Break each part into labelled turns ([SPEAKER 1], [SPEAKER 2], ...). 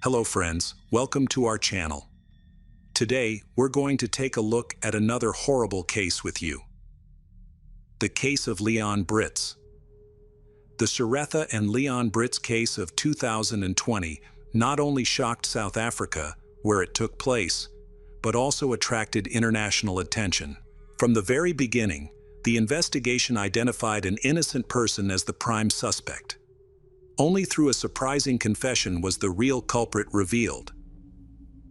[SPEAKER 1] Hello friends, welcome to our channel. Today, we're going to take a look at another horrible case with you. The case of Leon Britz. The Sharetha and Leon Britz case of 2020 not only shocked South Africa, where it took place, but also attracted international attention. From the very beginning, the investigation identified an innocent person as the prime suspect. Only through a surprising confession was the real culprit revealed.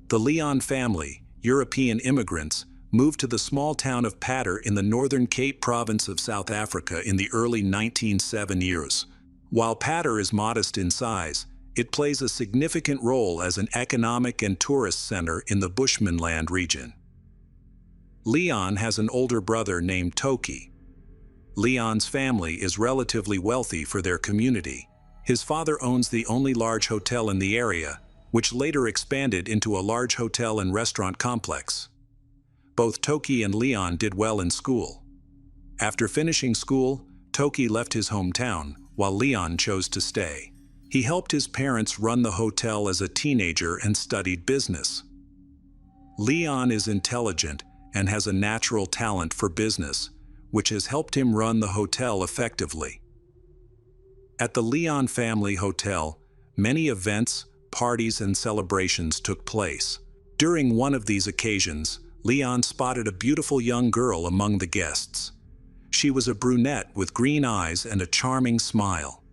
[SPEAKER 1] The Leon family, European immigrants, moved to the small town of Patter in the Northern Cape province of South Africa in the early 1970s. While Patter is modest in size, it plays a significant role as an economic and tourist center in the Bushmanland region. Leon has an older brother named Toki. Leon's family is relatively wealthy for their community. His father owns the only large hotel in the area, which later expanded into a large hotel and restaurant complex. Both Toki and Leon did well in school. After finishing school, Toki left his hometown, while Leon chose to stay. He helped his parents run the hotel as a teenager and studied business. Leon is intelligent and has a natural talent for business, which has helped him run the hotel effectively. At the Leon family hotel, many events, parties, and celebrations took place. During one of these occasions, Leon spotted a beautiful young girl among the guests. She was a brunette with green eyes and a charming smile.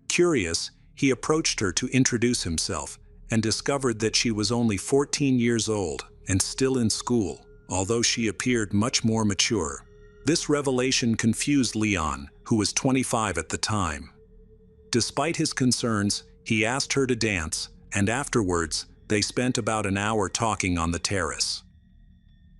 [SPEAKER 1] Curious, he approached her to introduce himself and discovered that she was only 14 years old and still in school, although she appeared much more mature. This revelation confused Leon, who was 25 at the time. Despite his concerns, he asked her to dance, and afterwards, they spent about an hour talking on the terrace.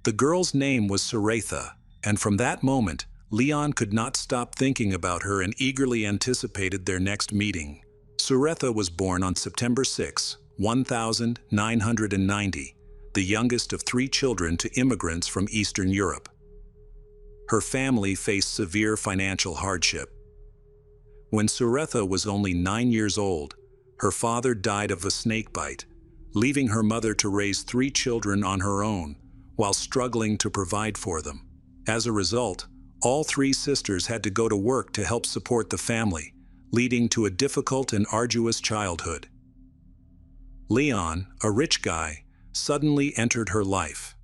[SPEAKER 1] The girl's name was Sharetha, and from that moment, Leon could not stop thinking about her and eagerly anticipated their next meeting. Sharetha was born on September 6, 1990, the youngest of 3 children to immigrants from Eastern Europe. Her family faced severe financial hardship. When Sharetha was only 9 years old, her father died of a snakebite, leaving her mother to raise 3 children on her own, while struggling to provide for them. As a result, all 3 sisters had to go to work to help support the family, leading to a difficult and arduous childhood. Leon, a rich guy, suddenly entered her life.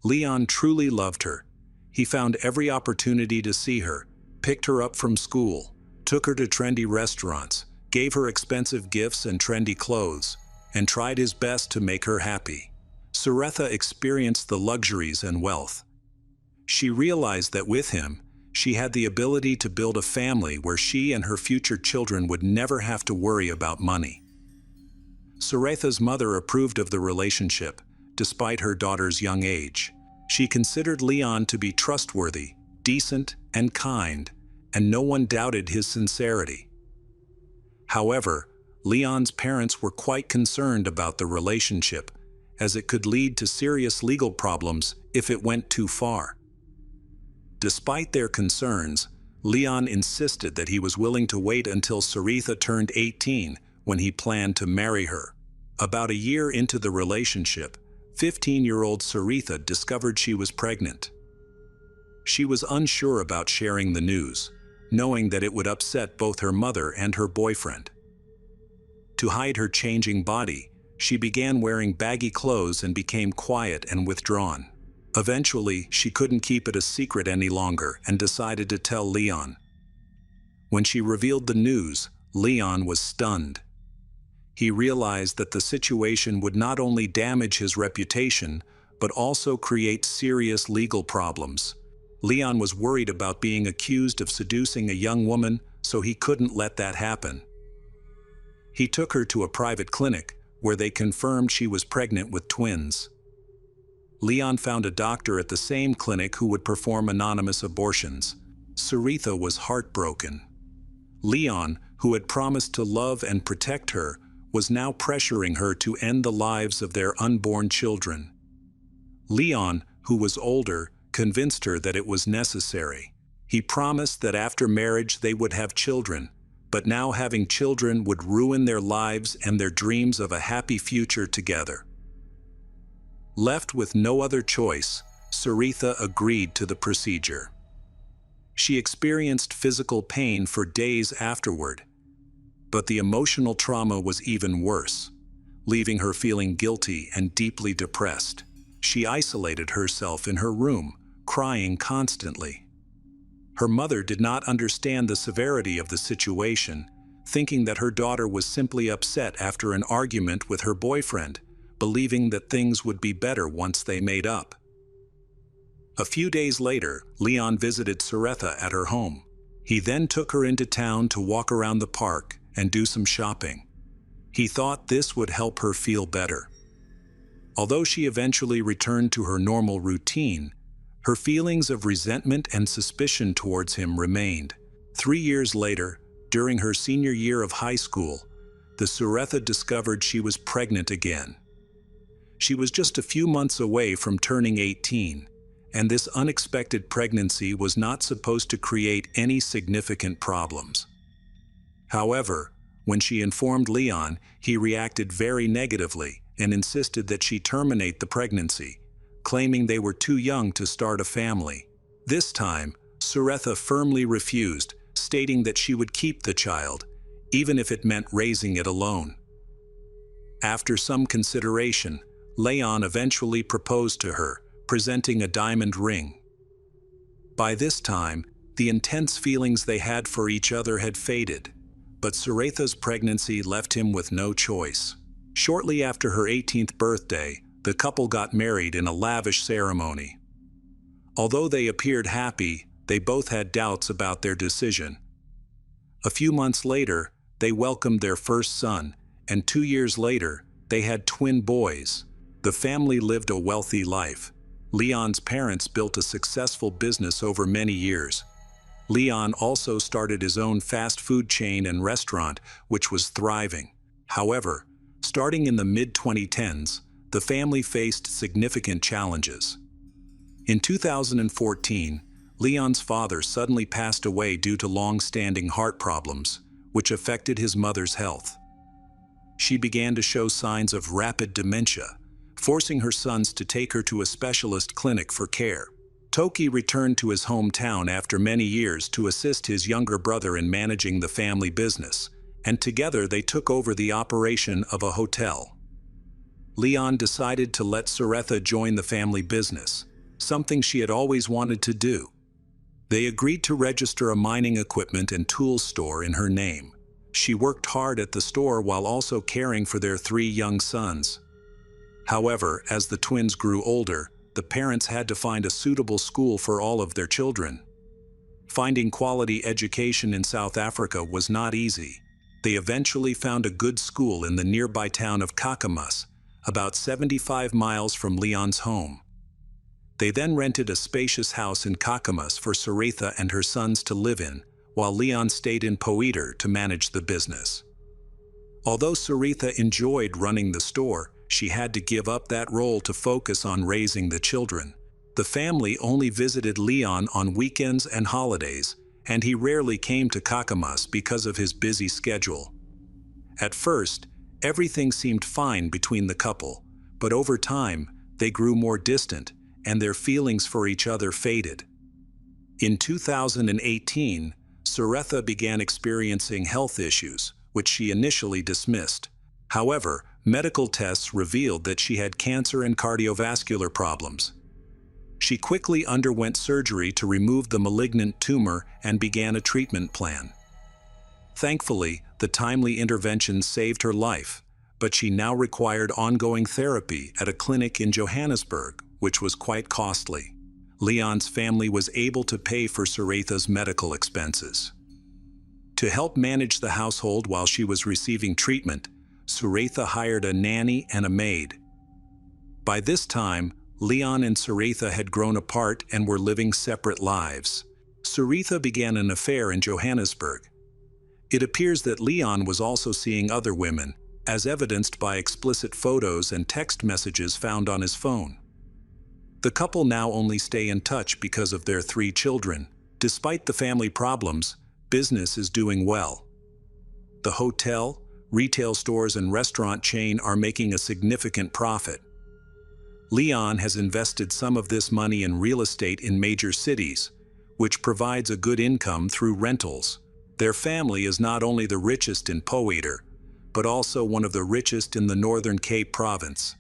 [SPEAKER 1] Leon truly loved her. He found every opportunity to see her, picked her up from school, took her to trendy restaurants, gave her expensive gifts and trendy clothes, and tried his best to make her happy. Sharetha experienced the luxuries and wealth. She realized that with him, she had the ability to build a family where she and her future children would never have to worry about money. Sharetha's mother approved of the relationship, despite her daughter's young age. She considered Leon to be trustworthy, decent, and kind, and no one doubted his sincerity. However, Leon's parents were quite concerned about the relationship, as it could lead to serious legal problems if it went too far. Despite their concerns, Leon insisted that he was willing to wait until Sharetha turned 18 when he planned to marry her. About a year into the relationship, 15-year-old Sharetha discovered she was pregnant. She was unsure about sharing the news, knowing that it would upset both her mother and her boyfriend. To hide her changing body, she began wearing baggy clothes and became quiet and withdrawn. Eventually, she couldn't keep it a secret any longer and decided to tell Leon. When she revealed the news, Leon was stunned. He realized that the situation would not only damage his reputation, but also create serious legal problems. Leon was worried about being accused of seducing a young woman, so he couldn't let that happen. He took her to a private clinic, where they confirmed she was pregnant with twins. Leon found a doctor at the same clinic who would perform anonymous abortions. Sharetha was heartbroken. Leon, who had promised to love and protect her, was now pressuring her to end the lives of their unborn children. Leon, who was older, convinced her that it was necessary. He promised that after marriage they would have children, but now having children would ruin their lives and their dreams of a happy future together. Left with no other choice, Saritha agreed to the procedure. She experienced physical pain for days afterward, but the emotional trauma was even worse, leaving her feeling guilty and deeply depressed. She isolated herself in her room, crying constantly. Her mother did not understand the severity of the situation, thinking that her daughter was simply upset after an argument with her boyfriend, believing that things would be better once they made up. A few days later, Leon visited Saritha at her home. He then took her into town to walk around the park and do some shopping. He thought this would help her feel better. Although she eventually returned to her normal routine, her feelings of resentment and suspicion towards him remained. 3 years later, during her senior year of high school, the Saritha discovered she was pregnant again. She was just a few months away from turning 18, and this unexpected pregnancy was not supposed to create any significant problems. However, when she informed Leon, he reacted very negatively and insisted that she terminate the pregnancy, claiming they were too young to start a family. This time, Saritha firmly refused, stating that she would keep the child, even if it meant raising it alone. After some consideration, Leon eventually proposed to her, presenting a diamond ring. By this time, the intense feelings they had for each other had faded, but Saritha's pregnancy left him with no choice. Shortly after her 18th birthday, the couple got married in a lavish ceremony. Although they appeared happy, they both had doubts about their decision. A few months later, they welcomed their first son, and 2 years later, they had twin boys. The family lived a wealthy life. Leon's parents built a successful business over many years. Leon also started his own fast food chain and restaurant, which was thriving. However, starting in the mid-2010s, the family faced significant challenges. In 2014, Leon's father suddenly passed away due to long-standing heart problems, which affected his mother's health. She began to show signs of rapid dementia, forcing her sons to take her to a specialist clinic for care. Toki returned to his hometown after many years to assist his younger brother in managing the family business, and together they took over the operation of a hotel. Leon decided to let Saritha join the family business, something she had always wanted to do. They agreed to register a mining equipment and tools store in her name. She worked hard at the store while also caring for their 3 young sons. However, as the twins grew older, the parents had to find a suitable school for all of their children. Finding quality education in South Africa was not easy. They eventually found a good school in the nearby town of Kakamas, about 75 miles from Leon's home. They then rented a spacious house in Kakamas for Saritha and her sons to live in, while Leon stayed in Poeter to manage the business. Although Saritha enjoyed running the store, she had to give up that role to focus on raising the children. The family only visited Leon on weekends and holidays, and he rarely came to Kakamas because of his busy schedule. At first, everything seemed fine between the couple, but over time, they grew more distant, and their feelings for each other faded. In 2018, Saritha began experiencing health issues, which she initially dismissed. However, medical tests revealed that she had cancer and cardiovascular problems. She quickly underwent surgery to remove the malignant tumor and began a treatment plan. Thankfully, the timely intervention saved her life, but she now required ongoing therapy at a clinic in Johannesburg, which was quite costly. Leon's family was able to pay for Saritha's medical expenses. To help manage the household while she was receiving treatment, Saritha hired a nanny and a maid. By this time, Leon and Saritha had grown apart and were living separate lives. Saritha began an affair in Johannesburg. It appears that Leon was also seeing other women, as evidenced by explicit photos and text messages found on his phone. The couple now only stay in touch because of their 3 children. Despite the family problems, business is doing well. the hotel, retail stores, and restaurant chain are making a significant profit. Leon has invested some of this money in real estate in major cities, which provides a good income through rentals. Their family is not only the richest in Poeter, but also one of the richest in the Northern Cape province.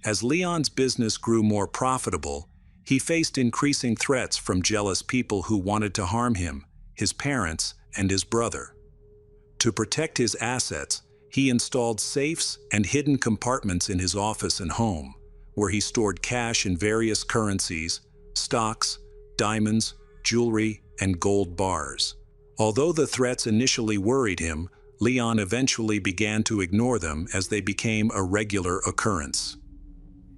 [SPEAKER 1] As Leon's business grew more profitable, he faced increasing threats from jealous people who wanted to harm him, his parents, and his brother. To protect his assets, he installed safes and hidden compartments in his office and home, where he stored cash in various currencies, stocks, diamonds, jewelry, and gold bars. Although the threats initially worried him, Leon eventually began to ignore them as they became a regular occurrence.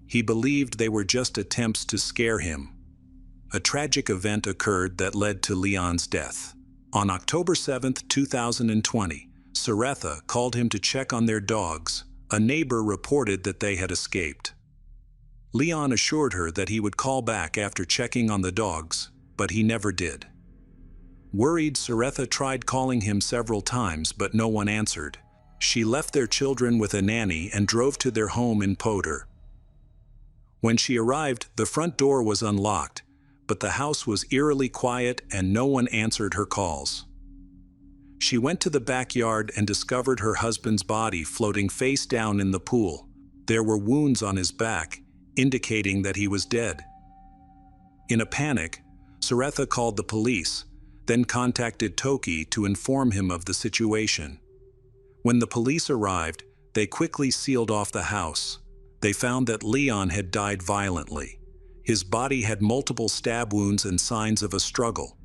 [SPEAKER 1] He believed they were just attempts to scare him. A tragic event occurred that led to Leon's death. On October 7, 2020, Suretha called him to check on their dogs. A neighbor reported that they had escaped. Leon assured her that he would call back after checking on the dogs, but he never did. Worried, Suretha tried calling him several times, but no one answered. She left their children with a nanny and drove to their home in Poeter. When she arrived, the front door was unlocked, but the house was eerily quiet and no one answered her calls. She went to the backyard and discovered her husband's body floating face down in the pool. There were wounds on his back, indicating that he was dead. In a panic, Suretha called the police, then contacted Toki to inform him of the situation. When the police arrived, they quickly sealed off the house. They found that Leon had died violently. His body had multiple stab wounds and signs of a struggle.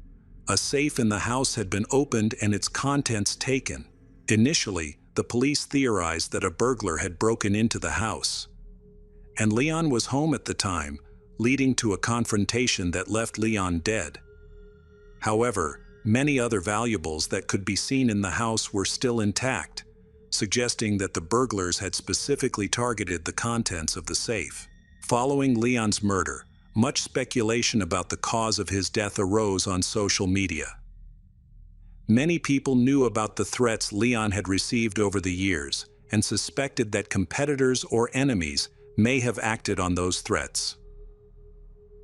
[SPEAKER 1] A safe in the house had been opened and its contents taken. Initially, the police theorized that a burglar had broken into the house. And Leon was home at the time, leading to a confrontation that left Leon dead. However, many other valuables that could be seen in the house were still intact, suggesting that the burglars had specifically targeted the contents of the safe. Following Leon's murder, much speculation about the cause of his death arose on social media. Many people knew about the threats Leon had received over the years and suspected that competitors or enemies may have acted on those threats.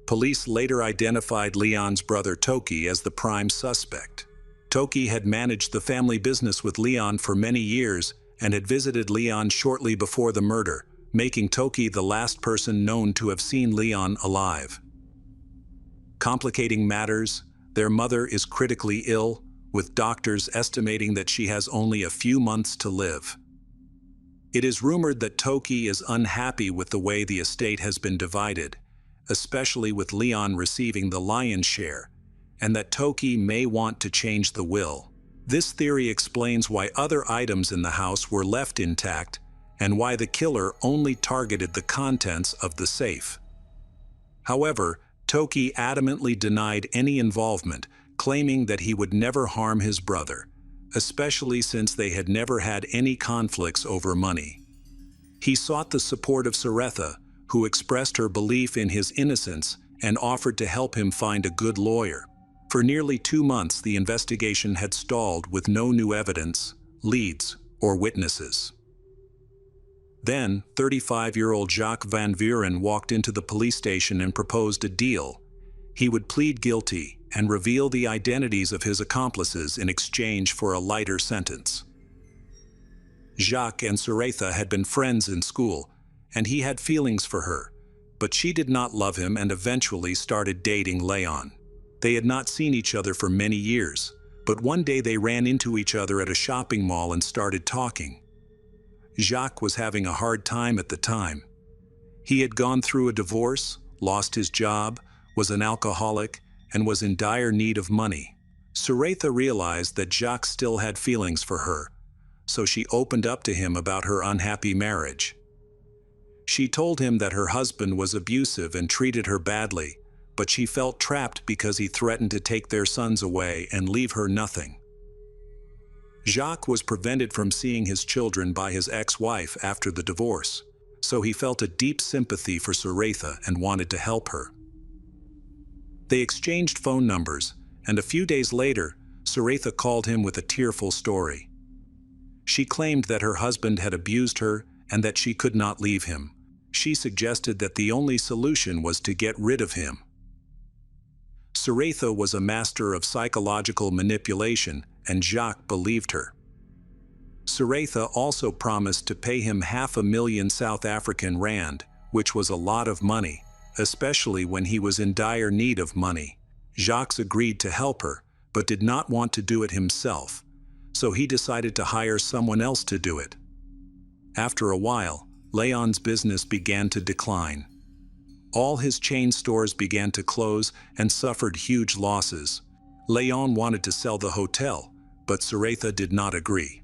[SPEAKER 1] Police later identified Leon's brother Toki as the prime suspect. Toki had managed the family business with Leon for many years and had visited Leon shortly before the murder, making Toki the last person known to have seen Leon alive. Complicating matters, their mother is critically ill, with doctors estimating that she has only a few months to live. It is rumored that Toki is unhappy with the way the estate has been divided, especially with Leon receiving the lion's share, and that Toki may want to change the will. This theory explains why other items in the house were left intact and why the killer only targeted the contents of the safe. However, Toki adamantly denied any involvement, claiming that he would never harm his brother, especially since they had never had any conflicts over money. He sought the support of Suretha, who expressed her belief in his innocence and offered to help him find a good lawyer. For nearly 2 months, the investigation had stalled with no new evidence, leads, or witnesses. Then, 35-year-old Jacques van Vuren walked into the police station and proposed a deal. He would plead guilty and reveal the identities of his accomplices in exchange for a lighter sentence. Jacques and Suretha had been friends in school, and he had feelings for her, but she did not love him and eventually started dating Leon. They had not seen each other for many years, but one day they ran into each other at a shopping mall and started talking. Jacques was having a hard time at the time. He had gone through a divorce, lost his job, was an alcoholic, and was in dire need of money. Suretha realized that Jacques still had feelings for her, so she opened up to him about her unhappy marriage. She told him that her husband was abusive and treated her badly, but she felt trapped because he threatened to take their sons away and leave her nothing. Jacques was prevented from seeing his children by his ex-wife after the divorce, so he felt a deep sympathy for Suretha and wanted to help her. They exchanged phone numbers, and a few days later, Suretha called him with a tearful story. She claimed that her husband had abused her and that she could not leave him. She suggested that the only solution was to get rid of him. Suretha was a master of psychological manipulation, and Jacques believed her. Suretha also promised to pay him $500,000 South African rand, which was a lot of money, especially when he was in dire need of money. Jacques agreed to help her, but did not want to do it himself, so he decided to hire someone else to do it. After a while, Leon's business began to decline. All his chain stores began to close and suffered huge losses. Leon wanted to sell the hotel, but Suretha did not agree.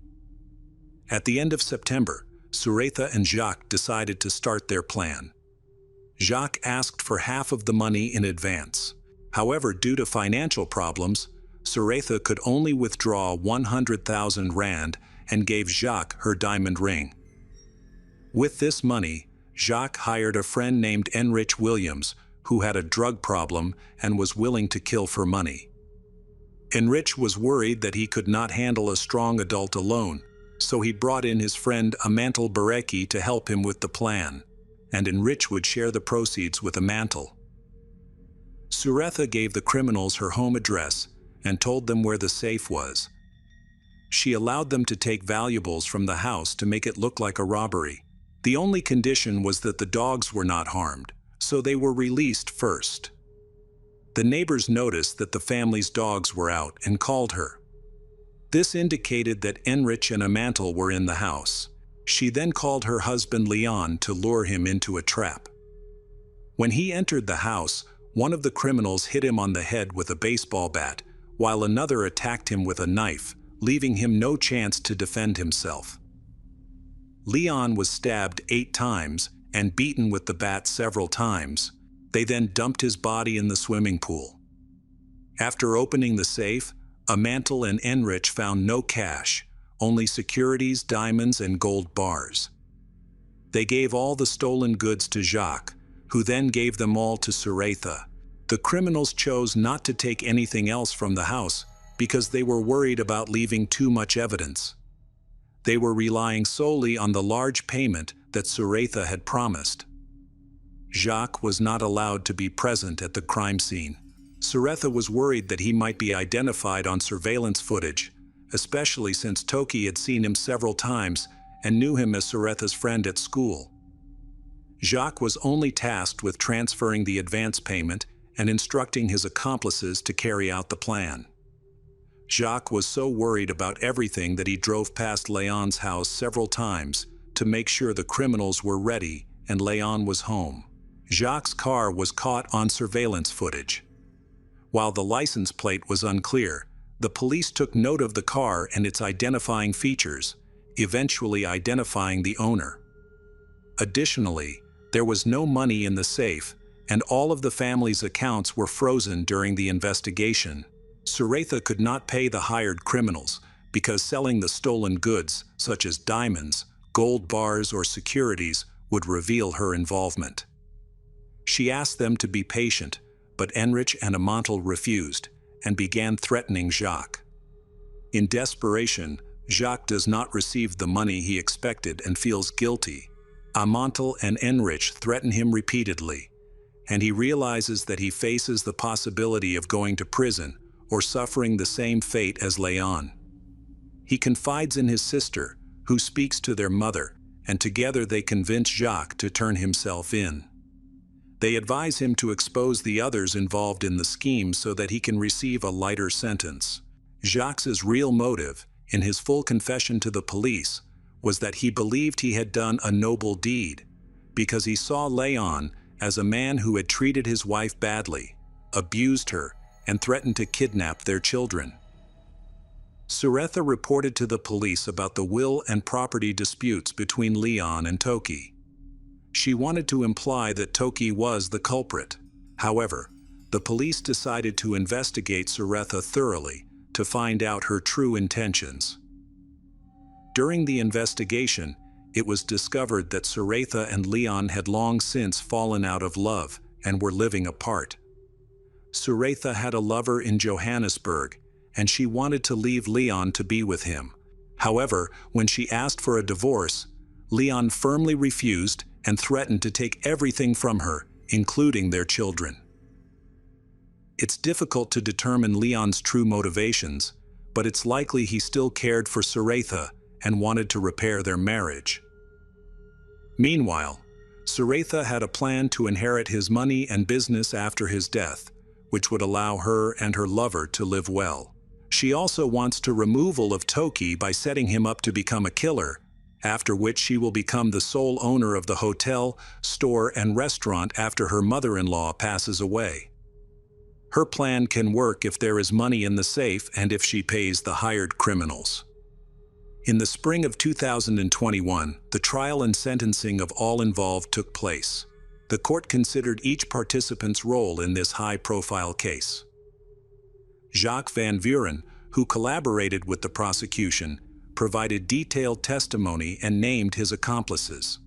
[SPEAKER 1] At the end of September, Suretha and Jacques decided to start their plan. Jacques asked for half of the money in advance. However, due to financial problems, Suretha could only withdraw 100,000 rand and gave Jacques her diamond ring. With this money, Jacques hired a friend named Enrich Williams, who had a drug problem and was willing to kill for money. Enrich was worried that he could not handle a strong adult alone, so he brought in his friend Amantel Bareki to help him with the plan, and Enrich would share the proceeds with Amantel. Suretha gave the criminals her home address and told them where the safe was. She allowed them to take valuables from the house to make it look like a robbery. The only condition was that the dogs were not harmed, so they were released first. The neighbors noticed that the family's dogs were out and called her. This indicated that Enrich and Amantel were in the house. She then called her husband Leon to lure him into a trap. When he entered the house, one of the criminals hit him on the head with a baseball bat, while another attacked him with a knife, leaving him no chance to defend himself. Leon was stabbed 8 times and beaten with the bat several times. They then dumped his body in the swimming pool. After opening the safe, Amantel and Enrich found no cash, only securities, diamonds, and gold bars. They gave all the stolen goods to Jacques, who then gave them all to Suretha. The criminals chose not to take anything else from the house because they were worried about leaving too much evidence. They were relying solely on the large payment that Suretha had promised. Jacques was not allowed to be present at the crime scene. Suretha was worried that he might be identified on surveillance footage, especially since Toki had seen him several times and knew him as Suretha's friend at school. Jacques was only tasked with transferring the advance payment and instructing his accomplices to carry out the plan. Jacques was so worried about everything that he drove past Leon's house several times to make sure the criminals were ready and Leon was home. Jacques' car was caught on surveillance footage. While the license plate was unclear, the police took note of the car and its identifying features, eventually identifying the owner. Additionally, there was no money in the safe, and all of the family's accounts were frozen during the investigation. Suretha could not pay the hired criminals because selling the stolen goods, such as diamonds, gold bars, or securities, would reveal her involvement. She asked them to be patient, but Enrich and Amantel refused and began threatening Jacques. In desperation, Jacques does not receive the money he expected and feels guilty. Amantel and Enrich threaten him repeatedly, and he realizes that he faces the possibility of going to prison or suffering the same fate as Leon. He confides in his sister, who speaks to their mother, and together they convince Jacques to turn himself in. They advise him to expose the others involved in the scheme so that he can receive a lighter sentence. Jacques' real motive, in his full confession to the police, was that he believed he had done a noble deed, because he saw Leon as a man who had treated his wife badly, abused her, and threatened to kidnap their children. Suretha reported to the police about the will and property disputes between Leon and Toki. She wanted to imply that Toki was the culprit. However, the police decided to investigate Suretha thoroughly to find out her true intentions. During the investigation, it was discovered that Suretha and Leon had long since fallen out of love and were living apart. Suretha had a lover in Johannesburg, and she wanted to leave Leon to be with him, However, when she asked for a divorce, Leon firmly refused and threatened to take everything from her, including their children. It's difficult to determine Leon's true motivations, but it's likely he still cared for Suretha and wanted to repair their marriage. Meanwhile, Suretha had a plan to inherit his money and business after his death, which would allow her and her lover to live well. She also wants the removal of Toki by setting him up to become a killer, after which she will become the sole owner of the hotel, store, and restaurant after her mother-in-law passes away. Her plan can work if there is money in the safe and if she pays the hired criminals. In the spring of 2021, the trial and sentencing of all involved took place. The court considered each participant's role in this high-profile case. Jacques Van Vuren, who collaborated with the prosecution, provided detailed testimony and named his accomplices.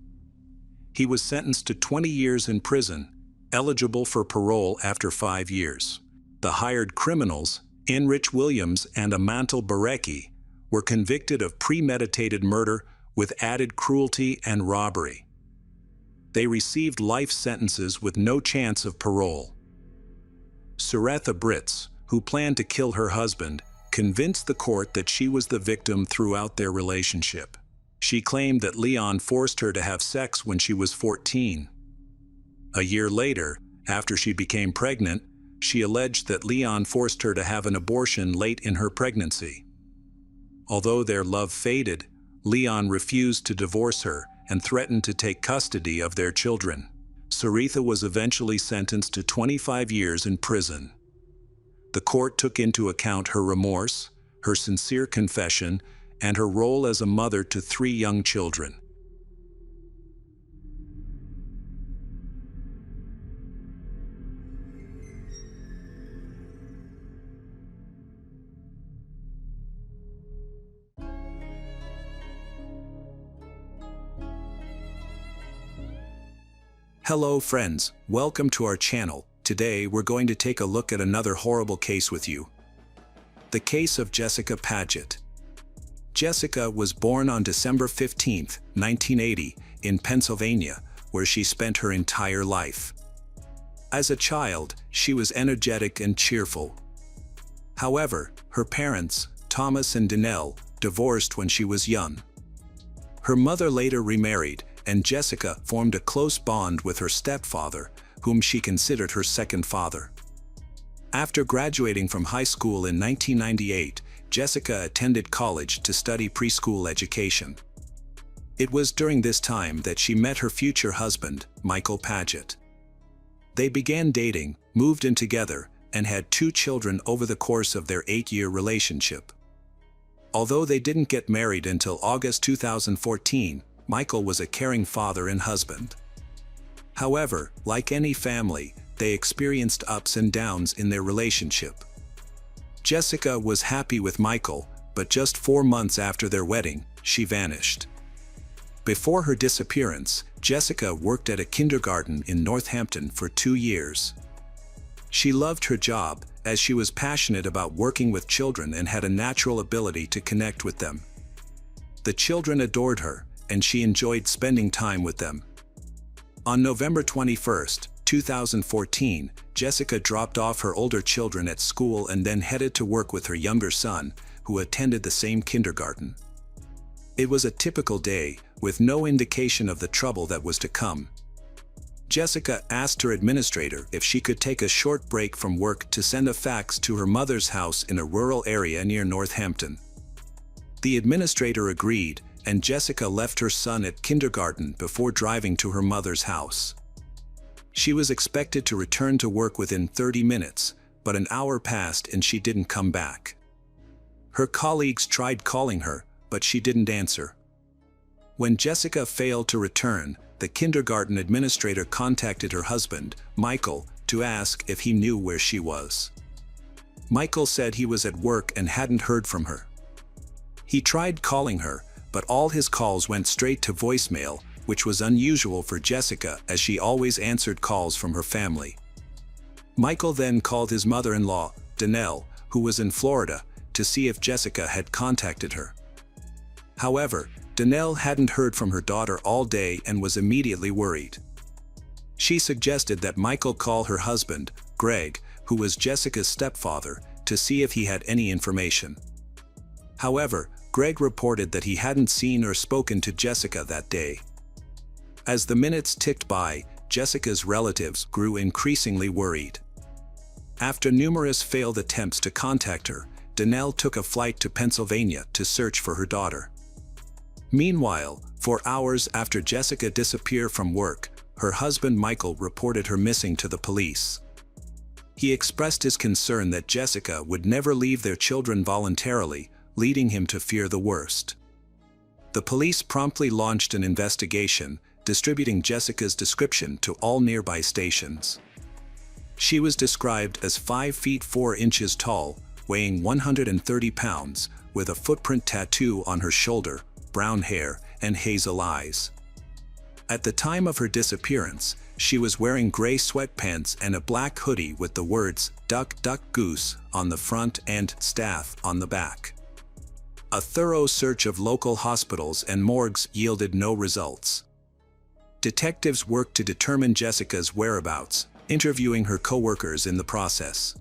[SPEAKER 1] He was sentenced to 20 years in prison, eligible for parole after 5 years. The hired criminals, Enrich Williams and Amantal Barecki, were convicted of premeditated murder with added cruelty and robbery. They received life sentences with no chance of parole. Suretha Britz, who planned to kill her husband, convinced the court that she was the victim throughout their relationship. She claimed that Leon forced her to have sex when she was 14. A year later, after she became pregnant, she alleged that Leon forced her to have an abortion late in her pregnancy. Although their love faded, Leon refused to divorce her and threatened to take custody of their children. Suretha was eventually sentenced to 25 years in prison. The court took into account her remorse, her sincere confession, and her role as a mother to 3 young children. Hello friends, welcome to our channel. Today we're going to take a look at another horrible case with you. The case of Jessica Paget. Jessica was born on December 15, 1980, in Pennsylvania, where she spent her entire life. As a child, she was energetic and cheerful. However, her parents, Thomas and Danelle, divorced when she was young. Her mother later remarried, and Jessica formed a close bond with her stepfather, whom she considered her second father. After graduating from high school in 1998, Jessica attended college to study preschool education. It was during this time that she met her future husband, Michael Paget. They began dating, moved in together, and had 2 children over the course of their 8-year relationship. Although they didn't get married until August 2014, Michael was a caring father and husband. However, like any family, they experienced ups and downs in their relationship. Jessica was happy with Michael, but just 4 months after their wedding, she vanished. Before her disappearance, Jessica worked at a kindergarten in Northampton for 2 years. She loved her job, as she was passionate about working with children and had a natural ability to connect with them. The children adored her, and she enjoyed spending time with them. On November 21, 2014, Jessica dropped off her older children at school and then headed to work with her younger son, who attended the same kindergarten. It was a typical day, with no indication of the trouble that was to come. Jessica asked her administrator if she could take a short break from work to send a fax to her mother's house in a rural area near Northampton. The administrator agreed, and Jessica left her son at kindergarten before driving to her mother's house. She was expected to return to work within 30 minutes, but an hour passed and she didn't come back. Her colleagues tried calling her, but she didn't answer. When Jessica failed to return, the kindergarten administrator contacted her husband, Michael, to ask if he knew where she was. Michael said he was at work and hadn't heard from her. He tried calling her, but all his calls went straight to voicemail, which was unusual for Jessica as she always answered calls from her family. Michael then called his mother-in-law, Danelle, who was in Florida, to see if Jessica had contacted her. However, Danelle hadn't heard from her daughter all day and was immediately worried. She suggested that Michael call her husband, Greg, who was Jessica's stepfather, to see if he had any information. However, Greg reported that he hadn't seen or spoken to Jessica that day. As the minutes ticked by, Jessica's relatives grew increasingly worried. After numerous failed attempts to contact her, Danelle took a flight to Pennsylvania to search for her daughter. Meanwhile, for hours after Jessica disappeared from work, her husband Michael reported her missing to the police. He expressed his concern that Jessica would never leave their children voluntarily, leading him to fear the worst. The police promptly launched an investigation, distributing Jessica's description to all nearby stations. She was described as 5 feet 4 inches tall, weighing 130 pounds, with a footprint tattoo on her shoulder, brown hair, and hazel eyes. At the time of her disappearance, she was wearing gray sweatpants and a black hoodie with the words "Duck, Duck, Goose" on the front and "Staff" on the back. A thorough search of local hospitals and morgues yielded no results. Detectives worked to determine Jessica's whereabouts, interviewing her co-workers in the process.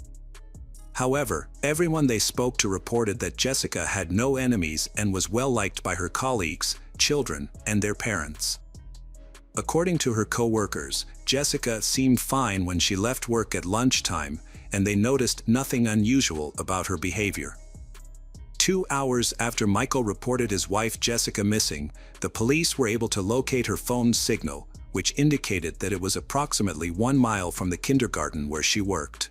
[SPEAKER 1] However, everyone they spoke to reported that Jessica had no enemies and was well liked by her colleagues, children, and their parents. According to her co-workers, Jessica seemed fine when she left work at lunchtime, and they noticed nothing unusual about her behavior. 2 hours after Michael reported his wife Jessica missing, the police were able to locate her phone signal, which indicated that it was approximately 1 mile from the kindergarten where she worked.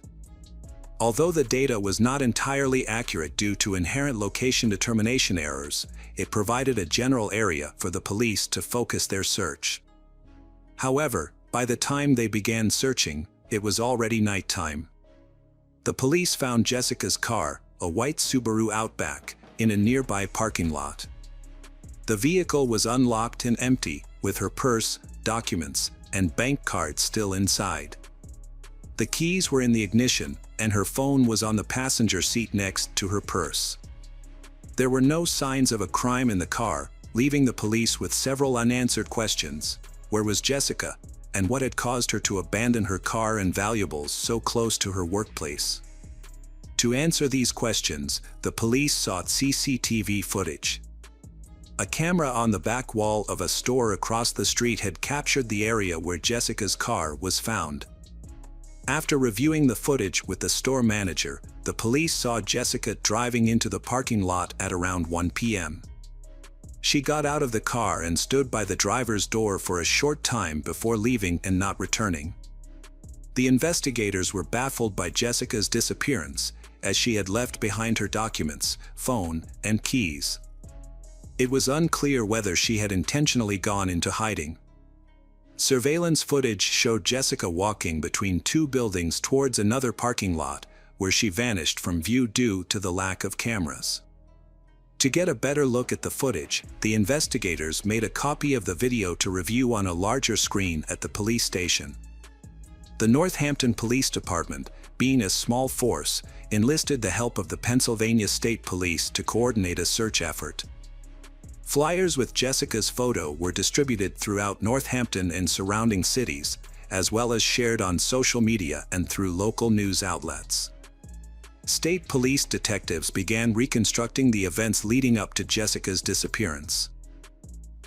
[SPEAKER 1] Although the data was not entirely accurate due to inherent location determination errors, it provided a general area for the police to focus their search. However, by the time they began searching, it was already nighttime. The police found Jessica's car, a white Subaru Outback, in a nearby parking lot. The vehicle was unlocked and empty, with her purse, documents, and bank card still inside. The keys were in the ignition, and her phone was on the passenger seat next to her purse. There were no signs of a crime in the car, leaving the police with several unanswered questions. Where was Jessica, and what had caused her to abandon her car and valuables so close to her workplace? To answer these questions, the police sought CCTV footage. A camera on the back wall of a store across the street had captured the area where Jessica's car was found. After reviewing the footage with the store manager, the police saw Jessica driving into the parking lot at around 1 p.m. She got out of the car and stood by the driver's door for a short time before leaving and not returning. The investigators were baffled by Jessica's disappearance, as she had left behind her documents, phone, and keys. It was unclear whether she had intentionally gone into hiding. Surveillance footage showed Jessica walking between 2 buildings towards another parking lot, where she vanished from view due to the lack of cameras. To get a better look at the footage, the investigators made a copy of the video to review on a larger screen at the police station. The Northampton Police Department, being a small force, enlisted the help of the Pennsylvania State Police to coordinate a search effort. Flyers with Jessica's photo were distributed throughout Northampton and surrounding cities, as well as shared on social media and through local news outlets. State police detectives began reconstructing the events leading up to Jessica's disappearance.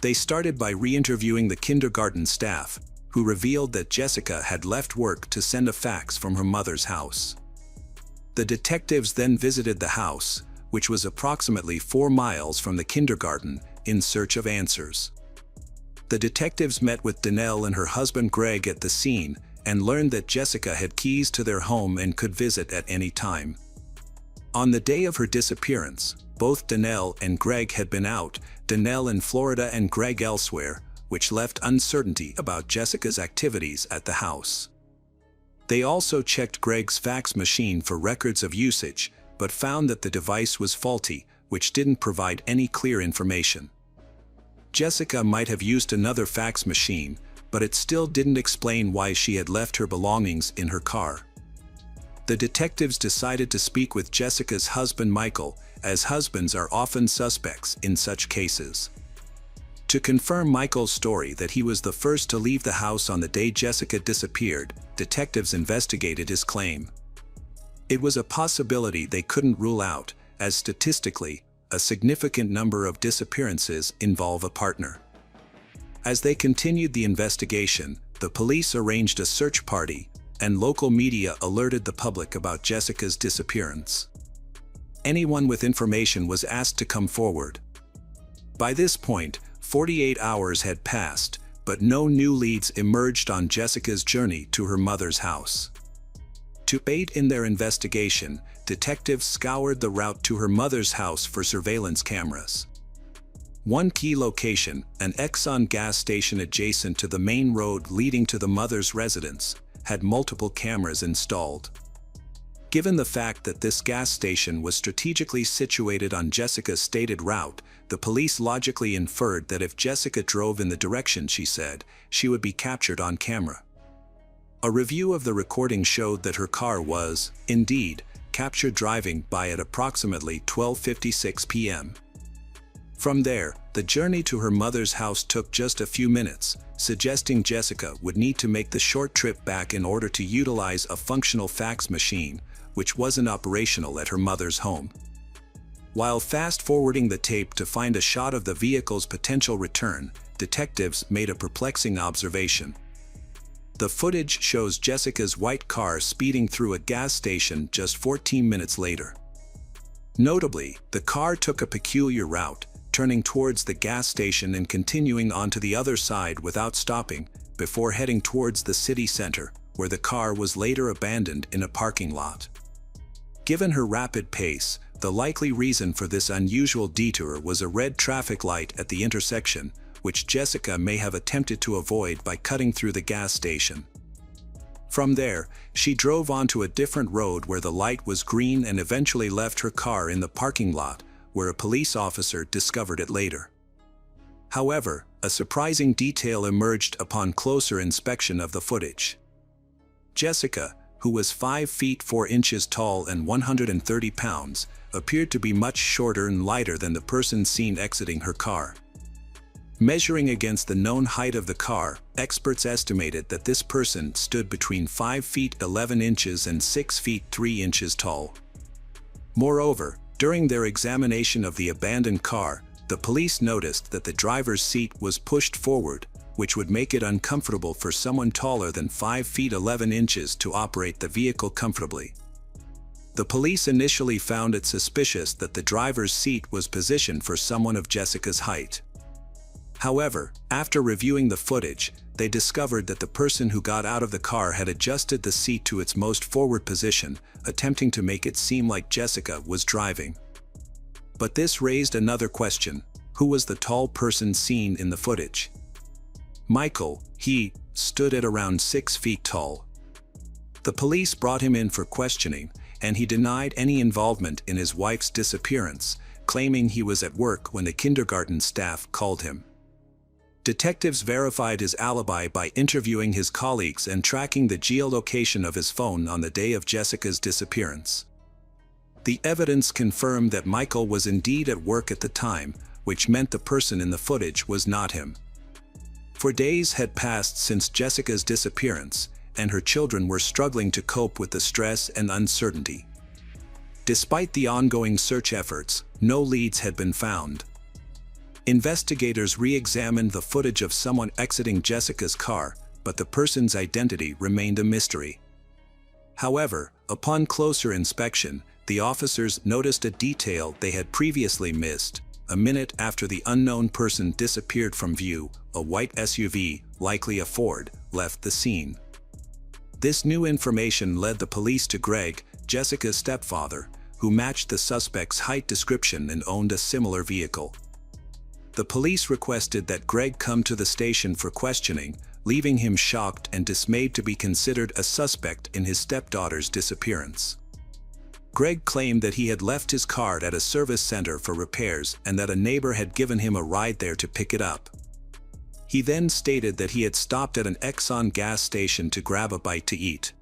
[SPEAKER 1] They started by re-interviewing the kindergarten staff, who revealed that Jessica had left work to send a fax from her mother's house. The detectives then visited the house, which was approximately 4 miles from the kindergarten, in search of answers. The detectives met with Danelle and her husband Greg at the scene and learned that Jessica had keys to their home and could visit at any time. On the day of her disappearance, both Danelle and Greg had been out, Danelle in Florida and Greg elsewhere, which left uncertainty about Jessica's activities at the house. They also checked Greg's fax machine for records of usage, but found that the device was faulty, which didn't provide any clear information. Jessica might have used another fax machine, but it still didn't explain why she had left her belongings in her car. The detectives decided to speak with Jessica's husband Michael, as husbands are often suspects in such cases. To confirm Michael's story that he was the first to leave the house on the day Jessica disappeared, detectives investigated his claim. It was a possibility they couldn't rule out, as statistically, a significant number of disappearances involve a partner. As they continued the investigation, the police arranged a search party, and local media alerted the public about Jessica's disappearance. Anyone with information was asked to come forward. By this point, 48 hours had passed, but no new leads emerged on Jessica's journey to her mother's house. To aid in their investigation, detectives scoured the route to her mother's house for surveillance cameras. One key location, an Exxon gas station adjacent to the main road leading to the mother's residence, had multiple cameras installed. Given the fact that this gas station was strategically situated on Jessica's stated route, the police logically inferred that if Jessica drove in the direction she said, she would be captured on camera. A review of the recording showed that her car was, indeed, captured driving by at approximately 12:56 p.m. From there, the journey to her mother's house took just a few minutes, suggesting Jessica would need to make the short trip back in order to utilize a functional fax machine, which wasn't operational at her mother's home. While fast-forwarding the tape to find a shot of the vehicle's potential return, detectives made a perplexing observation. The footage shows Jessica's white car speeding through a gas station just 14 minutes later. Notably, the car took a peculiar route, turning towards the gas station and continuing onto the other side without stopping, before heading towards the city center, where the car was later abandoned in a parking lot. Given her rapid pace, the likely reason for this unusual detour was a red traffic light at the intersection, which Jessica may have attempted to avoid by cutting through the gas station. From there, she drove onto a different road where the light was green and eventually left her car in the parking lot, where a police officer discovered it later. However, a surprising detail emerged upon closer inspection of the footage. Jessica, who was 5 feet 4 inches tall and 130 pounds, appeared to be much shorter and lighter than the person seen exiting her car. Measuring against the known height of the car, experts estimated that this person stood between 5 feet 11 inches and 6 feet 3 inches tall. Moreover, during their examination of the abandoned car, the police noticed that the driver's seat was pushed forward, which would make it uncomfortable for someone taller than 5 feet 11 inches to operate the vehicle comfortably. The police initially found it suspicious that the driver's seat was positioned for someone of Jessica's height. However, after reviewing the footage, they discovered that the person who got out of the car had adjusted the seat to its most forward position, attempting to make it seem like Jessica was driving. But this raised another question: who was the tall person seen in the footage? Michael, he, stood at around 6 feet tall. The police brought him in for questioning, and he denied any involvement in his wife's disappearance, claiming he was at work when the kindergarten staff called him. Detectives verified his alibi by interviewing his colleagues and tracking the geolocation of his phone on the day of Jessica's disappearance. The evidence confirmed that Michael was indeed at work at the time, which meant the person in the footage was not him. For days had passed since Jessica's disappearance, and her children were struggling to cope with the stress and uncertainty. Despite the ongoing search efforts, no leads had been found. Investigators re-examined the footage of someone exiting Jessica's car, but the person's identity remained a mystery. However, upon closer inspection, the officers noticed a detail they had previously missed. A minute after the unknown person disappeared from view, a white SUV, likely a Ford, left the scene. This new information led the police to Greg, Jessica's stepfather, who matched the suspect's height description and owned a similar vehicle. The police requested that Greg come to the station for questioning, leaving him shocked and dismayed to be considered a suspect in his stepdaughter's disappearance. Greg claimed that he had left his car at a service center for repairs and that a neighbor had given him a ride there to pick it up. He then stated that he had stopped at an Exxon gas station to grab a bite to eat.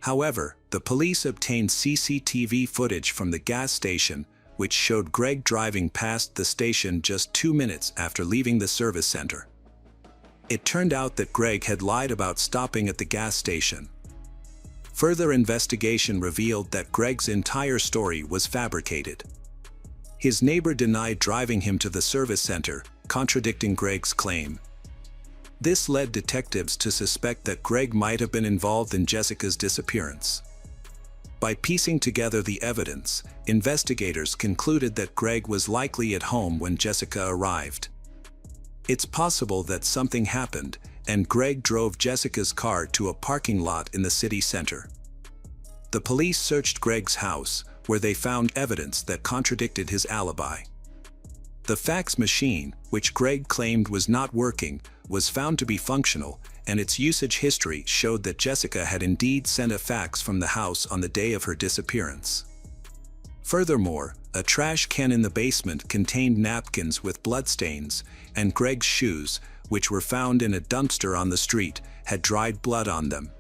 [SPEAKER 1] However, the police obtained CCTV footage from the gas station, which showed Greg driving past the station just 2 minutes after leaving the service center. It turned out that Greg had lied about stopping at the gas station. Further investigation revealed that Greg's entire story was fabricated. His neighbor denied driving him to the service center, contradicting Greg's claim. This led detectives to suspect that Greg might have been involved in Jessica's disappearance. By piecing together the evidence, investigators concluded that Greg was likely at home when Jessica arrived. It's possible that something happened, and Greg drove Jessica's car to a parking lot in the city center. The police searched Greg's house, where they found evidence that contradicted his alibi. The fax machine, which Greg claimed was not working, was found to be functional, and its usage history showed that Jessica had indeed sent a fax from the house on the day of her disappearance. Furthermore, a trash can in the basement contained napkins with bloodstains, and Greg's shoes, which were found in a dumpster on the street, had dried blood on them.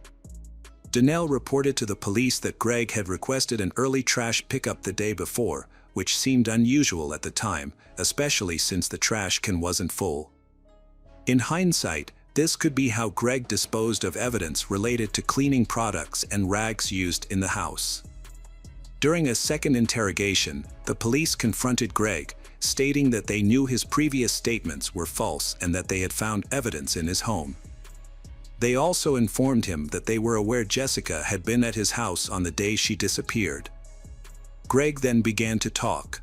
[SPEAKER 1] Donnell reported to the police that Greg had requested an early trash pickup the day before, which seemed unusual at the time, especially since the trash can wasn't full. In hindsight, this could be how Greg disposed of evidence related to cleaning products and rags used in the house. During a second interrogation, the police confronted Greg, stating that they knew his previous statements were false and that they had found evidence in his home. They also informed him that they were aware Jessica had been at his house on the day she disappeared. Greg then began to talk.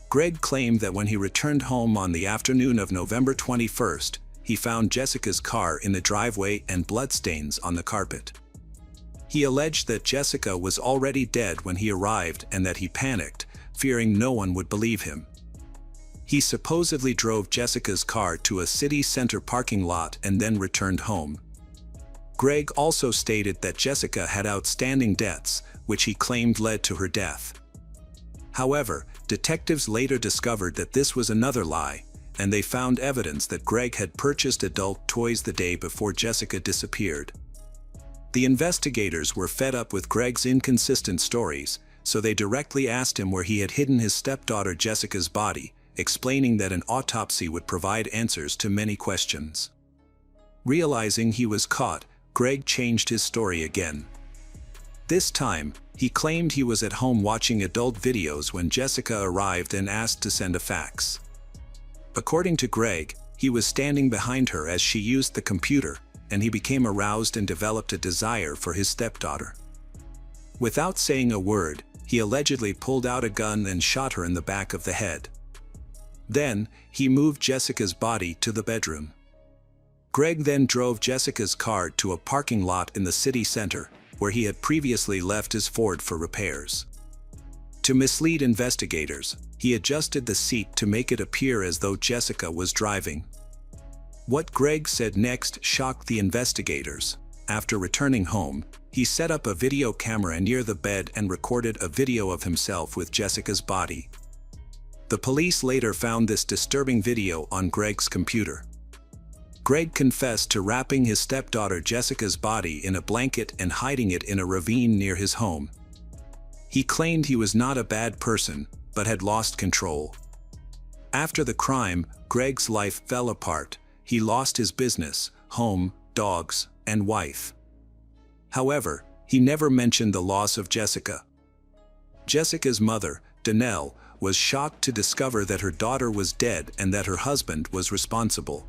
[SPEAKER 1] Greg claimed that when he returned home on the afternoon of November 21st, he found Jessica's car in the driveway and bloodstains on the carpet. He alleged that Jessica was already dead when he arrived and that he panicked, fearing no one would believe him. He supposedly drove Jessica's car to a city center parking lot and then returned home. Greg also stated that Jessica had outstanding debts, which he claimed led to her death. However, detectives later discovered that this was another lie, and they found evidence that Greg had purchased adult toys the day before Jessica disappeared. The investigators were fed up with Greg's inconsistent stories, so they directly asked him where he had hidden his stepdaughter Jessica's body, explaining that an autopsy would provide answers to many questions. Realizing he was caught, Greg changed his story again. This time, he claimed he was at home watching adult videos when Jessica arrived and asked to send a fax. According to Greg, he was standing behind her as she used the computer, and he became aroused and developed a desire for his stepdaughter. Without saying a word, he allegedly pulled out a gun and shot her in the back of the head. Then, he moved Jessica's body to the bedroom. Greg then drove Jessica's car to a parking lot in the city center, where he had previously left his Ford for repairs. To mislead investigators, he adjusted the seat to make it appear as though Jessica was driving. What Greg said next shocked the investigators. After returning home, he set up a video camera near the bed and recorded a video of himself with Jessica's body. The police later found this disturbing video on Greg's computer. Greg confessed to wrapping his stepdaughter Jessica's body in a blanket and hiding it in a ravine near his home. He claimed he was not a bad person, but had lost control. After the crime, Greg's life fell apart. He lost his business, home, dogs, and wife. However, he never mentioned the loss of Jessica. Jessica's mother, Donnell, was shocked to discover that her daughter was dead and that her husband was responsible.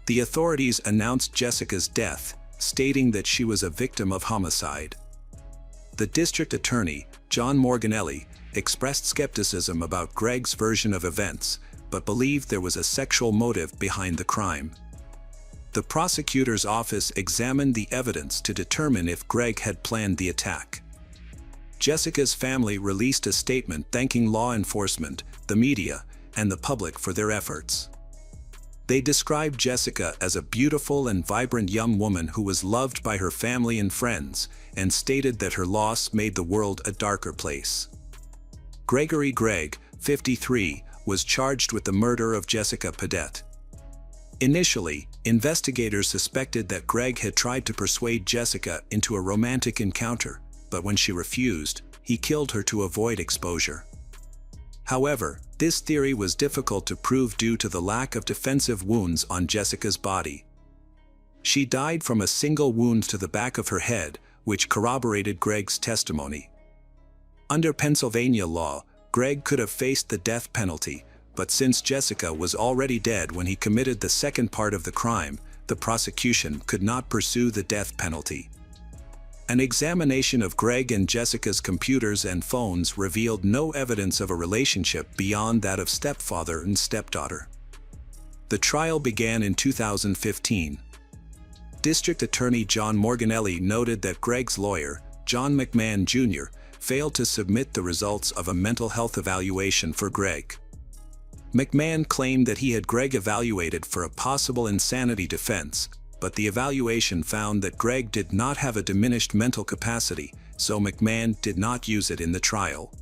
[SPEAKER 1] The authorities announced Jessica's death, stating that she was a victim of homicide. The district attorney, John Morganelli, expressed skepticism about Greg's version of events, but believed there was a sexual motive behind the crime. The prosecutor's office examined the evidence to determine if Greg had planned the attack. Jessica's family released a statement thanking law enforcement, the media, and the public for their efforts. They described Jessica as a beautiful and vibrant young woman who was loved by her family and friends, and stated that her loss made the world a darker place. Gregory Gregg, 53, was charged with the murder of Jessica Padette. Initially, investigators suspected that Greg had tried to persuade Jessica into a romantic encounter, but when she refused, he killed her to avoid exposure. However, this theory was difficult to prove due to the lack of defensive wounds on Jessica's body. She died from a single wound to the back of her head, which corroborated Greg's testimony. Under Pennsylvania law, Greg could have faced the death penalty, but since Jessica was already dead when he committed the second part of the crime, the prosecution could not pursue the death penalty. An examination of Greg and Jessica's computers and phones revealed no evidence of a relationship beyond that of stepfather and stepdaughter. The trial began in 2015. District Attorney John Morganelli noted that Greg's lawyer, John McMahon Jr., failed to submit the results of a mental health evaluation for Greg. McMahon claimed that he had Greg evaluated for a possible insanity defense, but the evaluation found that Greg did not have a diminished mental capacity, so McMahon did not use it in the trial.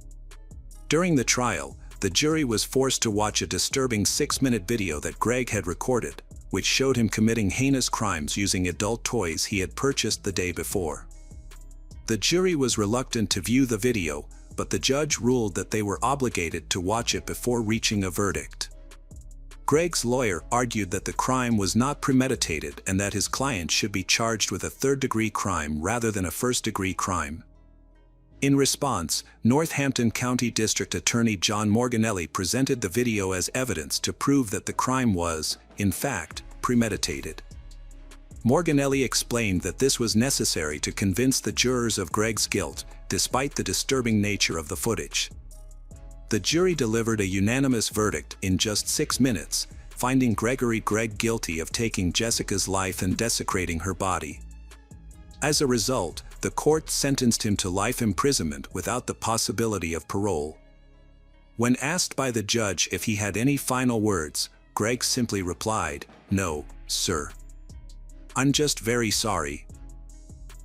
[SPEAKER 1] During the trial, the jury was forced to watch a disturbing 6-minute video that Greg had recorded, which showed him committing heinous crimes using adult toys he had purchased the day before. The jury was reluctant to view the video, but the judge ruled that they were obligated to watch it before reaching a verdict. Greg's lawyer argued that the crime was not premeditated and that his client should be charged with a third-degree crime rather than a first-degree crime. In response, Northampton County District Attorney John Morganelli presented the video as evidence to prove that the crime was, in fact, premeditated. Morganelli explained that this was necessary to convince the jurors of Greg's guilt, despite the disturbing nature of the footage. The jury delivered a unanimous verdict in just 6 minutes, finding Greg guilty of taking Jessica's life and desecrating her body. As a result, the court sentenced him to life imprisonment without the possibility of parole. When asked by the judge if he had any final words, Greg simply replied, "No, sir. I'm just very sorry."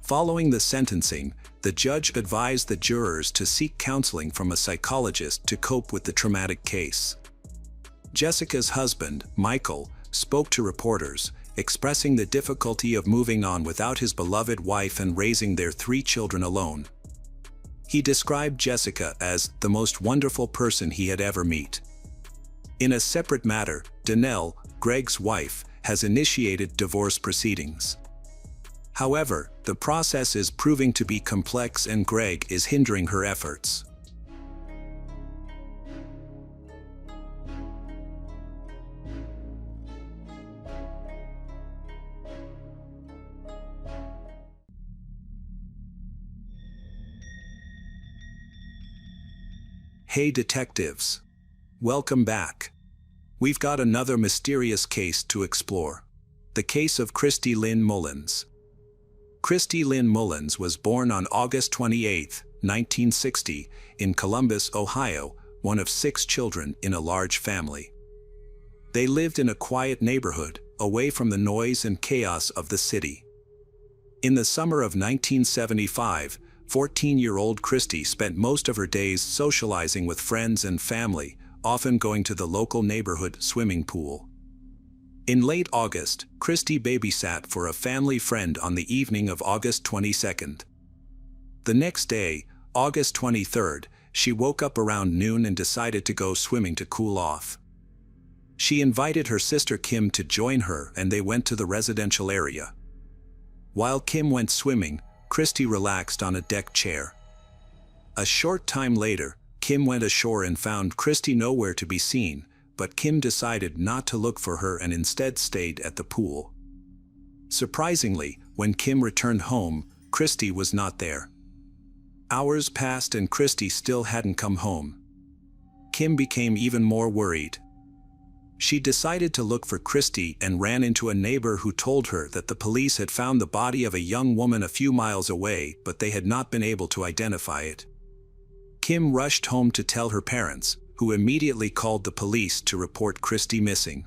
[SPEAKER 1] Following the sentencing, the judge advised the jurors to seek counseling from a psychologist to cope with the traumatic case. Jessica's husband, Michael, spoke to reporters, expressing the difficulty of moving on without his beloved wife and raising their 3 children alone. He described Jessica as the most wonderful person he had ever met. In a separate matter, Danelle, Greg's wife, has initiated divorce proceedings. However, the process is proving to be complex and Greg is hindering her efforts. Hey detectives! Welcome back. We've got another mysterious case to explore. The case of Christy Lynn Mullins. Christy Lynn Mullins was born on August 28, 1960, in Columbus, Ohio, one of 6 children in a large family. They lived in a quiet neighborhood, away from the noise and chaos of the city. In the summer of 1975, 14-year-old Christy spent most of her days socializing with friends and family, often going to the local neighborhood swimming pool. In late August, Christy babysat for a family friend on the evening of August 22nd. The next day, August 23rd, she woke up around noon and decided to go swimming to cool off. She invited her sister Kim to join her and they went to the residential area. While Kim went swimming, Christy relaxed on a deck chair. A short time later, Kim went ashore and found Christy nowhere to be seen, but Kim decided not to look for her and instead stayed at the pool. Surprisingly, when Kim returned home, Christy was not there. Hours passed and Christy still hadn't come home. Kim became even more worried. She decided to look for Christy and ran into a neighbor who told her that the police had found the body of a young woman a few miles away, but they had not been able to identify it. Kim rushed home to tell her parents, who immediately called the police to report Christy missing.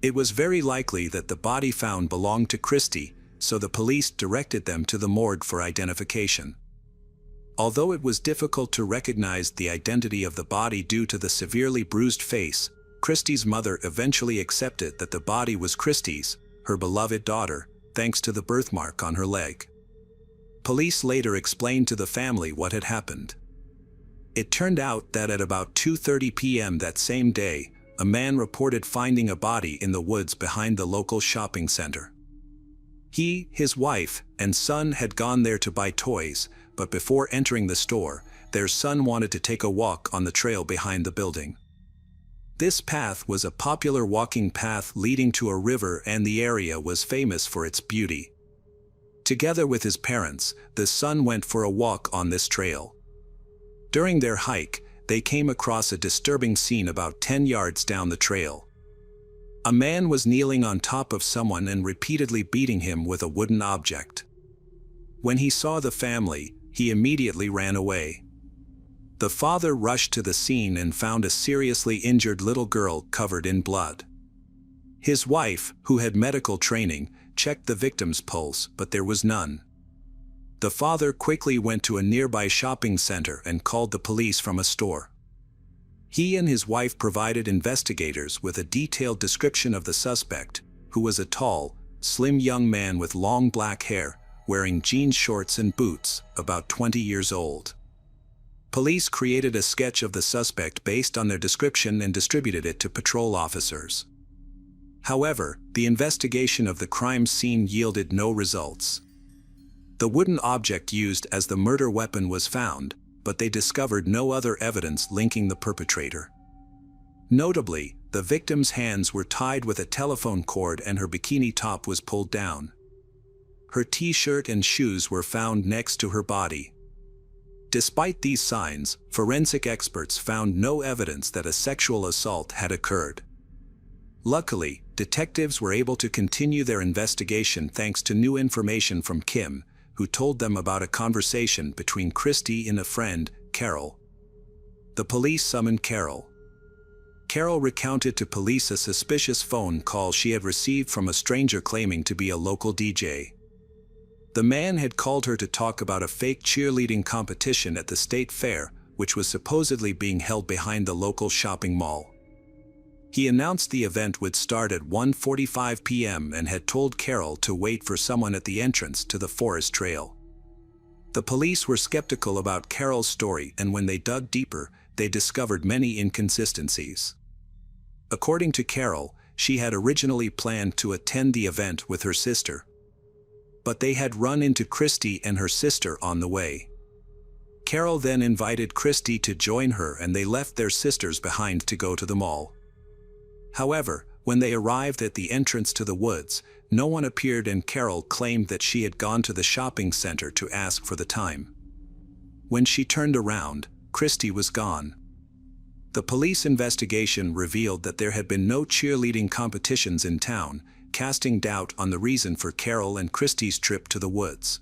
[SPEAKER 1] It was very likely that the body found belonged to Christy, so the police directed them to the morgue for identification. Although it was difficult to recognize the identity of the body due to the severely bruised face, Christy's mother eventually accepted that the body was Christy's, her beloved daughter, thanks to the birthmark on her leg. Police later explained to the family what had happened. It turned out that at about 2:30 p.m. that same day, a man reported finding a body in the woods behind the local shopping center. He, his wife, and son had gone there to buy toys, but before entering the store, their son wanted to take a walk on the trail behind the building. This path was a popular walking path leading to a river, and the area was famous for its beauty. Together with his parents, the son went for a walk on this trail. During their hike, they came across a disturbing scene about 10 yards down the trail. A man was kneeling on top of someone and repeatedly beating him with a wooden object. When he saw the family, he immediately ran away. The father rushed to the scene and found a seriously injured little girl covered in blood. His wife, who had medical training, checked the victim's pulse, but there was none. The father quickly went to a nearby shopping center and called the police from a store. He and his wife provided investigators with a detailed description of the suspect, who was a tall, slim young man with long black hair, wearing jean shorts and boots, about 20 years old. Police created a sketch of the suspect based on their description and distributed it to patrol officers. However, the investigation of the crime scene yielded no results. The wooden object used as the murder weapon was found, but they discovered no other evidence linking the perpetrator. Notably, the victim's hands were tied with a telephone cord and her bikini top was pulled down. Her t-shirt and shoes were found next to her body. Despite these signs, forensic experts found no evidence that a sexual assault had occurred. Luckily, detectives were able to continue their investigation thanks to new information from Kim, who told them about a conversation between Christy and a friend, Carol. The police summoned Carol. Carol recounted to police a suspicious phone call she had received from a stranger claiming to be a local DJ. The man had called her to talk about a fake cheerleading competition at the state fair, which was supposedly being held behind the local shopping mall. He announced the event would start at 1:45 p.m. and had told Carol to wait for someone at the entrance to the forest trail. The police were skeptical about Carol's story, and when they dug deeper, they discovered many inconsistencies. According to Carol, she had originally planned to attend the event with her sister. But they had run into Christy and her sister on the way. Carol then invited Christy to join her and they left their sisters behind to go to the mall. However, when they arrived at the entrance to the woods, no one appeared and Carol claimed that she had gone to the shopping center to ask for the time. When she turned around, Christy was gone. The police investigation revealed that there had been no cheerleading competitions in town, casting doubt on the reason for Carol and Christy's trip to the woods.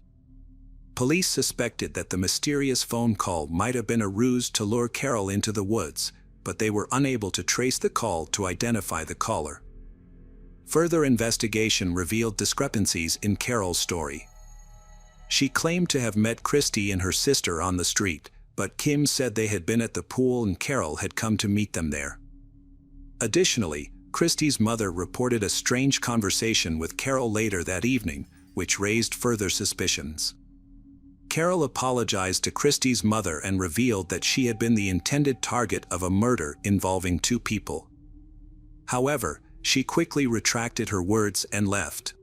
[SPEAKER 1] Police suspected that the mysterious phone call might have been a ruse to lure Carol into the woods, but they were unable to trace the call to identify the caller. Further investigation revealed discrepancies in Carol's story. She claimed to have met Christy and her sister on the street, but Kim said they had been at the pool and Carol had come to meet them there. Additionally, Christy's mother reported a strange conversation with Carol later that evening, which raised further suspicions. Carol apologized to Christy's mother and revealed that she had been the intended target of a murder involving two people. However, she quickly retracted her words and left.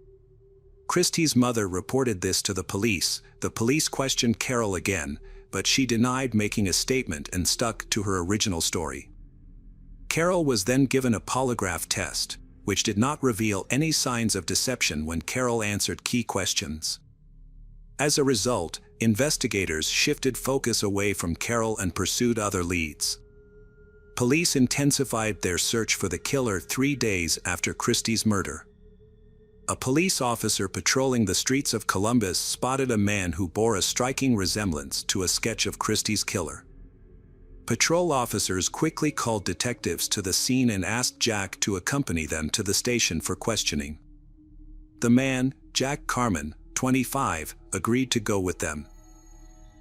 [SPEAKER 1] Christy's mother reported this to the police. The police questioned Carol again, but she denied making a statement and stuck to her original story. Carol was then given a polygraph test, which did not reveal any signs of deception when Carol answered key questions. As a result, investigators shifted focus away from Carol and pursued other leads. Police intensified their search for the killer 3 days after Christy's murder. A police officer patrolling the streets of Columbus spotted a man who bore a striking resemblance to a sketch of Christy's killer. Patrol officers quickly called detectives to the scene and asked Jack to accompany them to the station for questioning. The man, Jack Carmen, 25, agreed to go with them.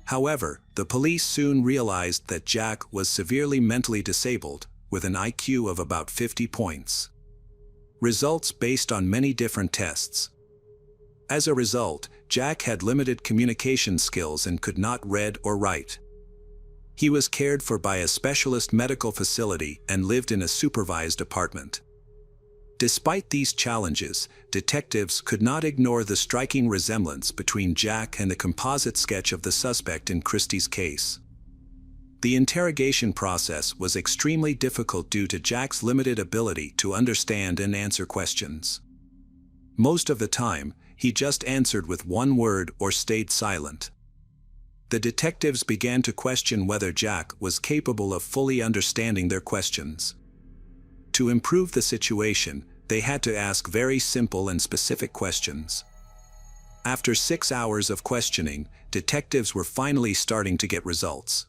[SPEAKER 1] However, the police soon realized that Jack was severely mentally disabled, with an IQ of about 50 points. Results based on many different tests. As a result, Jack had limited communication skills and could not read or write. He was cared for by a specialist medical facility and lived in a supervised apartment. Despite these challenges, detectives could not ignore the striking resemblance between Jack and the composite sketch of the suspect in Christie's case. The interrogation process was extremely difficult due to Jack's limited ability to understand and answer questions. Most of the time, he just answered with one word or stayed silent. The detectives began to question whether Jack was capable of fully understanding their questions. To improve the situation, they had to ask very simple and specific questions. After 6 hours of questioning, detectives were finally starting to get results.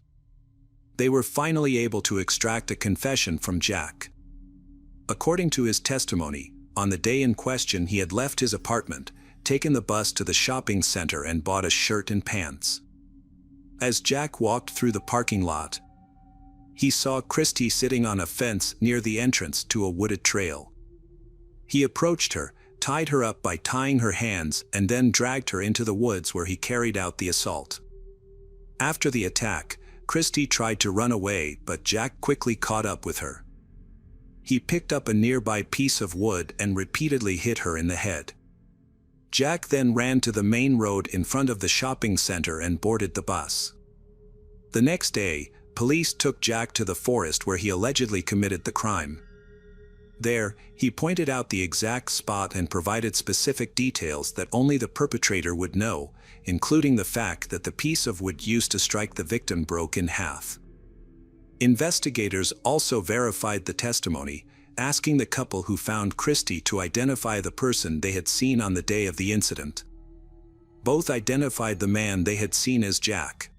[SPEAKER 1] They were finally able to extract a confession from Jack. According to his testimony, on the day in question he had left his apartment, taken the bus to the shopping center and bought a shirt and pants. As Jack walked through the parking lot, he saw Christie sitting on a fence near the entrance to a wooded trail. He approached her, tied her up by tying her hands, and then dragged her into the woods where he carried out the assault. After the attack, Christie tried to run away, but Jack quickly caught up with her. He picked up a nearby piece of wood and repeatedly hit her in the head. Jack then ran to the main road in front of the shopping center and boarded the bus. The next day, police took Jack to the forest where he allegedly committed the crime. There, he pointed out the exact spot and provided specific details that only the perpetrator would know, including the fact that the piece of wood used to strike the victim broke in half. Investigators also verified the testimony, asking the couple who found Christie to identify the person they had seen on the day of the incident. Both identified the man they had seen as Jack.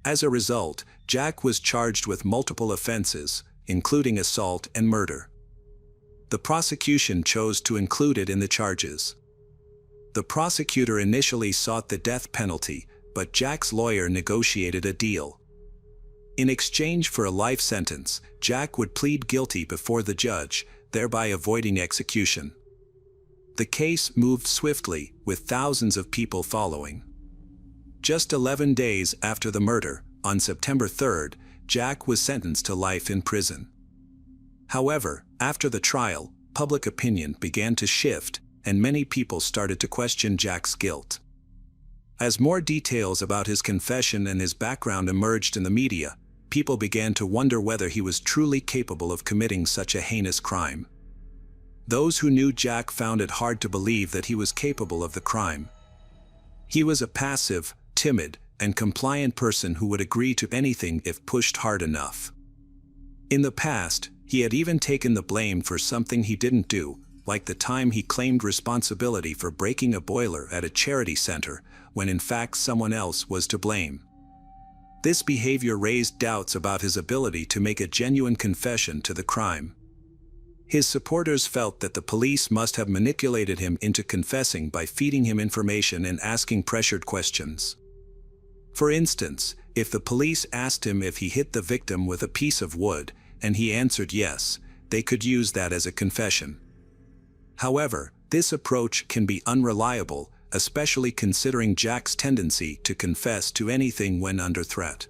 [SPEAKER 1] As a result, Jack was charged with multiple offenses, including assault and murder. The prosecution chose to include it in the charges. The prosecutor initially sought the death penalty, but Jack's lawyer negotiated a deal. In exchange for a life sentence, Jack would plead guilty before the judge, thereby avoiding execution. The case moved swiftly, with thousands of people following. Just 11 days after the murder, on September 3rd, Jack was sentenced to life in prison. However, after the trial, public opinion began to shift, and many people started to question Jack's guilt. As more details about his confession and his background emerged in the media, people began to wonder whether he was truly capable of committing such a heinous crime. Those who knew Jack found it hard to believe that he was capable of the crime. He was a passive, timid, and compliant person who would agree to anything if pushed hard enough. In the past, he had even taken the blame for something he didn't do, like the time he claimed responsibility for breaking a boiler at a charity center, when in fact someone else was to blame. This behavior raised doubts about his ability to make a genuine confession to the crime. His supporters felt that the police must have manipulated him into confessing by feeding him information and asking pressured questions. For instance, if the police asked him if he hit the victim with a piece of wood, and he answered yes, they could use that as a confession. However, this approach can be unreliable, especially considering Jack's tendency to confess to anything when under threat.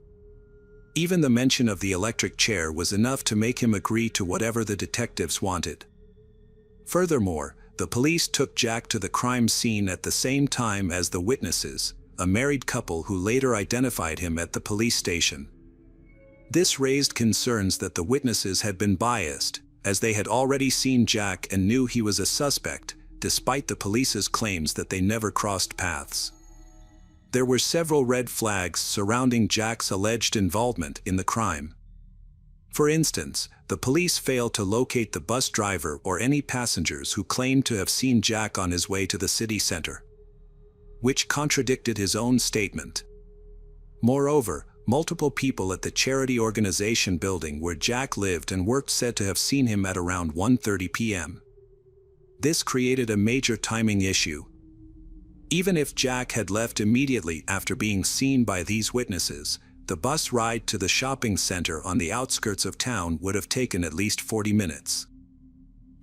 [SPEAKER 1] Even the mention of the electric chair was enough to make him agree to whatever the detectives wanted. Furthermore, the police took Jack to the crime scene at the same time as the witnesses, a married couple who later identified him at the police station. This raised concerns that the witnesses had been biased, as they had already seen Jack and knew he was a suspect, despite the police's claims that they never crossed paths. There were several red flags surrounding Jack's alleged involvement in the crime. For instance, the police failed to locate the bus driver or any passengers who claimed to have seen Jack on his way to the city center, which contradicted his own statement. Moreover, multiple people at the charity organization building where Jack lived and worked said to have seen him at around 1:30 p.m. This created a major timing issue. Even if Jack had left immediately after being seen by these witnesses, the bus ride to the shopping center on the outskirts of town would have taken at least 40 minutes.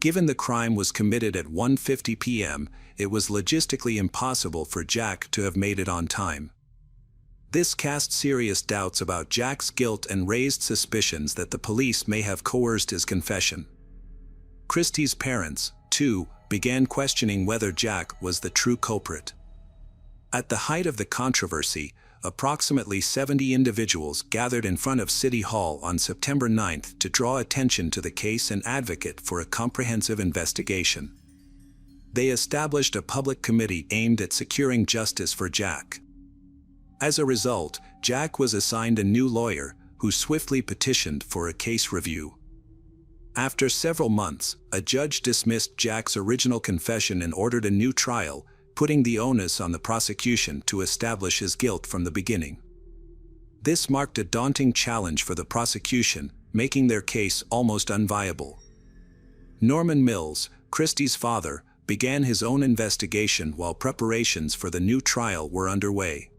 [SPEAKER 1] Given the crime was committed at 1:50 p.m., it was logistically impossible for Jack to have made it on time. This cast serious doubts about Jack's guilt and raised suspicions that the police may have coerced his confession. Christie's parents, too, began questioning whether Jack was the true culprit. At the height of the controversy, approximately 70 individuals gathered in front of City Hall on September 9 to draw attention to the case and advocate for a comprehensive investigation. They established a public committee aimed at securing justice for Jack. As a result, Jack was assigned a new lawyer, who swiftly petitioned for a case review. After several months, a judge dismissed Jack's original confession and ordered a new trial, putting the onus on the prosecution to establish his guilt from the beginning. This marked a daunting challenge for the prosecution, making their case almost unviable. Norman Mills, Christie's father, began his own investigation while preparations for the new trial were underway.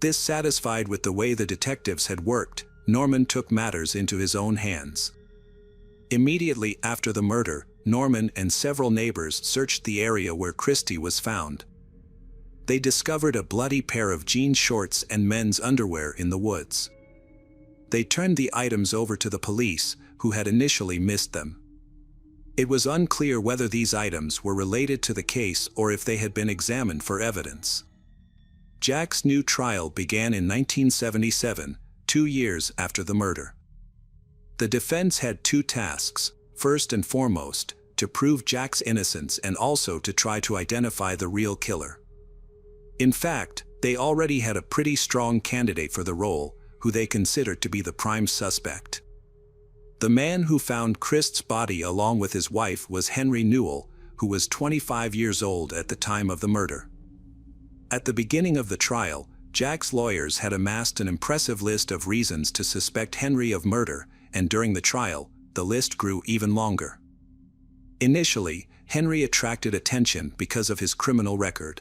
[SPEAKER 1] Dissatisfied with the way the detectives had worked, Norman took matters into his own hands. Immediately after the murder, Norman and several neighbors searched the area where Christie was found. They discovered a bloody pair of jean shorts and men's underwear in the woods. They turned the items over to the police, who had initially missed them. It was unclear whether these items were related to the case or if they had been examined for evidence. Jack's new trial began in 1977, 2 years after the murder. The defense had two tasks: first and foremost, to prove Jack's innocence and also to try to identify the real killer. In fact, they already had a pretty strong candidate for the role, who they considered to be the prime suspect. The man who found Christ's body along with his wife was Henry Newell, who was 25 years old at the time of the murder. At the beginning of the trial, Jack's lawyers had amassed an impressive list of reasons to suspect Henry of murder, and during the trial, the list grew even longer. Initially, Henry attracted attention because of his criminal record.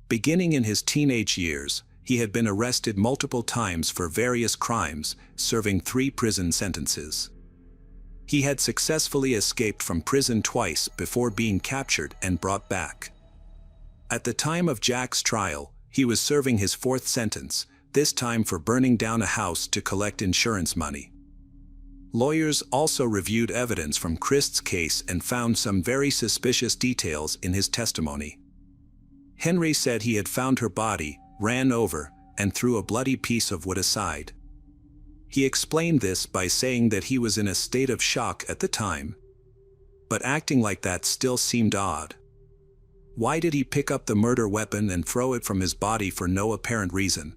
[SPEAKER 1] Beginning in his teenage years, he had been arrested multiple times for various crimes, serving 3 prison sentences. He had successfully escaped from prison twice before being captured and brought back. At the time of Jack's trial, he was serving his 4th sentence, this time for burning down a house to collect insurance money. Lawyers also reviewed evidence from Christ's case and found some very suspicious details in his testimony. Henry said he had found her body, ran over, and threw a bloody piece of wood aside. He explained this by saying that he was in a state of shock at the time. But acting like that still seemed odd. Why did he pick up the murder weapon and throw it from his body for no apparent reason?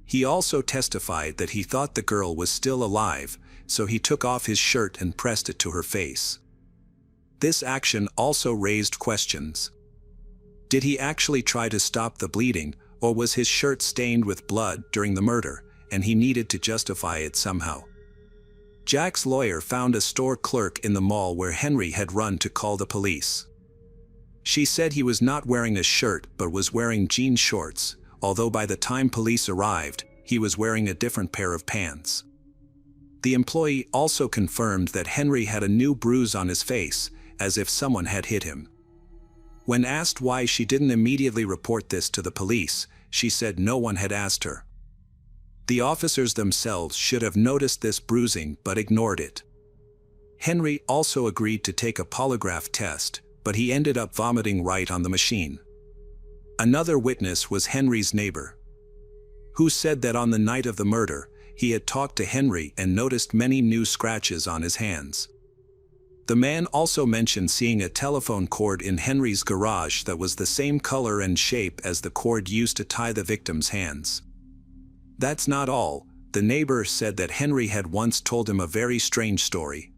[SPEAKER 1] He also testified that he thought the girl was still alive, so he took off his shirt and pressed it to her face. This action also raised questions. Did he actually try to stop the bleeding, or was his shirt stained with blood during the murder, and he needed to justify it somehow? Jack's lawyer found a store clerk in the mall where Henry had run to call the police. She said he was not wearing a shirt but was wearing jean shorts, although by the time police arrived, he was wearing a different pair of pants. The employee also confirmed that Henry had a new bruise on his face, as if someone had hit him. When asked why she didn't immediately report this to the police, she said no one had asked her. The officers themselves should have noticed this bruising but ignored it. Henry also agreed to take a polygraph test, but he ended up vomiting right on the machine. Another witness was Henry's neighbor, who said that on the night of the murder, he had talked to Henry and noticed many new scratches on his hands. The man also mentioned seeing a telephone cord in Henry's garage that was the same color and shape as the cord used to tie the victim's hands. That's not all. The neighbor said that Henry had once told him a very strange story.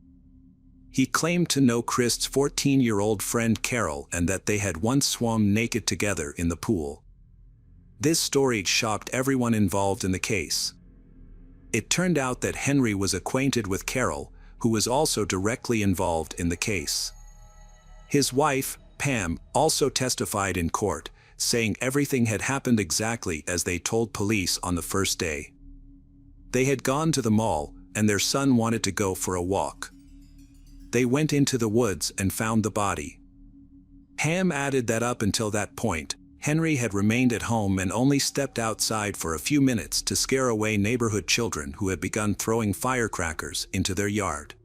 [SPEAKER 1] He claimed to know Christ's 14-year-old friend Carol and that they had once swum naked together in the pool. This story shocked everyone involved in the case. It turned out that Henry was acquainted with Carol, who was also directly involved in the case. His wife, Pam, also testified in court, saying everything had happened exactly as they told police on the first day. They had gone to the mall, and their son wanted to go for a walk. They went into the woods and found the body. Pam added that up until that point, Henry had remained at home and only stepped outside for a few minutes to scare away neighborhood children who had begun throwing firecrackers into their yard.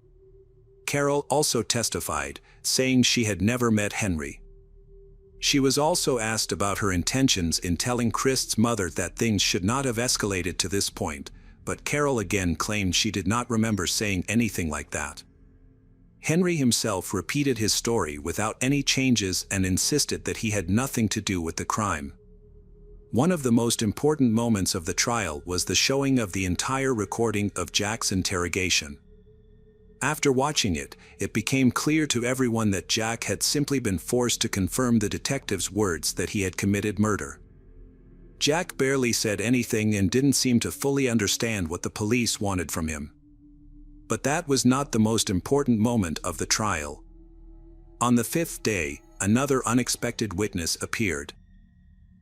[SPEAKER 1] Carol also testified, saying she had never met Henry. She was also asked about her intentions in telling Christ's mother that things should not have escalated to this point, but Carol again claimed she did not remember saying anything like that. Henry himself repeated his story without any changes and insisted that he had nothing to do with the crime. One of the most important moments of the trial was the showing of the entire recording of Jack's interrogation. After watching it, it became clear to everyone that Jack had simply been forced to confirm the detective's words that he had committed murder. Jack barely said anything and didn't seem to fully understand what the police wanted from him. But that was not the most important moment of the trial. On the fifth day, another unexpected witness appeared.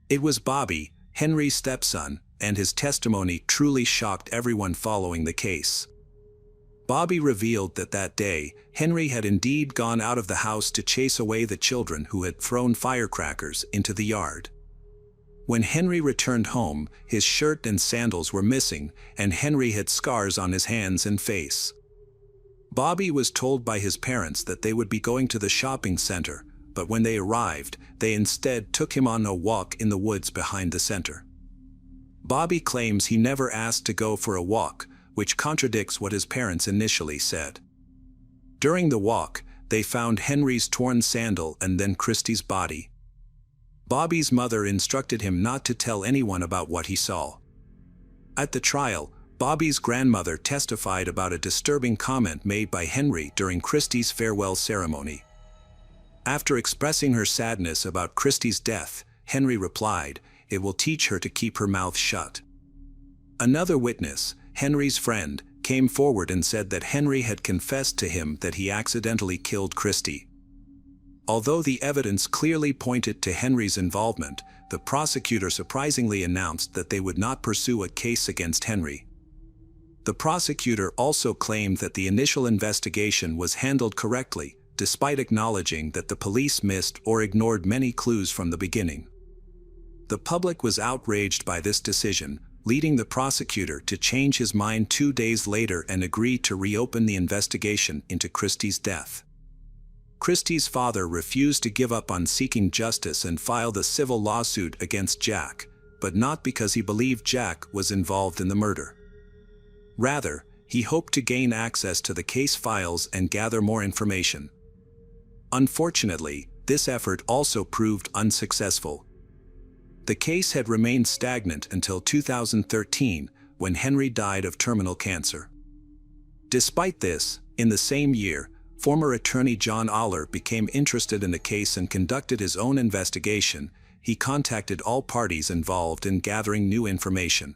[SPEAKER 1] It was Bobby, Henry's stepson, and his testimony truly shocked everyone following the case. Bobby revealed that that day, Henry had indeed gone out of the house to chase away the children who had thrown firecrackers into the yard. When Henry returned home, his shirt and sandals were missing, and Henry had scars on his hands and face. Bobby was told by his parents that they would be going to the shopping center, but when they arrived, they instead took him on a walk in the woods behind the center. Bobby claims he never asked to go for a walk, which contradicts what his parents initially said. During the walk, they found Henry's torn sandal and then Christy's body. Bobby's mother instructed him not to tell anyone about what he saw. At the trial, Bobby's grandmother testified about a disturbing comment made by Henry during Christy's farewell ceremony. After expressing her sadness about Christy's death, Henry replied, "It will teach her to keep her mouth shut." Another witness, Henry's friend, came forward and said that Henry had confessed to him that he accidentally killed Christy. Although the evidence clearly pointed to Henry's involvement, the prosecutor surprisingly announced that they would not pursue a case against Henry. The prosecutor also claimed that the initial investigation was handled correctly, despite acknowledging that the police missed or ignored many clues from the beginning. The public was outraged by this decision, leading the prosecutor to change his mind 2 days later and agree to reopen the investigation into Christy's death. Christy's father refused to give up on seeking justice and filed a civil lawsuit against Jack, but not because he believed Jack was involved in the murder. Rather, he hoped to gain access to the case files and gather more information. Unfortunately, this effort also proved unsuccessful. The case had remained stagnant until 2013, when Henry died of terminal cancer. Despite this, in the same year, former attorney John Aller became interested in the case and conducted his own investigation. He contacted all parties involved in gathering new information.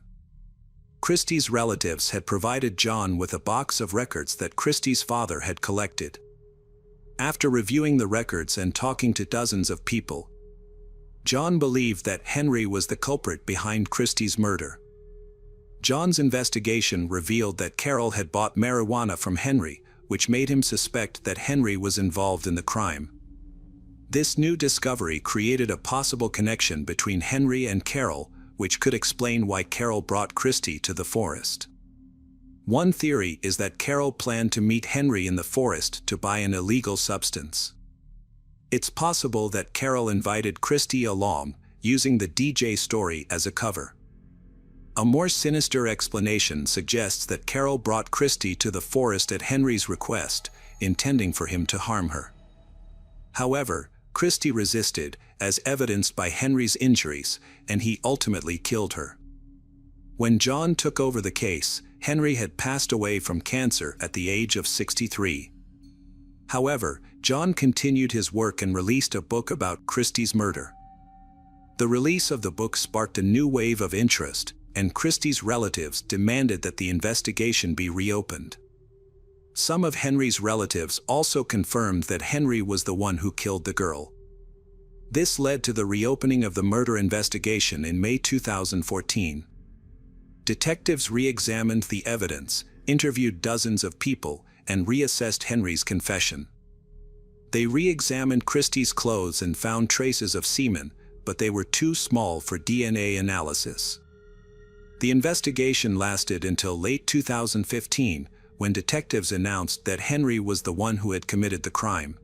[SPEAKER 1] Christy's relatives had provided John with a box of records that Christy's father had collected. After reviewing the records and talking to dozens of people, John believed that Henry was the culprit behind Christy's murder. John's investigation revealed that Carol had bought marijuana from Henry, which made him suspect that Henry was involved in the crime. This new discovery created a possible connection between Henry and Carol, which could explain why Carol brought Christy to the forest. One theory is that Carol planned to meet Henry in the forest to buy an illegal substance. It's possible that Carol invited Christy along, using the DJ story as a cover. A more sinister explanation suggests that Carol brought Christy to the forest at Henry's request, intending for him to harm her. However, Christy resisted, as evidenced by Henry's injuries, and he ultimately killed her. When John took over the case, Henry had passed away from cancer at the age of 63. However, John continued his work and released a book about Christy's murder. The release of the book sparked a new wave of interest, and Christy's relatives demanded that the investigation be reopened. Some of Henry's relatives also confirmed that Henry was the one who killed the girl. This led to the reopening of the murder investigation in May 2014. Detectives re-examined the evidence, interviewed dozens of people, and reassessed Henry's confession. They re-examined Christy's clothes and found traces of semen, but they were too small for DNA analysis. The investigation lasted until late 2015, when detectives announced that Henry was the one who had committed the crime.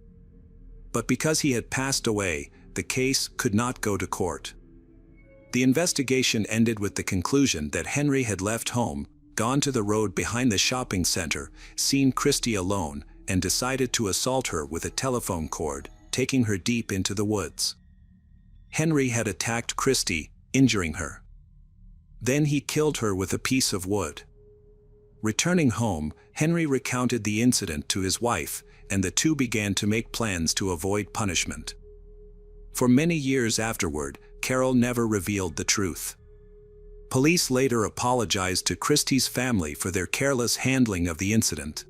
[SPEAKER 1] But because he had passed away, the case could not go to court. The investigation ended with the conclusion that Henry had left home, gone to the road behind the shopping center, seen Christy alone, and decided to assault her with a telephone cord, taking her deep into the woods. Henry had attacked Christy, injuring her. Then he killed her with a piece of wood. Returning home, Henry recounted the incident to his wife, and the two began to make plans to avoid punishment. For many years afterward, Carol never revealed the truth. Police later apologized to Christy's family for their careless handling of the incident.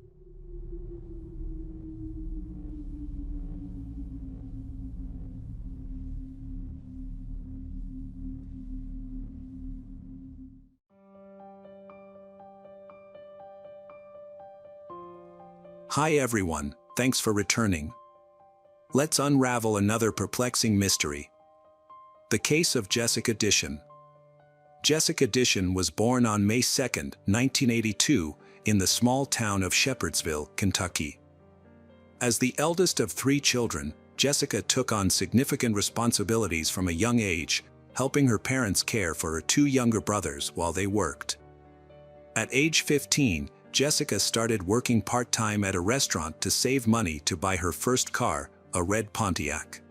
[SPEAKER 1] Hi everyone, thanks for returning. Let's unravel another perplexing mystery. The case of Jessica Dishon. Jessica Dishon was born on May 2, 1982, in the small town of Shepherdsville, Kentucky. As the eldest of 3 children, Jessica took on significant responsibilities from a young age, helping her parents care for her 2 younger brothers while they worked. At age 15, Jessica started working part-time at a restaurant to save money to buy her first car, a red Pontiac.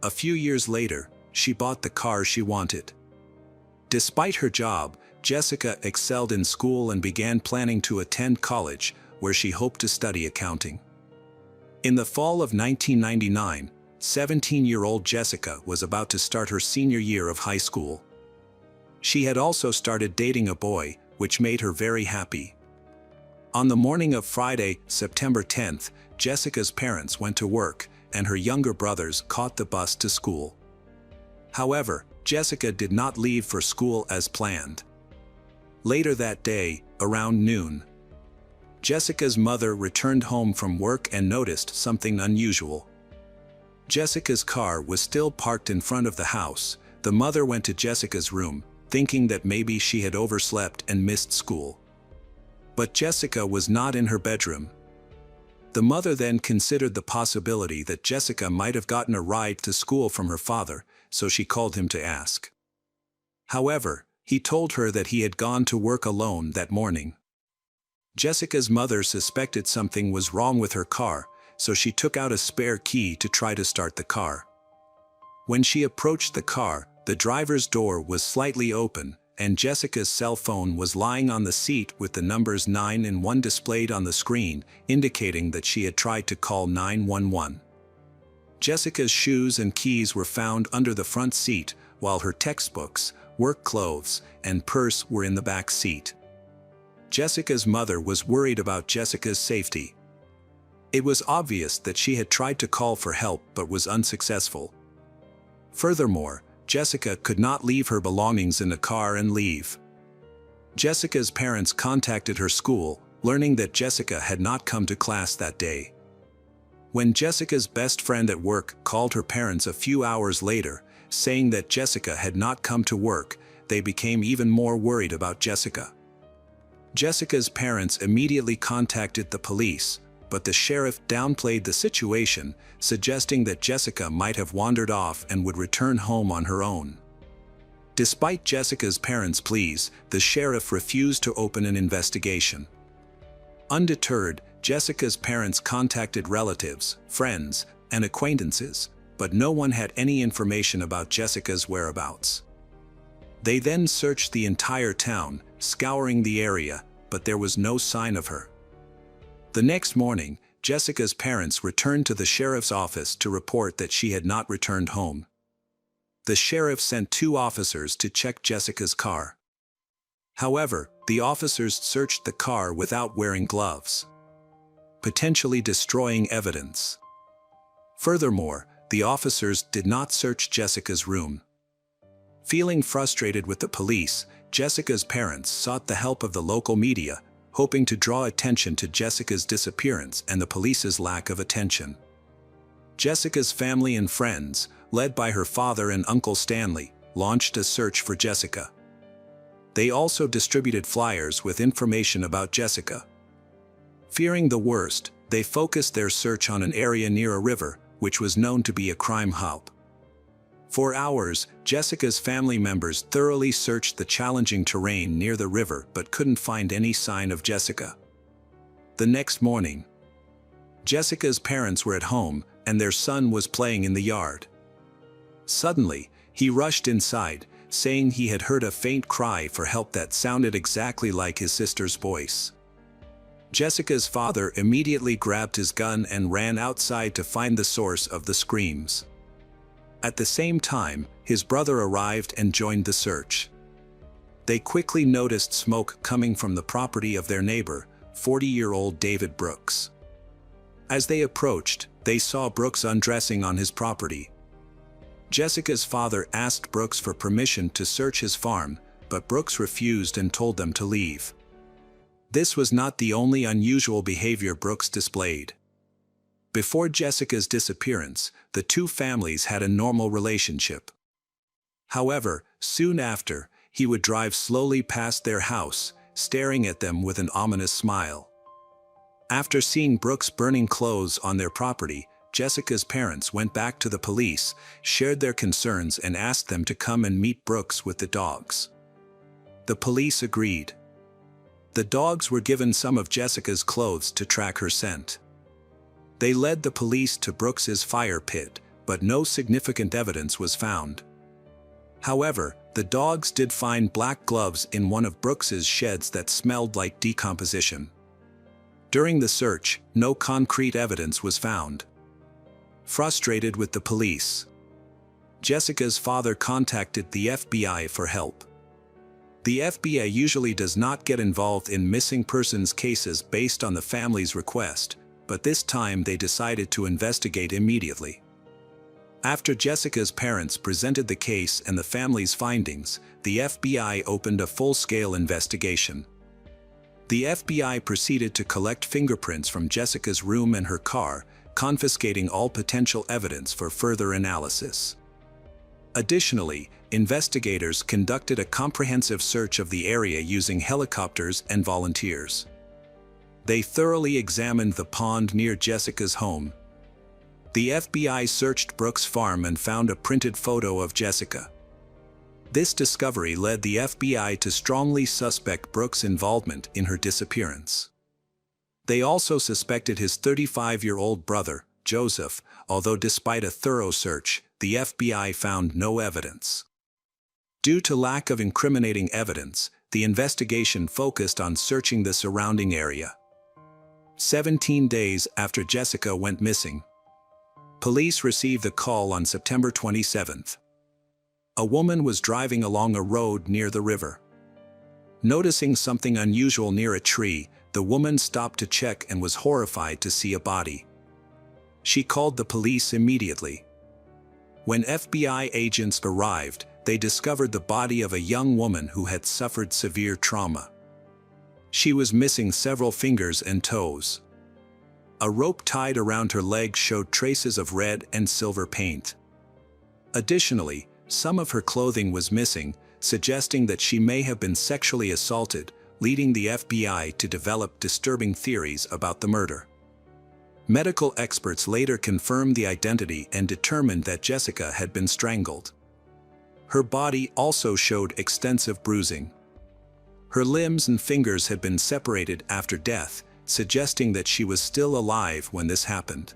[SPEAKER 1] A few years later, she bought the car she wanted. Despite her job, Jessica excelled in school and began planning to attend college, where she hoped to study accounting. In the fall of 1999, 17-year-old Jessica was about to start her senior year of high school. She had also started dating a boy, which made her very happy. On the morning of Friday, September 10th, Jessica's parents went to work, and her younger brothers caught the bus to school. However, Jessica did not leave for school as planned. Later that day, around noon, Jessica's mother returned home from work and noticed something unusual. Jessica's car was still parked in front of the house. The mother went to Jessica's room, thinking that maybe she had overslept and missed school. But Jessica was not in her bedroom. The mother then considered the possibility that Jessica might have gotten a ride to school from her father, so she called him to ask. However, he told her that he had gone to work alone that morning. Jessica's mother suspected something was wrong with her car, so she took out a spare key to try to start the car. When she approached the car, the driver's door was slightly open, and Jessica's cell phone was lying on the seat with the numbers 9 and 1 displayed on the screen, indicating that she had tried to call 911. Jessica's shoes and keys were found under the front seat, while her textbooks, work clothes, and purse were in the back seat. Jessica's mother was worried about Jessica's safety. It was obvious that she had tried to call for help but was unsuccessful. Furthermore, Jessica could not leave her belongings in the car and leave. Jessica's parents contacted her school, learning that Jessica had not come to class that day. When Jessica's best friend at work called her parents a few hours later, saying that Jessica had not come to work, they became even more worried about Jessica. Jessica's parents immediately contacted the police, but the sheriff downplayed the situation, suggesting that Jessica might have wandered off and would return home on her own. Despite Jessica's parents' pleas, the sheriff refused to open an investigation. Undeterred, Jessica's parents contacted relatives, friends, and acquaintances, but no one had any information about Jessica's whereabouts. They then searched the entire town, scouring the area, but there was no sign of her. The next morning, Jessica's parents returned to the sheriff's office to report that she had not returned home. The sheriff sent 2 officers to check Jessica's car. However, the officers searched the car without wearing gloves, potentially destroying evidence. Furthermore, the officers did not search Jessica's room. Feeling frustrated with the police, Jessica's parents sought the help of the local media, hoping to draw attention to Jessica's disappearance and the police's lack of attention. Jessica's family and friends, led by her father and Uncle Stanley, launched a search for Jessica. They also distributed flyers with information about Jessica. Fearing the worst, they focused their search on an area near a river, which was known to be a crime hub. For hours, Jessica's family members thoroughly searched the challenging terrain near the river but couldn't find any sign of Jessica. The next morning, Jessica's parents were at home and their son was playing in the yard. Suddenly, he rushed inside, saying he had heard a faint cry for help that sounded exactly like his sister's voice. Jessica's father immediately grabbed his gun and ran outside to find the source of the screams. At the same time, his brother arrived and joined the search. They quickly noticed smoke coming from the property of their neighbor, 40-year-old David Brooks. As they approached, they saw Brooks undressing on his property. Jessica's father asked Brooks for permission to search his farm, but Brooks refused and told them to leave. This was not the only unusual behavior Brooks displayed. Before Jessica's disappearance, the two families had a normal relationship. However, soon after, he would drive slowly past their house, staring at them with an ominous smile. After seeing Brooks burning clothes on their property, Jessica's parents went back to the police, shared their concerns and asked them to come and meet Brooks with the dogs. The police agreed. The dogs were given some of Jessica's clothes to track her scent. They led the police to Brooks's fire pit, but no significant evidence was found. However, the dogs did find black gloves in one of Brooks's sheds that smelled like decomposition. During the search, no concrete evidence was found. Frustrated with the police, Jessica's father contacted the FBI for help. The FBI usually does not get involved in missing persons cases based on the family's request, but this time they decided to investigate immediately. After Jessica's parents presented the case and the family's findings, the FBI opened a full-scale investigation. The FBI proceeded to collect fingerprints from Jessica's room and her car, confiscating all potential evidence for further analysis. Additionally, investigators conducted a comprehensive search of the area using helicopters and volunteers. They thoroughly examined the pond near Jessica's home. The FBI searched Brooks' farm and found a printed photo of Jessica. This discovery led the FBI to strongly suspect Brooks' involvement in her disappearance. They also suspected his 35-year-old brother, Joseph, although despite a thorough search, the FBI found no evidence. Due to lack of incriminating evidence, the investigation focused on searching the surrounding area. 17 days after Jessica went missing, police received a call on September 27th. A woman was driving along a road near the river. Noticing something unusual near a tree, the woman stopped to check and was horrified to see a body. She called the police immediately. When FBI agents arrived, they discovered the body of a young woman who had suffered severe trauma. She was missing several fingers and toes. A rope tied around her legs showed traces of red and silver paint. Additionally, some of her clothing was missing, suggesting that she may have been sexually assaulted, leading the FBI to develop disturbing theories about the murder. Medical experts later confirmed the identity and determined that Jessica had been strangled. Her body also showed extensive bruising. Her limbs and fingers had been separated after death, suggesting that she was still alive when this happened.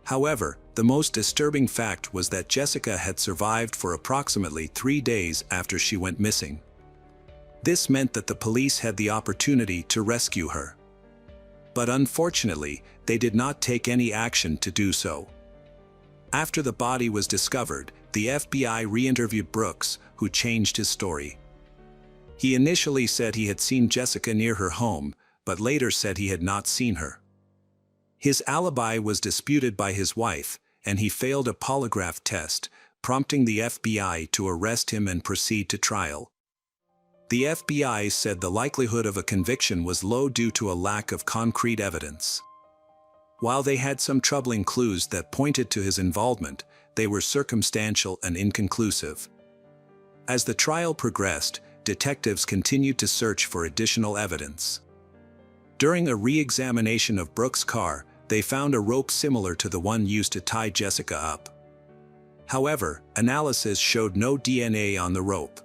[SPEAKER 1] However, the most disturbing fact was that Jessica had survived for approximately 3 days after she went missing. This meant that the police had the opportunity to rescue her. But unfortunately, they did not take any action to do so. After the body was discovered, the FBI re-interviewed Brooks, who changed his story. He initially said he had seen Jessica near her home, but later said he had not seen her. His alibi was disputed by his wife, and he failed a polygraph test, prompting the FBI to arrest him and proceed to trial. The FBI said the likelihood of a conviction was low due to a lack of concrete evidence. While they had some troubling clues that pointed to his involvement, they were circumstantial and inconclusive. As the trial progressed, detectives continued to search for additional evidence. During a re-examination of Brooks' car, they found a rope similar to the one used to tie Jessica up. However, analysis showed no DNA on the rope.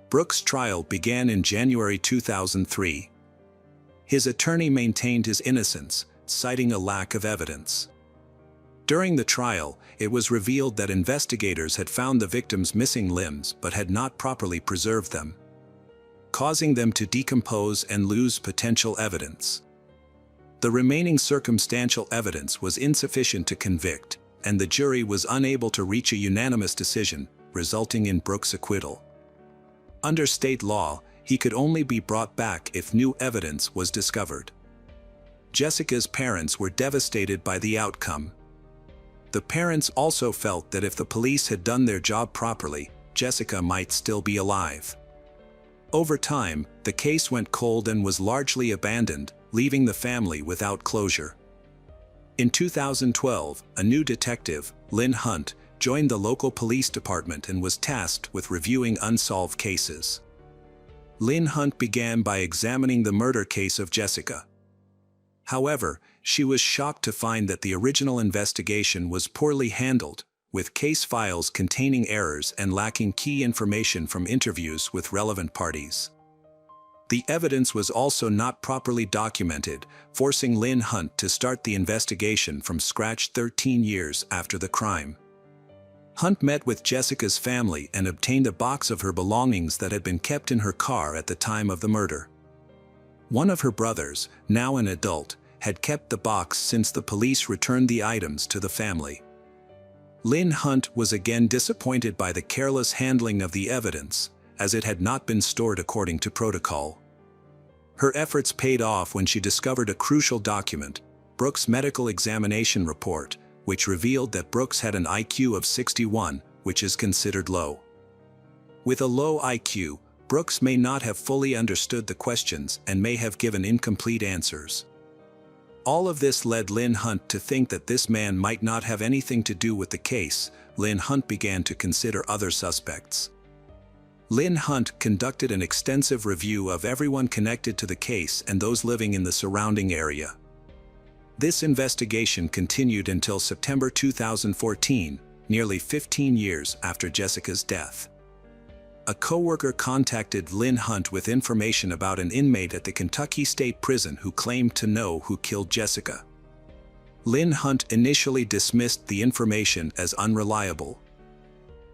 [SPEAKER 1] Brooks' trial began in January 2003. His attorney maintained his innocence, citing a lack of evidence. During the trial, it was revealed that investigators had found the victim's missing limbs but had not properly preserved them, causing them to decompose and lose potential evidence. The remaining circumstantial evidence was insufficient to convict, and the jury was unable to reach a unanimous decision, resulting in Brooks' acquittal. Under state law, he could only be brought back if new evidence was discovered. Jessica's parents were devastated by the outcome. The parents also felt that if the police had done their job properly, Jessica might still be alive. Over time, the case went cold and was largely abandoned, leaving the family without closure. In 2012, a new detective, Lynn Hunt, joined the local police department and was tasked with reviewing unsolved cases. Lynn Hunt began by examining the murder case of Jessica. However, she was shocked to find that the original investigation was poorly handled, with case files containing errors and lacking key information from interviews with relevant parties. The evidence was also not properly documented, forcing Lynn Hunt to start the investigation from scratch 13 years after the crime. Hunt met with Jessica's family and obtained a box of her belongings that had been kept in her car at the time of the murder. One of her brothers, now an adult, had kept the box since the police returned the items to the family. Lynn Hunt was again disappointed by the careless handling of the evidence, as it had not been stored according to protocol. Her efforts paid off when she discovered a crucial document, Brooks' medical examination report, which revealed that Brooks had an IQ of 61, which is considered low. With a low IQ, Brooks may not have fully understood the questions and may have given incomplete answers. All of this led Lynn Hunt to think that this man might not have anything to do with the case. Lynn Hunt began to consider other suspects. Lynn Hunt conducted an extensive review of everyone connected to the case and those living in the surrounding area. This investigation continued until September 2014, nearly 15 years after Jessica's death. A coworker contacted Lynn Hunt with information about an inmate at the Kentucky State Prison who claimed to know who killed Jessica. Lynn Hunt initially dismissed the information as unreliable.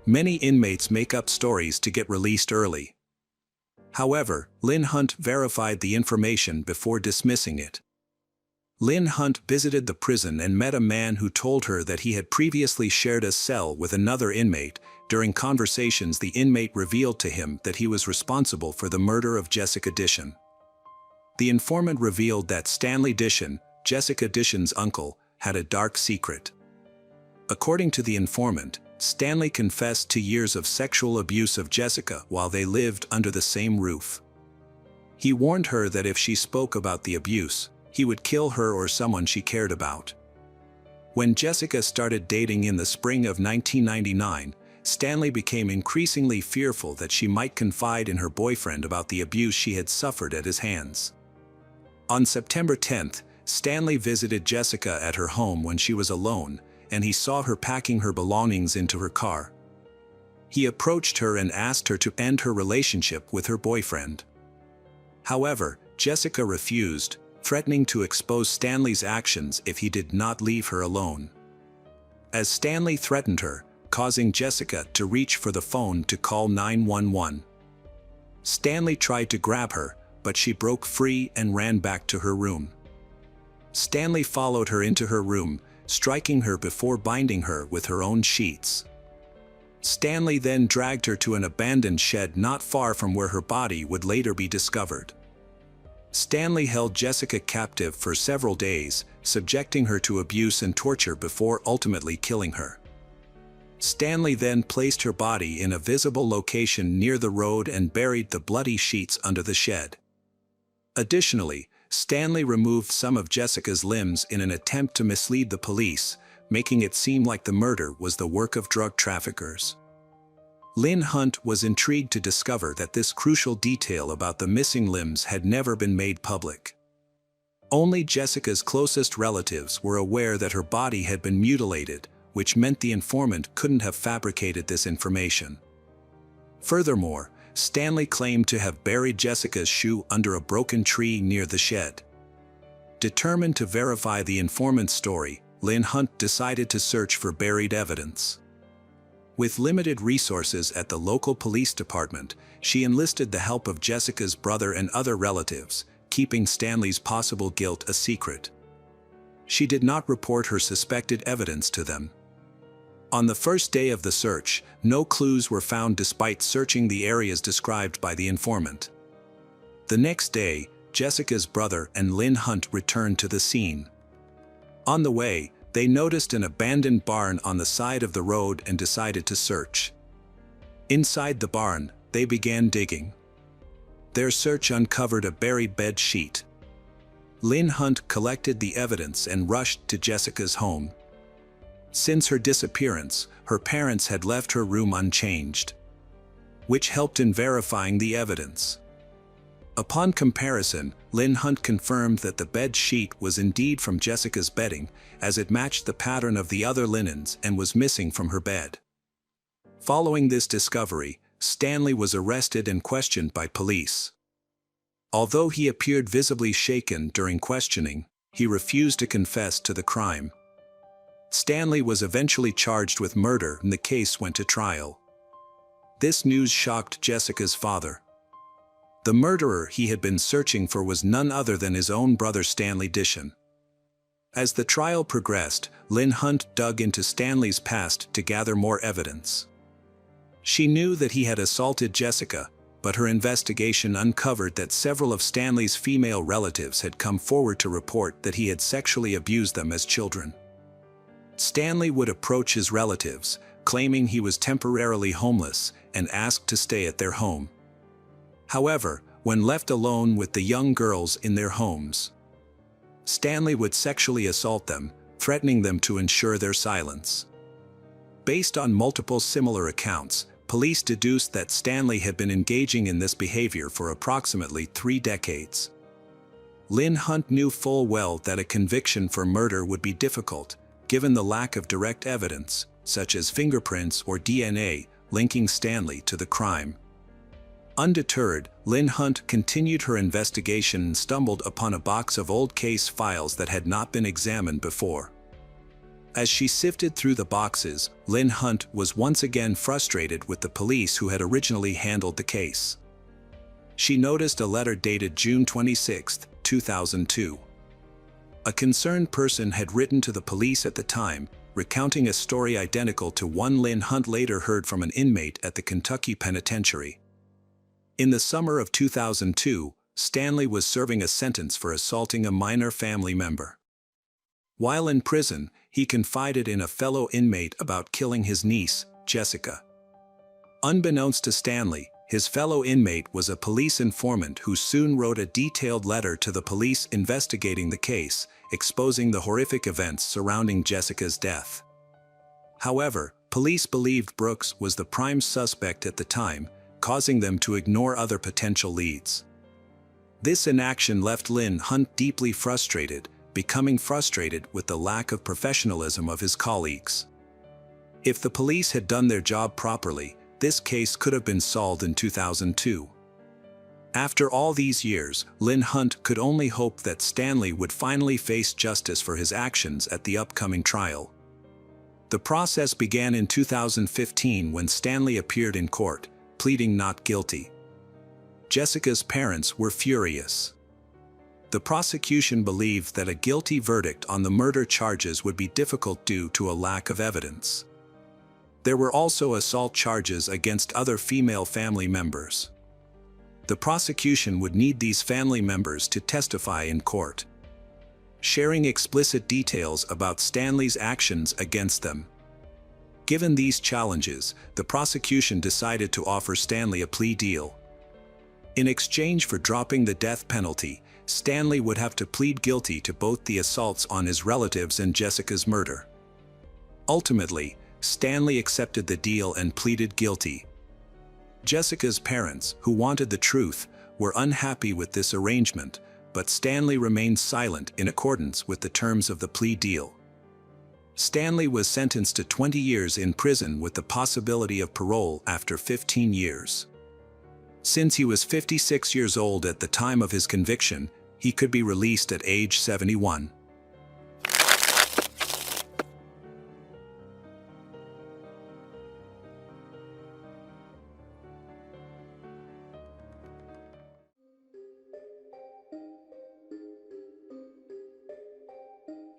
[SPEAKER 1] Many inmates make up stories to get released early. However, Lynn Hunt verified the information before dismissing it. Lynn Hunt visited the prison and met a man who told her that he had previously shared a cell with another inmate. During conversations, the inmate revealed to him that he was responsible for the murder of Jessica Dishon. The informant revealed that Stanley Dishon, Jessica Dishon's uncle, had a dark secret. According to the informant, Stanley confessed to years of sexual abuse of Jessica while they lived under the same roof. He warned her that if she spoke about the abuse, he would kill her or someone she cared about. When Jessica started dating in the spring of 1999, Stanley became increasingly fearful that she might confide in her boyfriend about the abuse she had suffered at his hands. On September 10th, Stanley visited Jessica at her home when she was alone, and he saw her packing her belongings into her car. He approached her and asked her to end her relationship with her boyfriend. However, Jessica refused, threatening to expose Stanley's actions if he did not leave her alone. As Stanley threatened her, causing Jessica to reach for the phone to call 911. Stanley tried to grab her, but she broke free and ran back to her room. Stanley followed her into her room, striking her before binding her with her own sheets. Stanley then dragged her to an abandoned shed not far from where her body would later be discovered. Stanley held Jessica captive for several days, subjecting her to abuse and torture before ultimately killing her. Stanley then placed her body in a visible location near the road and buried the bloody sheets under the shed. Additionally, Stanley removed some of Jessica's limbs in an attempt to mislead the police, making it seem like the murder was the work of drug traffickers. Lynn Hunt was intrigued to discover that this crucial detail about the missing limbs had never been made public. Only Jessica's closest relatives were aware that her body had been mutilated, which meant the informant couldn't have fabricated this information. Furthermore, Stanley claimed to have buried Jessica's shoe under a broken tree near the shed. Determined to verify the informant's story, Lynn Hunt decided to search for buried evidence. With limited resources at the local police department, she enlisted the help of Jessica's brother and other relatives, keeping Stanley's possible guilt a secret. She did not report her suspected evidence to them. On the first day of the search, no clues were found despite searching the areas described by the informant. The next day, Jessica's brother and Lynn Hunt returned to the scene. On the way, they noticed an abandoned barn on the side of the road and decided to search. Inside the barn, they began digging. Their search uncovered a buried bed sheet. Lynn Hunt collected the evidence and rushed to Jessica's home. Since her disappearance, her parents had left her room unchanged, which helped in verifying the evidence. Upon comparison, Lynn Hunt confirmed that the bed sheet was indeed from Jessica's bedding, as it matched the pattern of the other linens and was missing from her bed. Following this discovery, Stanley was arrested and questioned by police. Although he appeared visibly shaken during questioning, he refused to confess to the crime. Stanley was eventually charged with murder and the case went to trial. This news shocked Jessica's father. The murderer he had been searching for was none other than his own brother Stanley Dishon. As the trial progressed, Lynn Hunt dug into Stanley's past to gather more evidence. She knew that he had assaulted Jessica, but her investigation uncovered that several of Stanley's female relatives had come forward to report that he had sexually abused them as children. Stanley would approach his relatives, claiming he was temporarily homeless, and asked to stay at their home. However, when left alone with the young girls in their homes, Stanley would sexually assault them, threatening them to ensure their silence. Based on multiple similar accounts, police deduced that Stanley had been engaging in this behavior for approximately 3 decades. Lynn Hunt knew full well that a conviction for murder would be difficult, given the lack of direct evidence, such as fingerprints or DNA, linking Stanley to the crime. Undeterred, Lynn Hunt continued her investigation and stumbled upon a box of old case files that had not been examined before. As she sifted through the boxes, Lynn Hunt was once again frustrated with the police who had originally handled the case. She noticed a letter dated June 26, 2002. A concerned person had written to the police at the time, recounting a story identical to one Lynn Hunt later heard from an inmate at the Kentucky penitentiary. In the summer of 2002, Stanley was serving a sentence for assaulting a minor family member. While in prison, he confided in a fellow inmate about killing his niece, Jessica. Unbeknownst to Stanley, his fellow inmate was a police informant who soon wrote a detailed letter to the police investigating the case, exposing the horrific events surrounding Jessica's death. However, police believed Brooks was the prime suspect at the time, causing them to ignore other potential leads. This inaction left Lynn Hunt deeply frustrated, becoming frustrated with the lack of professionalism of his colleagues. If the police had done their job properly, this case could have been solved in 2002. After all these years, Lynn Hunt could only hope that Stanley would finally face justice for his actions at the upcoming trial. The process began in 2015 when Stanley appeared in court, pleading not guilty. Jessica's parents were furious. The prosecution believed that a guilty verdict on the murder charges would be difficult due to a lack of evidence. There were also assault charges against other female family members. The prosecution would need these family members to testify in court, sharing explicit details about Stanley's actions against them. Given these challenges, the prosecution decided to offer Stanley a plea deal. In exchange for dropping the death penalty, Stanley would have to plead guilty to both the assaults on his relatives and Jessica's murder. Ultimately, Stanley accepted the deal and pleaded guilty. Jessica's parents, who wanted the truth, were unhappy with this arrangement, but Stanley remained silent in accordance with the terms of the plea deal. Stanley was sentenced to 20 years in prison with the possibility of parole after 15 years. Since he was 56 years old at the time of his conviction, he could be released at age 71.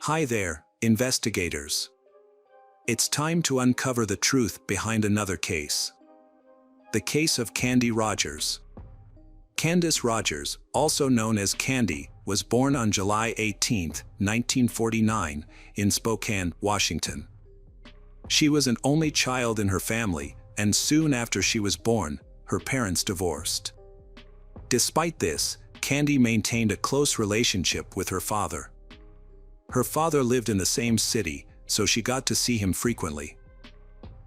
[SPEAKER 1] Hi there, investigators. It's time to uncover the truth behind another case. The case of Candy Rogers. Candace Rogers, also known as Candy, was born on July 18, 1949, in Spokane, Washington. She was an only child in her family, and soon after she was born, her parents divorced. Despite this, Candy maintained a close relationship with her father. Her father lived in the same city, so she got to see him frequently.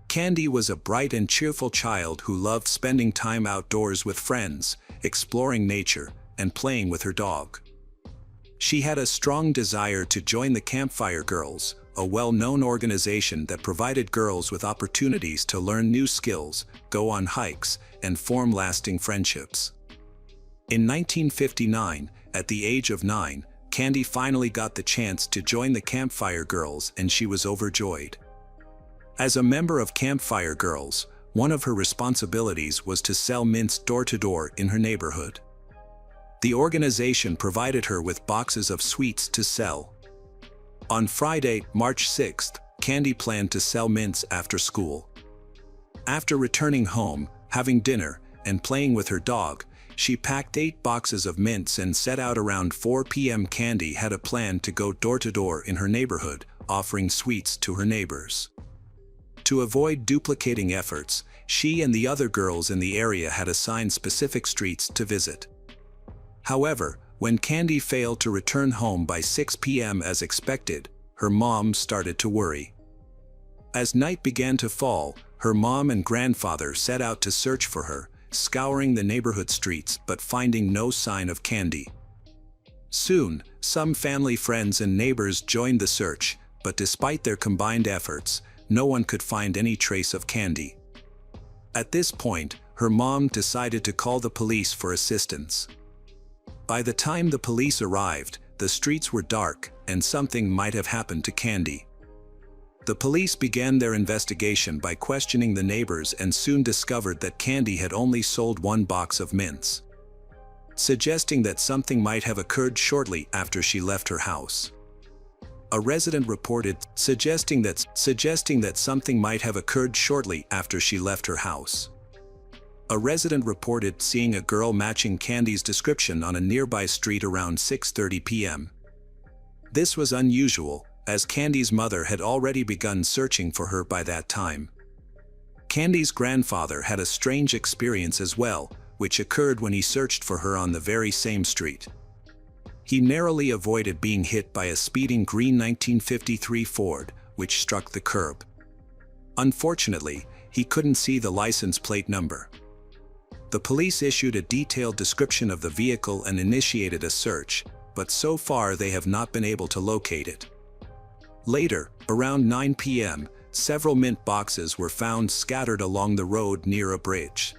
[SPEAKER 1] Candy was a bright and cheerful child who loved spending time outdoors with friends, exploring nature, and playing with her dog. She had a strong desire to join the Campfire Girls, a well-known organization that provided girls with opportunities to learn new skills, go on hikes, and form lasting friendships. In 1959, at the age of 9, Candy finally got the chance to join the Campfire Girls, and she was overjoyed. As a member of Campfire Girls, one of her responsibilities was to sell mints door-to-door in her neighborhood. The organization provided her with boxes of sweets to sell. On Friday, March 6th, Candy planned to sell mints after school. After returning home, having dinner, and playing with her dog, she packed 8 boxes of mints and set out around 4 p.m. Candy had a plan to go door-to-door in her neighborhood, offering sweets to her neighbors. To avoid duplicating efforts, she and the other girls in the area had assigned specific streets to visit. However, when Candy failed to return home by 6 p.m. as expected, her mom started to worry. As night began to fall, her mom and grandfather set out to search for her, scouring the neighborhood streets but finding no sign of Candy. Soon, some family friends and neighbors joined the search, but despite their combined efforts, no one could find any trace of Candy. At this point, her mom decided to call the police for assistance. By the time the police arrived, the streets were dark, and something might have happened to Candy. The police began their investigation by questioning the neighbors and soon discovered that Candy had only sold 1 box of mints, suggesting that something might have occurred shortly after she left her house. A resident reported suggesting that something might have occurred shortly after she left her house. A resident reported seeing a girl matching Candy's description on a nearby street around 6:30 p.m. This was unusual, as Candy's mother had already begun searching for her by that time. Candy's grandfather had a strange experience as well, which occurred when he searched for her on the very same street. He narrowly avoided being hit by a speeding green 1953 Ford, which struck the curb. Unfortunately, he couldn't see the license plate number. The police issued a detailed description of the vehicle and initiated a search, but so far they have not been able to locate it. Later, around 9 p.m., several mint boxes were found scattered along the road near a bridge.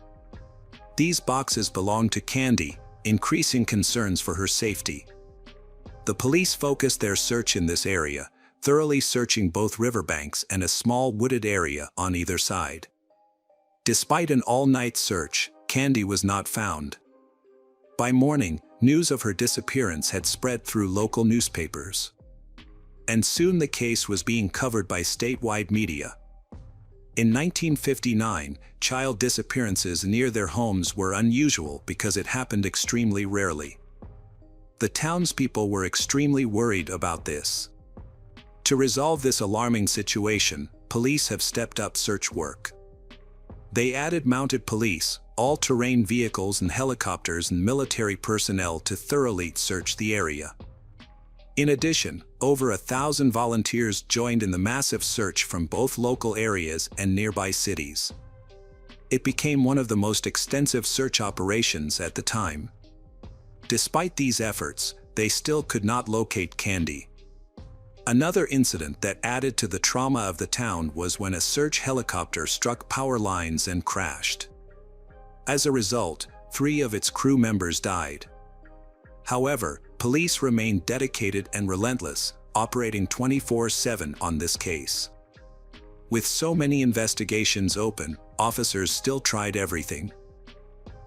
[SPEAKER 1] These boxes belonged to Candy, increasing concerns for her safety. The police focused their search in this area, thoroughly searching both riverbanks and a small wooded area on either side. Despite an all-night search, Candy was not found. By morning, news of her disappearance had spread through local newspapers. And soon the case was being covered by statewide media. In 1959, child disappearances near their homes were unusual because it happened extremely rarely. The townspeople were extremely worried about this. To resolve this alarming situation, police have stepped up search work. They added mounted police, all-terrain vehicles and helicopters and military personnel to thoroughly search the area. In addition, over 1,000 volunteers joined in the massive search from both local areas and nearby cities. It became one of the most extensive search operations at the time. Despite these efforts, they still could not locate Candy. Another incident that added to the trauma of the town was when a search helicopter struck power lines and crashed. As a result, 3 of its crew members died. However, police remained dedicated and relentless, operating 24/7 on this case. With so many investigations open, officers still tried everything.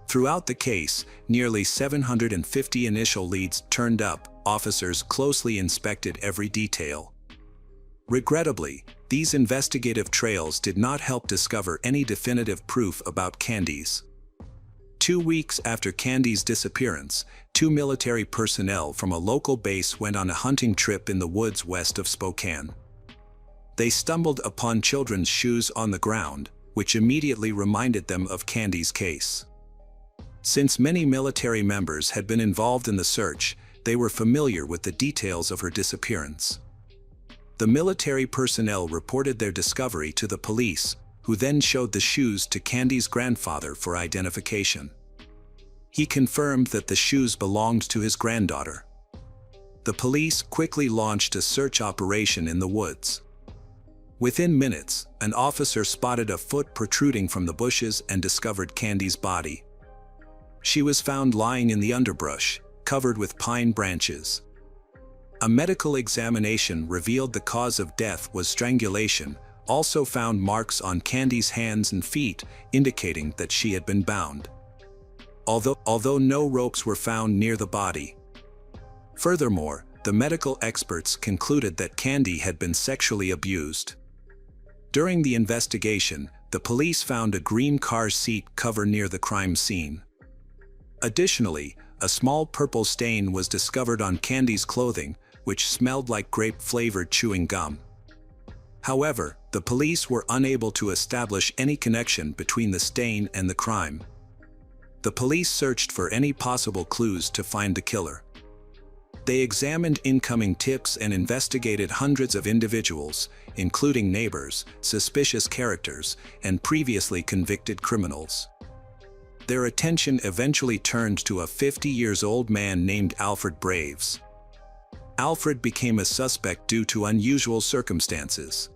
[SPEAKER 1] Throughout the case, nearly 750 initial leads turned up. Officers closely inspected every detail. Regrettably, these investigative trails did not help discover any definitive proof about Candy's. 2 weeks after Candy's disappearance, 2 military personnel from a local base went on a hunting trip in the woods west of Spokane. They stumbled upon children's shoes on the ground, which immediately reminded them of Candy's case. Since many military members had been involved in the search, they were familiar with the details of her disappearance. The military personnel reported their discovery to the police, who then showed the shoes to Candy's grandfather for identification. He confirmed that the shoes belonged to his granddaughter. The police quickly launched a search operation in the woods. Within minutes, an officer spotted a foot protruding from the bushes and discovered Candy's body. She was found lying in the underbrush, covered with pine branches. A medical examination revealed the cause of death was strangulation, also found marks on Candy's hands and feet, indicating that she had been bound. Although no ropes were found near the body. Furthermore, the medical experts concluded that Candy had been sexually abused. During the investigation, the police found a green car seat cover near the crime scene. Additionally, a small purple stain was discovered on Candy's clothing, which smelled like grape-flavored chewing gum. However, the police were unable to establish any connection between the stain and the crime. The police searched for any possible clues to find the killer. They examined incoming tips and investigated hundreds of individuals, including neighbors, suspicious characters, and previously convicted criminals. Their attention eventually turned to a 50-year-old man named Alfred Braves. Alfred became a suspect due to unusual circumstances.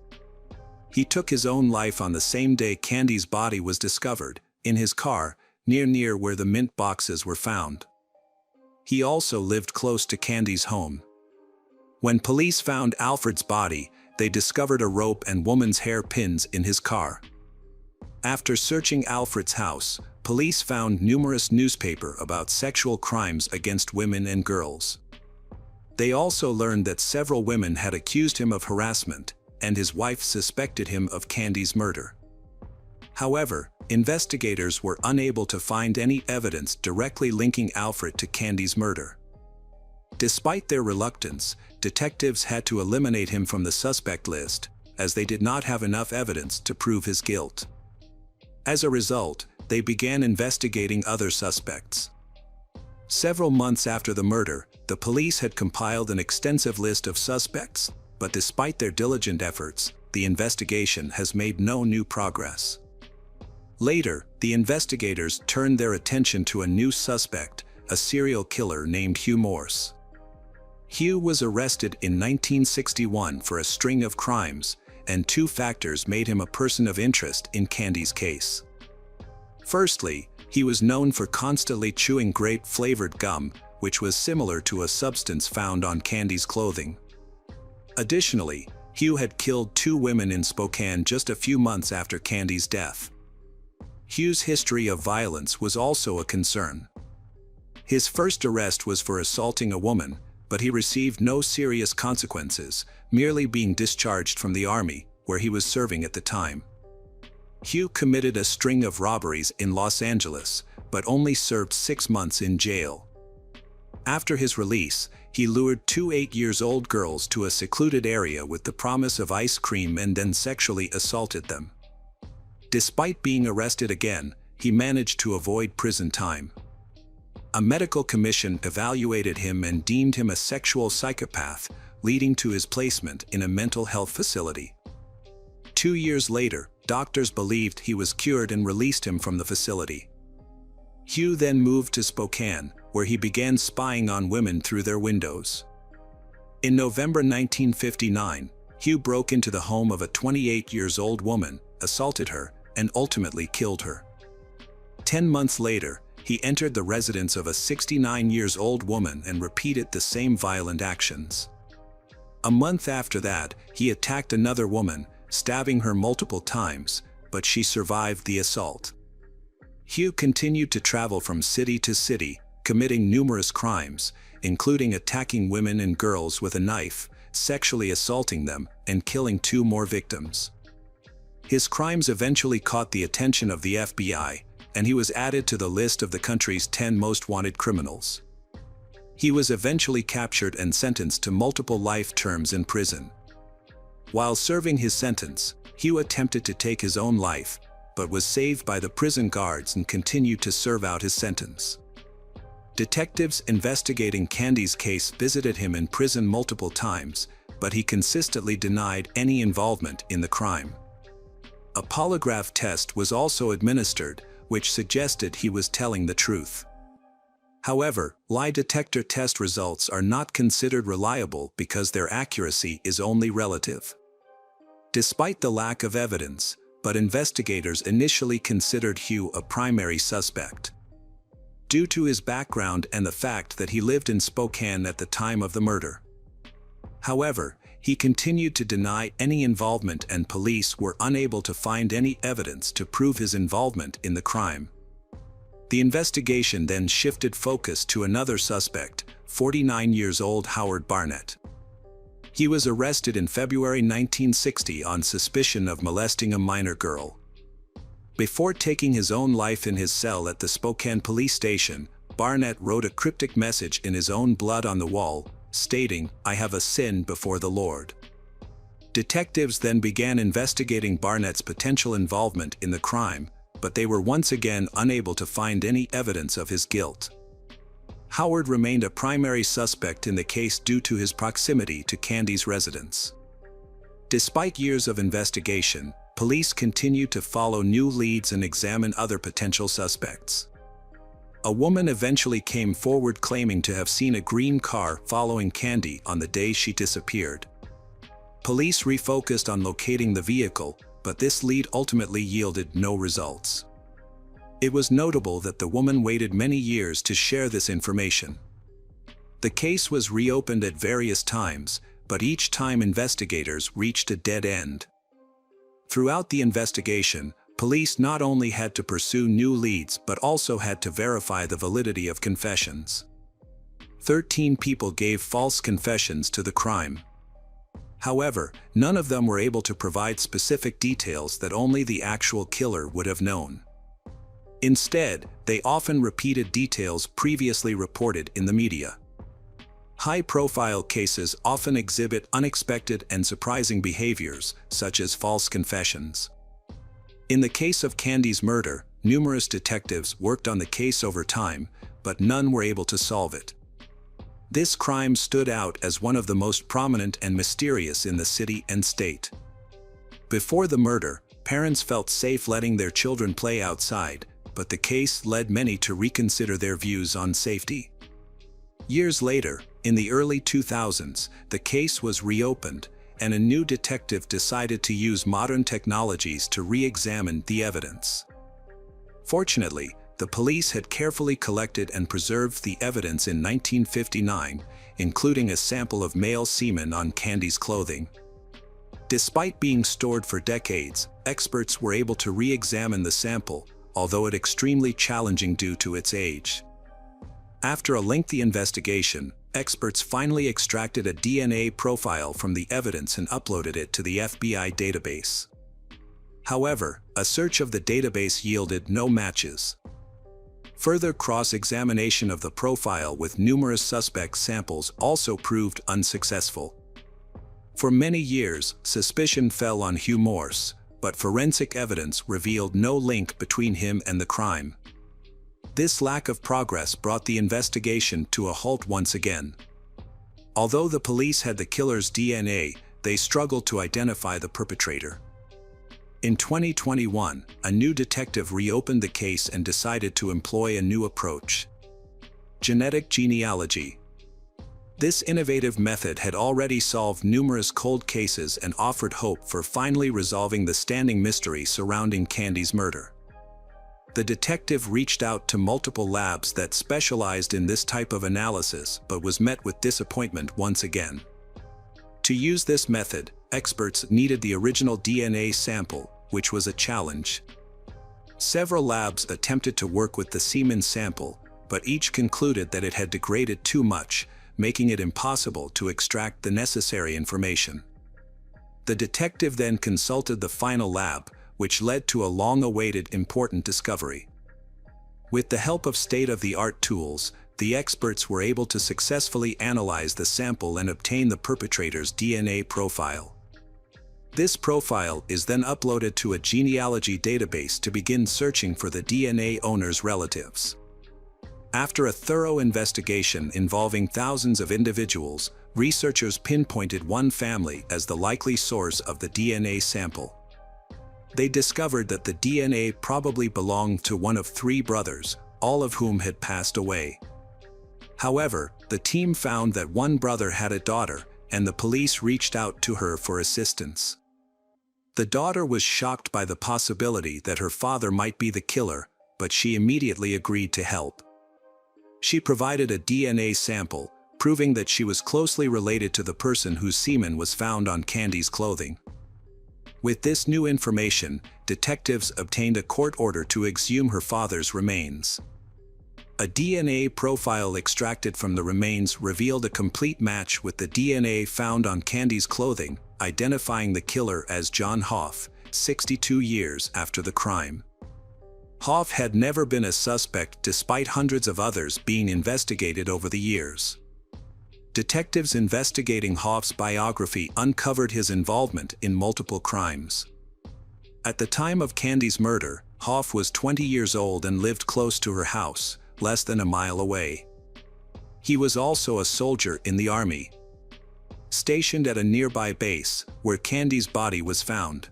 [SPEAKER 1] He took his own life on the same day Candy's body was discovered, in his car, near where the mint boxes were found. He also lived close to Candy's home. When police found Alfred's body, they discovered a rope and woman's hair pins in his car. After searching Alfred's house, police found numerous newspapers about sexual crimes against women and girls. They also learned that several women had accused him of harassment, and his wife suspected him of Candy's murder. However, investigators were unable to find any evidence directly linking Alfred to Candy's murder. Despite their reluctance, detectives had to eliminate him from the suspect list, as they did not have enough evidence to prove his guilt. As a result, they began investigating other suspects. Several months after the murder, the police had compiled an extensive list of suspects, but despite their diligent efforts, the investigation has made no new progress. Later, the investigators turned their attention to a new suspect, a serial killer named Hugh Morse. Hugh was arrested in 1961 for a string of crimes, and 2 factors made him a person of interest in Candy's case. Firstly, he was known for constantly chewing grape-flavored gum, which was similar to a substance found on Candy's clothing. Additionally, Hugh had killed 2 women in Spokane just a few months after Candy's death. Hugh's history of violence was also a concern. His first arrest was for assaulting a woman, but he received no serious consequences, merely being discharged from the army, where he was serving at the time. Hugh committed a string of robberies in Los Angeles, but only served 6 months in jail. After his release, he lured 2 8-year-old girls to a secluded area with the promise of ice cream and then sexually assaulted them. Despite being arrested again, he managed to avoid prison time. A medical commission evaluated him and deemed him a sexual psychopath, leading to his placement in a mental health facility. 2 years later, doctors believed he was cured and released him from the facility. Hugh then moved to Spokane, where he began spying on women through their windows. In November 1959, Hugh broke into the home of a 28-year-old woman, assaulted her, and ultimately killed her. 10 months later, he entered the residence of a 69-year-old woman and repeated the same violent actions. A month after that, he attacked another woman, stabbing her multiple times, but she survived the assault. Hugh continued to travel from city to city, committing numerous crimes, including attacking women and girls with a knife, sexually assaulting them, and killing 2 more victims. His crimes eventually caught the attention of the FBI, and he was added to the list of the country's 10 most wanted criminals. He was eventually captured and sentenced to multiple life terms in prison. While serving his sentence, Hugh attempted to take his own life, but was saved by the prison guards and continued to serve out his sentence. Detectives investigating Candy's case visited him in prison multiple times, but he consistently denied any involvement in the crime. A polygraph test was also administered, which suggested he was telling the truth. However, lie detector test results are not considered reliable because their accuracy is only relative. Despite the lack of evidence, but investigators initially considered Hugh a primary suspect. Due to his background and the fact that he lived in Spokane at the time of the murder. However, he continued to deny any involvement and police were unable to find any evidence to prove his involvement in the crime. The investigation then shifted focus to another suspect, 49-year-old Howard Barnett. He was arrested in February 1960 on suspicion of molesting a minor girl. Before taking his own life in his cell at the Spokane police station, Barnett wrote a cryptic message in his own blood on the wall, stating, "I have a sin before the Lord." Detectives then began investigating Barnett's potential involvement in the crime, but they were once again unable to find any evidence of his guilt. Howard remained a primary suspect in the case due to his proximity to Candy's residence. Despite years of investigation, police continued to follow new leads and examine other potential suspects. A woman eventually came forward claiming to have seen a green car following Candy on the day she disappeared. Police refocused on locating the vehicle, but this lead ultimately yielded no results. It was notable that the woman waited many years to share this information. The case was reopened at various times, but each time investigators reached a dead end. Throughout the investigation, police not only had to pursue new leads but also had to verify the validity of confessions. 13 people gave false confessions to the crime. However, none of them were able to provide specific details that only the actual killer would have known. Instead, they often repeated details previously reported in the media. High-profile cases often exhibit unexpected and surprising behaviors, such as false confessions. In the case of Candy's murder, numerous detectives worked on the case over time, but none were able to solve it. This crime stood out as one of the most prominent and mysterious in the city and state. Before the murder, parents felt safe letting their children play outside, but the case led many to reconsider their views on safety. Years later, in the early 2000s, the case was reopened, and a new detective decided to use modern technologies to re-examine the evidence. Fortunately, the police had carefully collected and preserved the evidence in 1959, including a sample of male semen on Candy's clothing. Despite being stored for decades, experts were able to re-examine the sample, although it extremely challenging due to its age. After a lengthy investigation, experts finally extracted a DNA profile from the evidence and uploaded it to the FBI database. However, a search of the database yielded no matches. Further cross-examination of the profile with numerous suspect samples also proved unsuccessful. For many years, suspicion fell on Hugh Morse, but forensic evidence revealed no link between him and the crime. This lack of progress brought the investigation to a halt once again. Although the police had the killer's DNA, they struggled to identify the perpetrator. In 2021, a new detective reopened the case and decided to employ a new approach: genetic genealogy. This innovative method had already solved numerous cold cases and offered hope for finally resolving the standing mystery surrounding Candy's murder. The detective reached out to multiple labs that specialized in this type of analysis but was met with disappointment once again. To use this method, experts needed the original DNA sample, which was a challenge. Several labs attempted to work with the semen sample, but each concluded that it had degraded too much, making it impossible to extract the necessary information. The detective then consulted the final lab, which led to a long-awaited important discovery. With the help of state-of-the-art tools, the experts were able to successfully analyze the sample and obtain the perpetrator's DNA profile. This profile is then uploaded to a genealogy database to begin searching for the DNA owner's relatives. After a thorough investigation involving thousands of individuals, researchers pinpointed one family as the likely source of the DNA sample. They discovered that the DNA probably belonged to one of 3 brothers, all of whom had passed away. However, the team found that one brother had a daughter, and the police reached out to her for assistance. The daughter was shocked by the possibility that her father might be the killer, but she immediately agreed to help. She provided a DNA sample, proving that she was closely related to the person whose semen was found on Candy's clothing. With this new information, detectives obtained a court order to exhume her father's remains. A DNA profile extracted from the remains revealed a complete match with the DNA found on Candy's clothing, identifying the killer as John Hoff, 62 years after the crime. Hoff had never been a suspect despite hundreds of others being investigated over the years. Detectives investigating Hoff's biography uncovered his involvement in multiple crimes. At the time of Candy's murder, Hoff was 20 years old and lived close to her house, less than a mile away. He was also a soldier in the army, stationed at a nearby base, where Candy's body was found.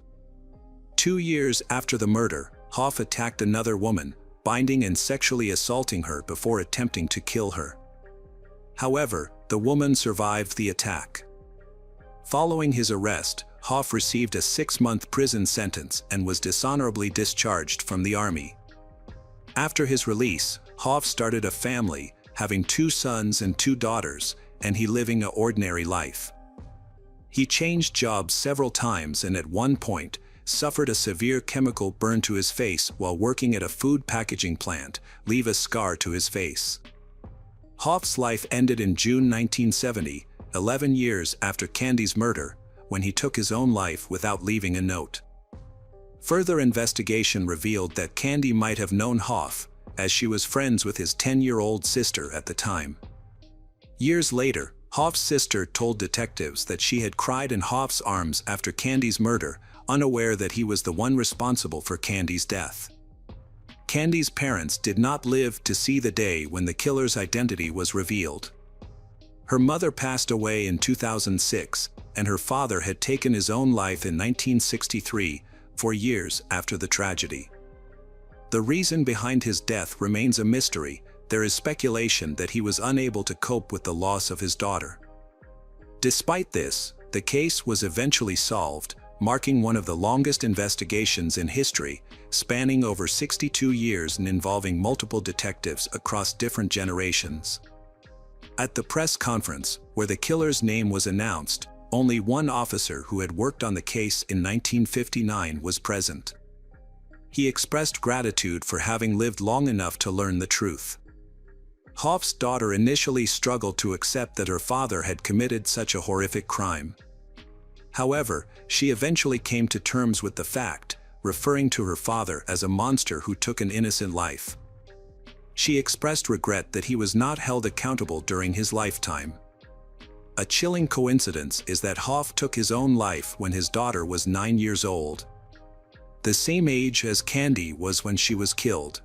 [SPEAKER 1] 2 years after the murder, Hoff attacked another woman, binding and sexually assaulting her before attempting to kill her. However, the woman survived the attack. Following his arrest, Hoff received a 6-month prison sentence and was dishonorably discharged from the army. After his release, Hoff started a family, having 2 sons and 2 daughters, and he living an ordinary life. He changed jobs several times and at one point, suffered a severe chemical burn to his face while working at a food packaging plant, leaving a scar to his face. Hoff's life ended in June 1970, 11 years after Candy's murder, when he took his own life without leaving a note. Further investigation revealed that Candy might have known Hoff, as she was friends with his 10-year-old sister at the time. Years later, Hoff's sister told detectives that she had cried in Hoff's arms after Candy's murder, unaware that he was the one responsible for Candy's death. Candy's parents did not live to see the day when the killer's identity was revealed. Her mother passed away in 2006, and her father had taken his own life in 1963, 4 years after the tragedy. The reason behind his death remains a mystery. There is speculation that he was unable to cope with the loss of his daughter. Despite this, the case was eventually solved, marking one of the longest investigations in history, spanning over 62 years and involving multiple detectives across different generations. At the press conference, where the killer's name was announced, only one officer who had worked on the case in 1959 was present. He expressed gratitude for having lived long enough to learn the truth. Hoff's daughter initially struggled to accept that her father had committed such a horrific crime. However, she eventually came to terms with the fact, referring to her father as a monster who took an innocent life. She expressed regret that he was not held accountable during his lifetime. A chilling coincidence is that Hoff took his own life when his daughter was 9 years old, the same age as Candy was when she was killed.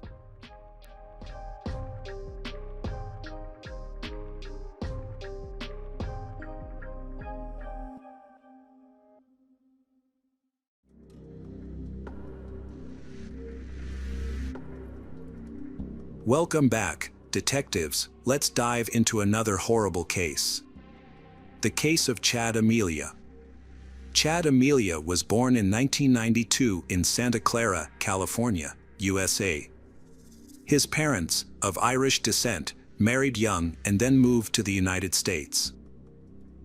[SPEAKER 1] Welcome back, detectives. Let's dive into another horrible case. The case of Chad Amelia. Chad Amelia was born in 1992 in Santa Clara, California, USA. His parents, of Irish descent, married young and then moved to the United States.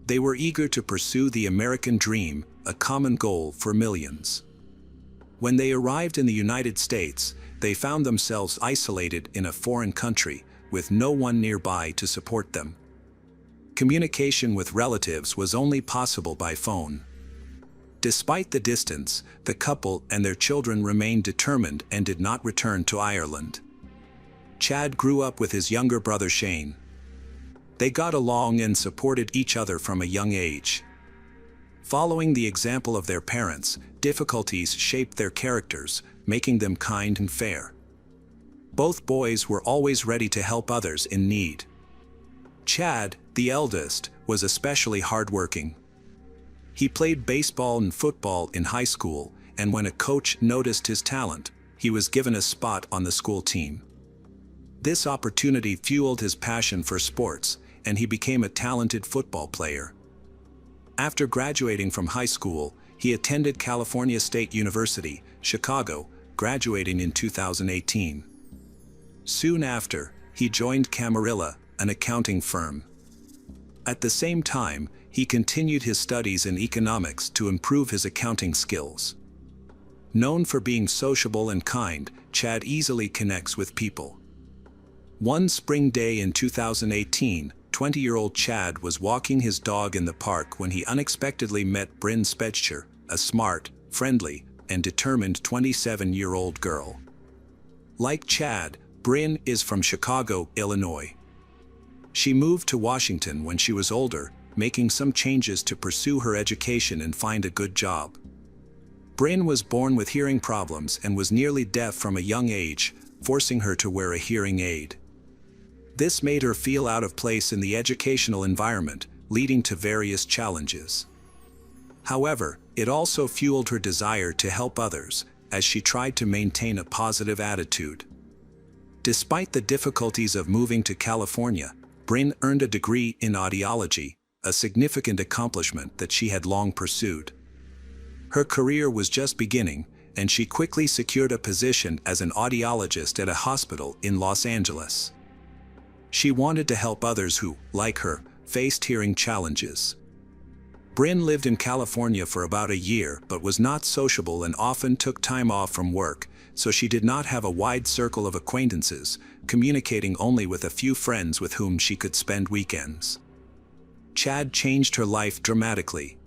[SPEAKER 1] They were eager to pursue the American dream, a common goal for millions. When they arrived in the United States, they found themselves isolated in a foreign country, with no one nearby to support them. Communication with relatives was only possible by phone. Despite the distance, the couple and their children remained determined and did not return to Ireland. Chad grew up with his younger brother Shane. They got along and supported each other from a young age. Following the example of their parents, difficulties shaped their characters, making them kind and fair. Both boys were always ready to help others in need. Chad, the eldest, was especially hardworking. He played baseball and football in high school, and when a coach noticed his talent, he was given a spot on the school team. This opportunity fueled his passion for sports, and he became a talented football player. After graduating from high school, he attended California State University, Chicago, graduating in 2018. Soon after, he joined Camarilla, an accounting firm. At the same time, he continued his studies in economics to improve his accounting skills. Known for being sociable and kind, Chad easily connects with people. One spring day in 2018, 20-year-old Chad was walking his dog in the park when he unexpectedly met Bryn Spetcher, a smart, friendly, and determined 27-year-old girl. Like Chad, Bryn is from Chicago, Illinois. She moved to Washington when she was older, making some changes to pursue her education and find a good job. Bryn was born with hearing problems and was nearly deaf from a young age, forcing her to wear a hearing aid. This made her feel out of place in the educational environment, leading to various challenges. However, it also fueled her desire to help others, as she tried to maintain a positive attitude. Despite the difficulties of moving to California, Bryn earned a degree in audiology, a significant accomplishment that she had long pursued. Her career was just beginning, and she quickly secured a position as an audiologist at a hospital in Los Angeles. She wanted to help others who, like her, faced hearing challenges. Bryn lived in California for about a year but was not sociable and often took time off from work, so she did not have a wide circle of acquaintances, communicating only with a few friends with whom she could spend weekends. Chad changed her life dramatically.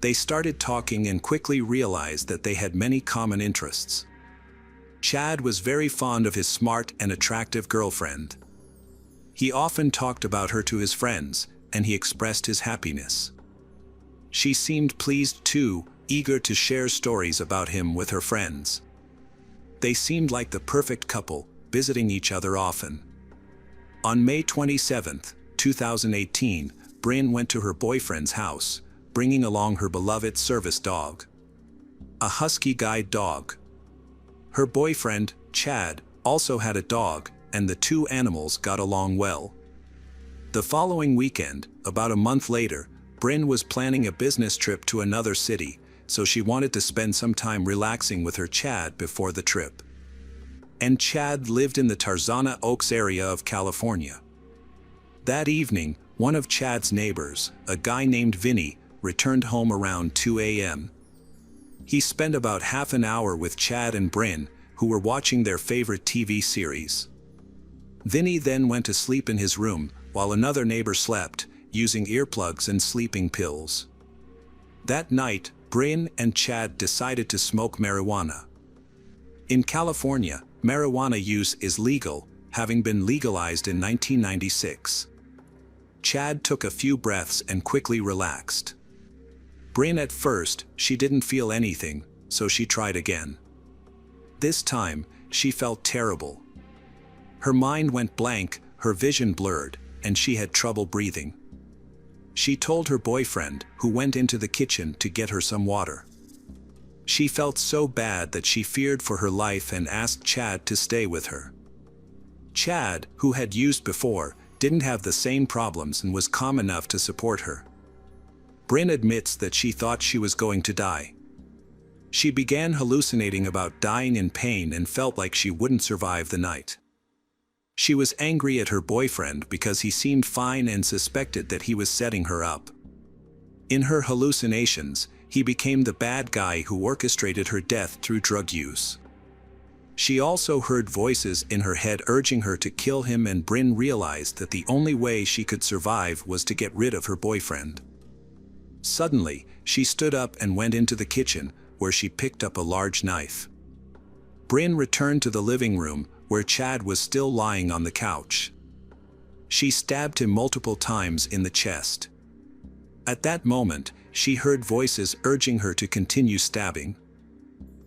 [SPEAKER 1] They started talking and quickly realized that they had many common interests. Chad was very fond of his smart and attractive girlfriend. He often talked about her to his friends, and he expressed his happiness. She seemed pleased too, eager to share stories about him with her friends. They seemed like the perfect couple, visiting each other often. On May 27, 2018, Bryn went to her boyfriend's house, bringing along her beloved service dog. A husky guide dog. Her boyfriend, Chad, also had a dog, and the two animals got along well. The following weekend, about a month later, Bryn was planning a business trip to another city, so she wanted to spend some time relaxing with her Chad before the trip. And Chad lived in the Tarzana Oaks area of California. That evening, one of Chad's neighbors, a guy named Vinny, returned home around 2 a.m. He spent about half an hour with Chad and Bryn, who were watching their favorite TV series. Vinny then went to sleep in his room, while another neighbor slept, using earplugs and sleeping pills. That night, Bryn and Chad decided to smoke marijuana. In California, marijuana use is legal, having been legalized in 1996. Chad took a few breaths and quickly relaxed. Bryn at first, she didn't feel anything, so she tried again. This time, she felt terrible. Her mind went blank, her vision blurred, and she had trouble breathing. She told her boyfriend, who went into the kitchen to get her some water. She felt so bad that she feared for her life and asked Chad to stay with her. Chad, who had used before, didn't have the same problems and was calm enough to support her. Bryn admits that she thought she was going to die. She began hallucinating about dying in pain and felt like she wouldn't survive the night. She was angry at her boyfriend because he seemed fine and suspected that he was setting her up. In her hallucinations, he became the bad guy who orchestrated her death through drug use. She also heard voices in her head urging her to kill him, and Bryn realized that the only way she could survive was to get rid of her boyfriend. Suddenly, she stood up and went into the kitchen, where she picked up a large knife. Bryn returned to the living room, where Chad was still lying on the couch. She stabbed him multiple times in the chest. At that moment, she heard voices urging her to continue stabbing.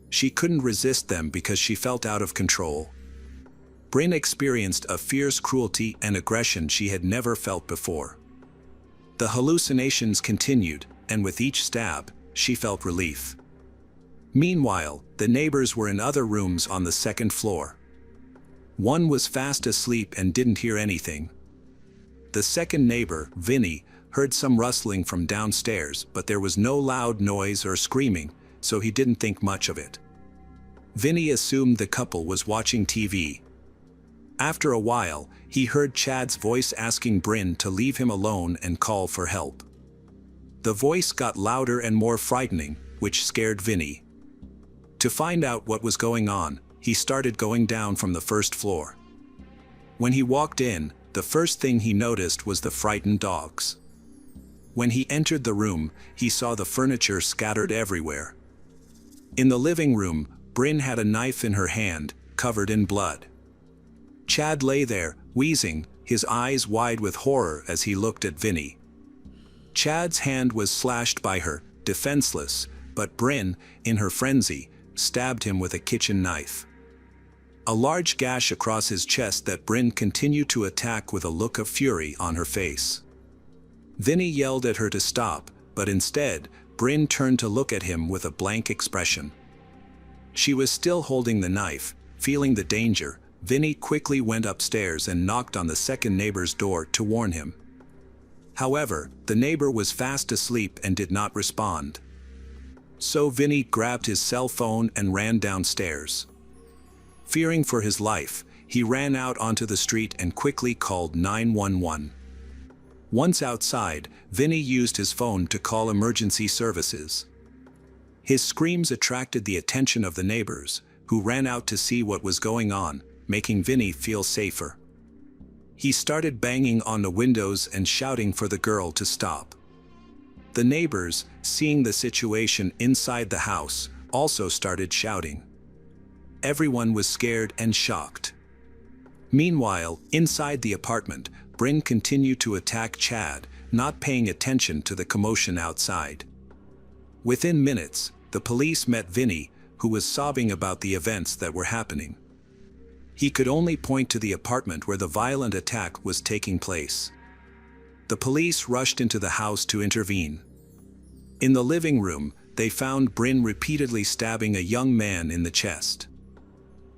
[SPEAKER 1] She couldn't resist them because she felt out of control. Bryn experienced a fierce cruelty and aggression she had never felt before. The hallucinations continued, and with each stab, she felt relief. Meanwhile, the neighbors were in other rooms on the second floor. One was fast asleep and didn't hear anything. The second neighbor, Vinny, heard some rustling from downstairs, but there was no loud noise or screaming, so he didn't think much of it. Vinny assumed the couple was watching TV. After a while, he heard Chad's voice asking Bryn to leave him alone and call for help. The voice got louder and more frightening, which scared Vinny. To find out what was going on, he started going down from the first floor. When he walked in, the first thing he noticed was the frightened dogs. When he entered the room, he saw the furniture scattered everywhere. In the living room, Bryn had a knife in her hand, covered in blood. Chad lay there, wheezing, his eyes wide with horror as he looked at Vinny. Chad's hand was slashed by her, defenseless, but Bryn, in her frenzy, stabbed him with a kitchen knife. A large gash across his chest that Bryn continued to attack with a look of fury on her face. Vinny yelled at her to stop, but instead, Bryn turned to look at him with a blank expression. She was still holding the knife. Feeling the danger, Vinny quickly went upstairs and knocked on the second neighbor's door to warn him. However, the neighbor was fast asleep and did not respond. So Vinny grabbed his cell phone and ran downstairs. Fearing for his life, he ran out onto the street and quickly called 911. Once outside, Vinny used his phone to call emergency services. His screams attracted the attention of the neighbors, who ran out to see what was going on, making Vinny feel safer. He started banging on the windows and shouting for the girl to stop. The neighbors, seeing the situation inside the house, also started shouting. Everyone was scared and shocked. Meanwhile, inside the apartment, Bryn continued to attack Chad, not paying attention to the commotion outside. Within minutes, the police met Vinny, who was sobbing about the events that were happening. He could only point to the apartment where the violent attack was taking place. The police rushed into the house to intervene. In the living room, they found Bryn repeatedly stabbing a young man in the chest.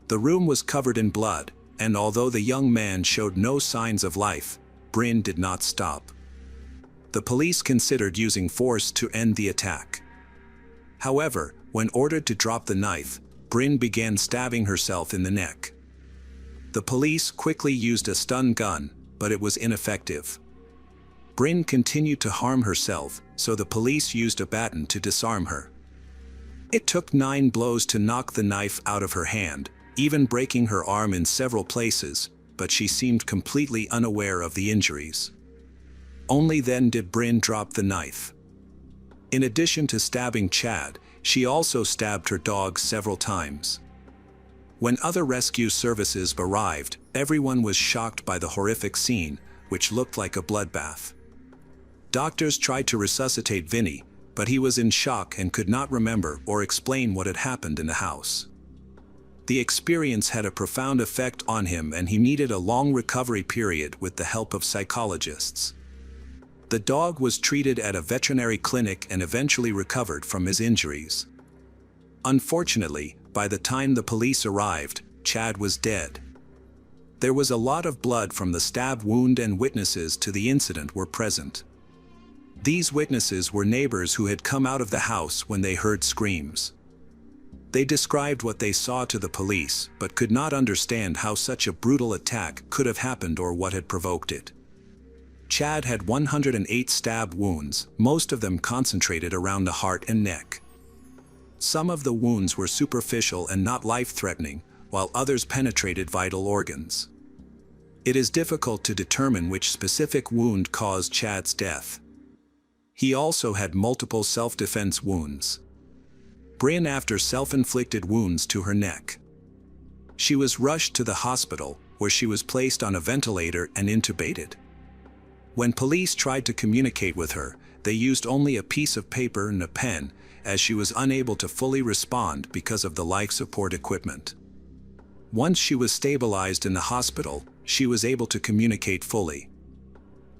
[SPEAKER 1] The room was covered in blood, and although the young man showed no signs of life, Bryn did not stop. The police considered using force to end the attack. However, when ordered to drop the knife, Bryn began stabbing herself in the neck. The police quickly used a stun gun, but it was ineffective. Bryn continued to harm herself, so the police used a baton to disarm her. It took 9 blows to knock the knife out of her hand, even breaking her arm in several places, but she seemed completely unaware of the injuries. Only then did Bryn drop the knife. In addition to stabbing Chad, she also stabbed her dog several times. When other rescue services arrived, everyone was shocked by the horrific scene, which looked like a bloodbath. Doctors tried to resuscitate Vinny, but he was in shock and could not remember or explain what had happened in the house. The experience had a profound effect on him, and he needed a long recovery period with the help of psychologists. The dog was treated at a veterinary clinic and eventually recovered from his injuries. Unfortunately, by the time the police arrived, Chad was dead. There was a lot of blood from the stab wound and witnesses to the incident were present. These witnesses were neighbors who had come out of the house when they heard screams. They described what they saw to the police, but could not understand how such a brutal attack could have happened or what had provoked it. Chad had 108 stab wounds, most of them concentrated around the heart and neck. Some of the wounds were superficial and not life-threatening, while others penetrated vital organs. It is difficult to determine which specific wound caused Chad's death. He also had multiple self-defense wounds. Bryn after self-inflicted wounds to her neck. She was rushed to the hospital, where she was placed on a ventilator and intubated. When police tried to communicate with her, they used only a piece of paper and a pen, as she was unable to fully respond because of the life support equipment. Once she was stabilized in the hospital, she was able to communicate fully.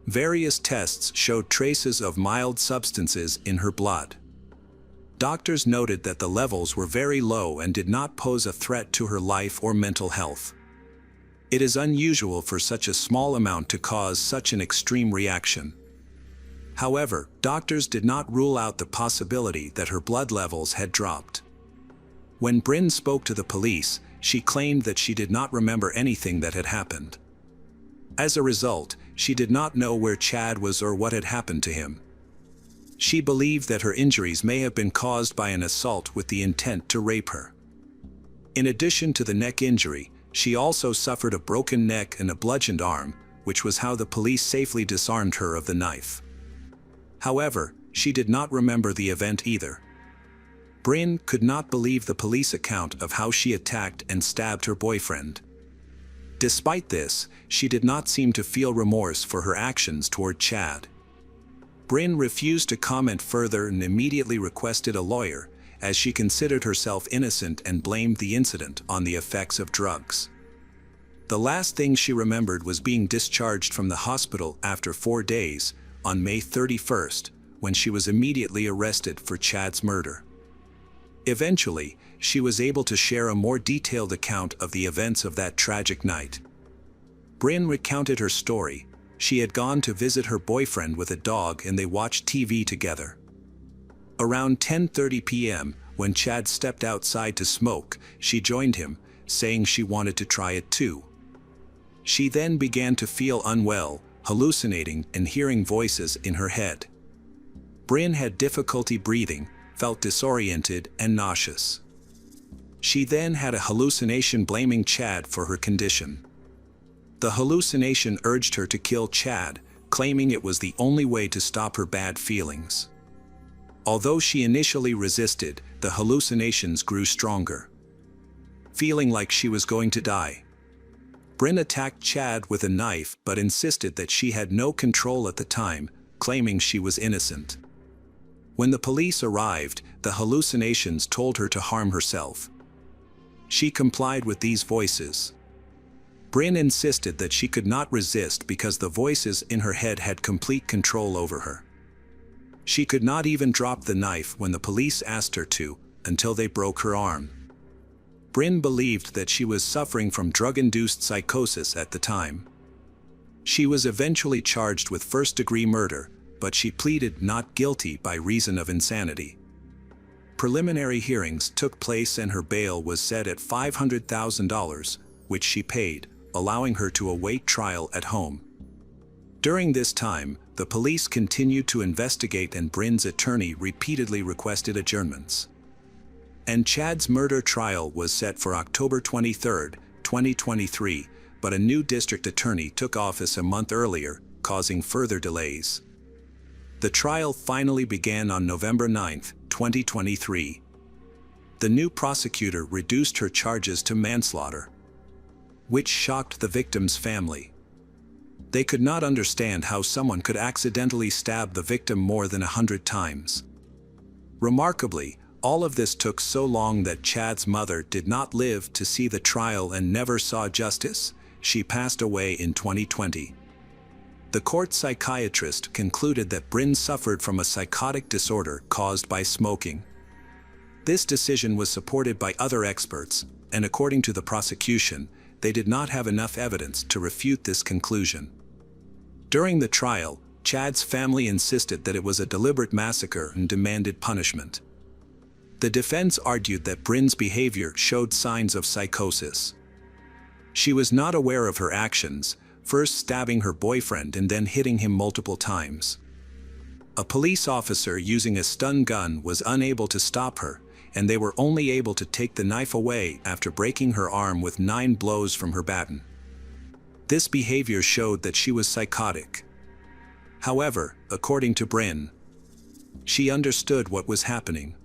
[SPEAKER 1] Various tests showed traces of mild substances in her blood. Doctors noted that the levels were very low and did not pose a threat to her life or mental health. It is unusual for such a small amount to cause such an extreme reaction. However, doctors did not rule out the possibility that her blood levels had dropped. When Bryn spoke to the police, she claimed that she did not remember anything that had happened. As a result, she did not know where Chad was or what had happened to him. She believed that her injuries may have been caused by an assault with the intent to rape her. In addition to the neck injury, she also suffered a broken neck and a bludgeoned arm, which was how the police safely disarmed her of the knife. However, she did not remember the event either. Bryn could not believe the police account of how she attacked and stabbed her boyfriend. Despite this, she did not seem to feel remorse for her actions toward Chad. Bryn refused to comment further and immediately requested a lawyer, as she considered herself innocent and blamed the incident on the effects of drugs. The last thing she remembered was being discharged from the hospital after 4 days, on May 31st, when she was immediately arrested for Chad's murder. Eventually, she was able to share a more detailed account of the events of that tragic night. Bryn recounted her story. She had gone to visit her boyfriend with a dog and they watched TV together. Around 10:30 p.m., when Chad stepped outside to smoke, she joined him, saying she wanted to try it too. She then began to feel unwell, hallucinating and hearing voices in her head. Bryn had difficulty breathing, felt disoriented and nauseous. She then had a hallucination blaming Chad for her condition. The hallucination urged her to kill Chad, claiming it was the only way to stop her bad feelings. Although she initially resisted, the hallucinations grew stronger. Feeling like she was going to die, Bryn attacked Chad with a knife but insisted that she had no control at the time, claiming she was innocent. When the police arrived, the hallucinations told her to harm herself. She complied with these voices. Bryn insisted that she could not resist because the voices in her head had complete control over her. She could not even drop the knife when the police asked her to, until they broke her arm. Bryn believed that she was suffering from drug-induced psychosis at the time. She was eventually charged with first-degree murder, but she pleaded not guilty by reason of insanity. Preliminary hearings took place and her bail was set at $500,000, which she paid, allowing her to await trial at home. During this time, the police continued to investigate and Bryn's attorney repeatedly requested adjournments. And Chad's murder trial was set for October 23, 2023, but a new district attorney took office a month earlier, causing further delays. The trial finally began on November 9, 2023. The new prosecutor reduced her charges to manslaughter, which shocked the victim's family. They could not understand how someone could accidentally stab the victim more than 100 times. Remarkably, all of this took so long that Chad's mother did not live to see the trial and never saw justice. She passed away in 2020. The court psychiatrist concluded that Bryn suffered from a psychotic disorder caused by smoking. This decision was supported by other experts, and according to the prosecution, they did not have enough evidence to refute this conclusion. During the trial, Chad's family insisted that it was a deliberate massacre and demanded punishment. The defense argued that Bryn's behavior showed signs of psychosis. She was not aware of her actions, first stabbing her boyfriend and then hitting him multiple times. A police officer using a stun gun was unable to stop her, and they were only able to take the knife away after breaking her arm with 9 blows from her baton. This behavior showed that she was psychotic. However, according to Bryn, she understood what was happening.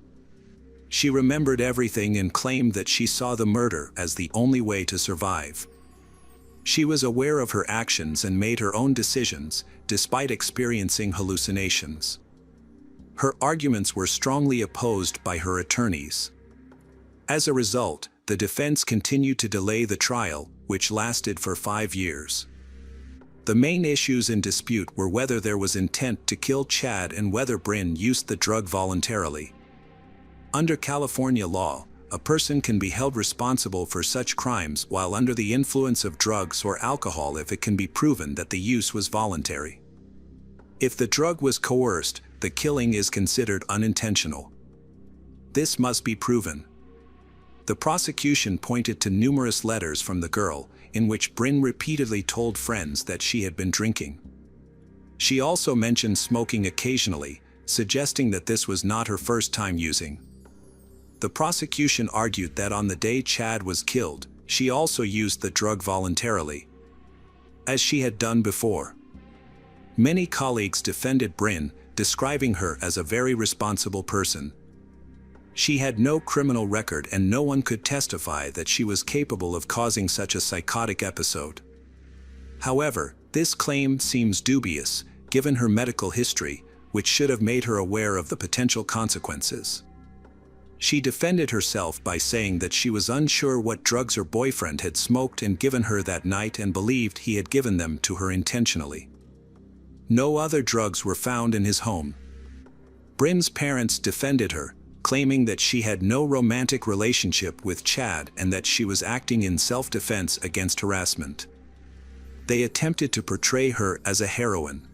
[SPEAKER 1] She remembered everything and claimed that she saw the murder as the only way to survive. She was aware of her actions and made her own decisions, despite experiencing hallucinations. Her arguments were strongly opposed by her attorneys. As a result, the defense continued to delay the trial, which lasted for 5 years. The main issues in dispute were whether there was intent to kill Chad and whether Bryn used the drug voluntarily. Under California law, a person can be held responsible for such crimes while under the influence of drugs or alcohol if it can be proven that the use was voluntary. If the drug was coerced, the killing is considered unintentional. This must be proven. The prosecution pointed to numerous letters from the girl, in which Bryn repeatedly told friends that she had been drinking. She also mentioned smoking occasionally, suggesting that this was not her first time using. The prosecution argued that on the day Chad was killed, she also used the drug voluntarily, as she had done before. Many colleagues defended Bryn, describing her as a very responsible person. She had no criminal record and no one could testify that she was capable of causing such a psychotic episode. However, this claim seems dubious, given her medical history, which should have made her aware of the potential consequences. She defended herself by saying that she was unsure what drugs her boyfriend had smoked and given her that night and believed he had given them to her intentionally. No other drugs were found in his home. Bryn's parents defended her, claiming that she had no romantic relationship with Chad and that she was acting in self-defense against harassment. They attempted to portray her as a heroine.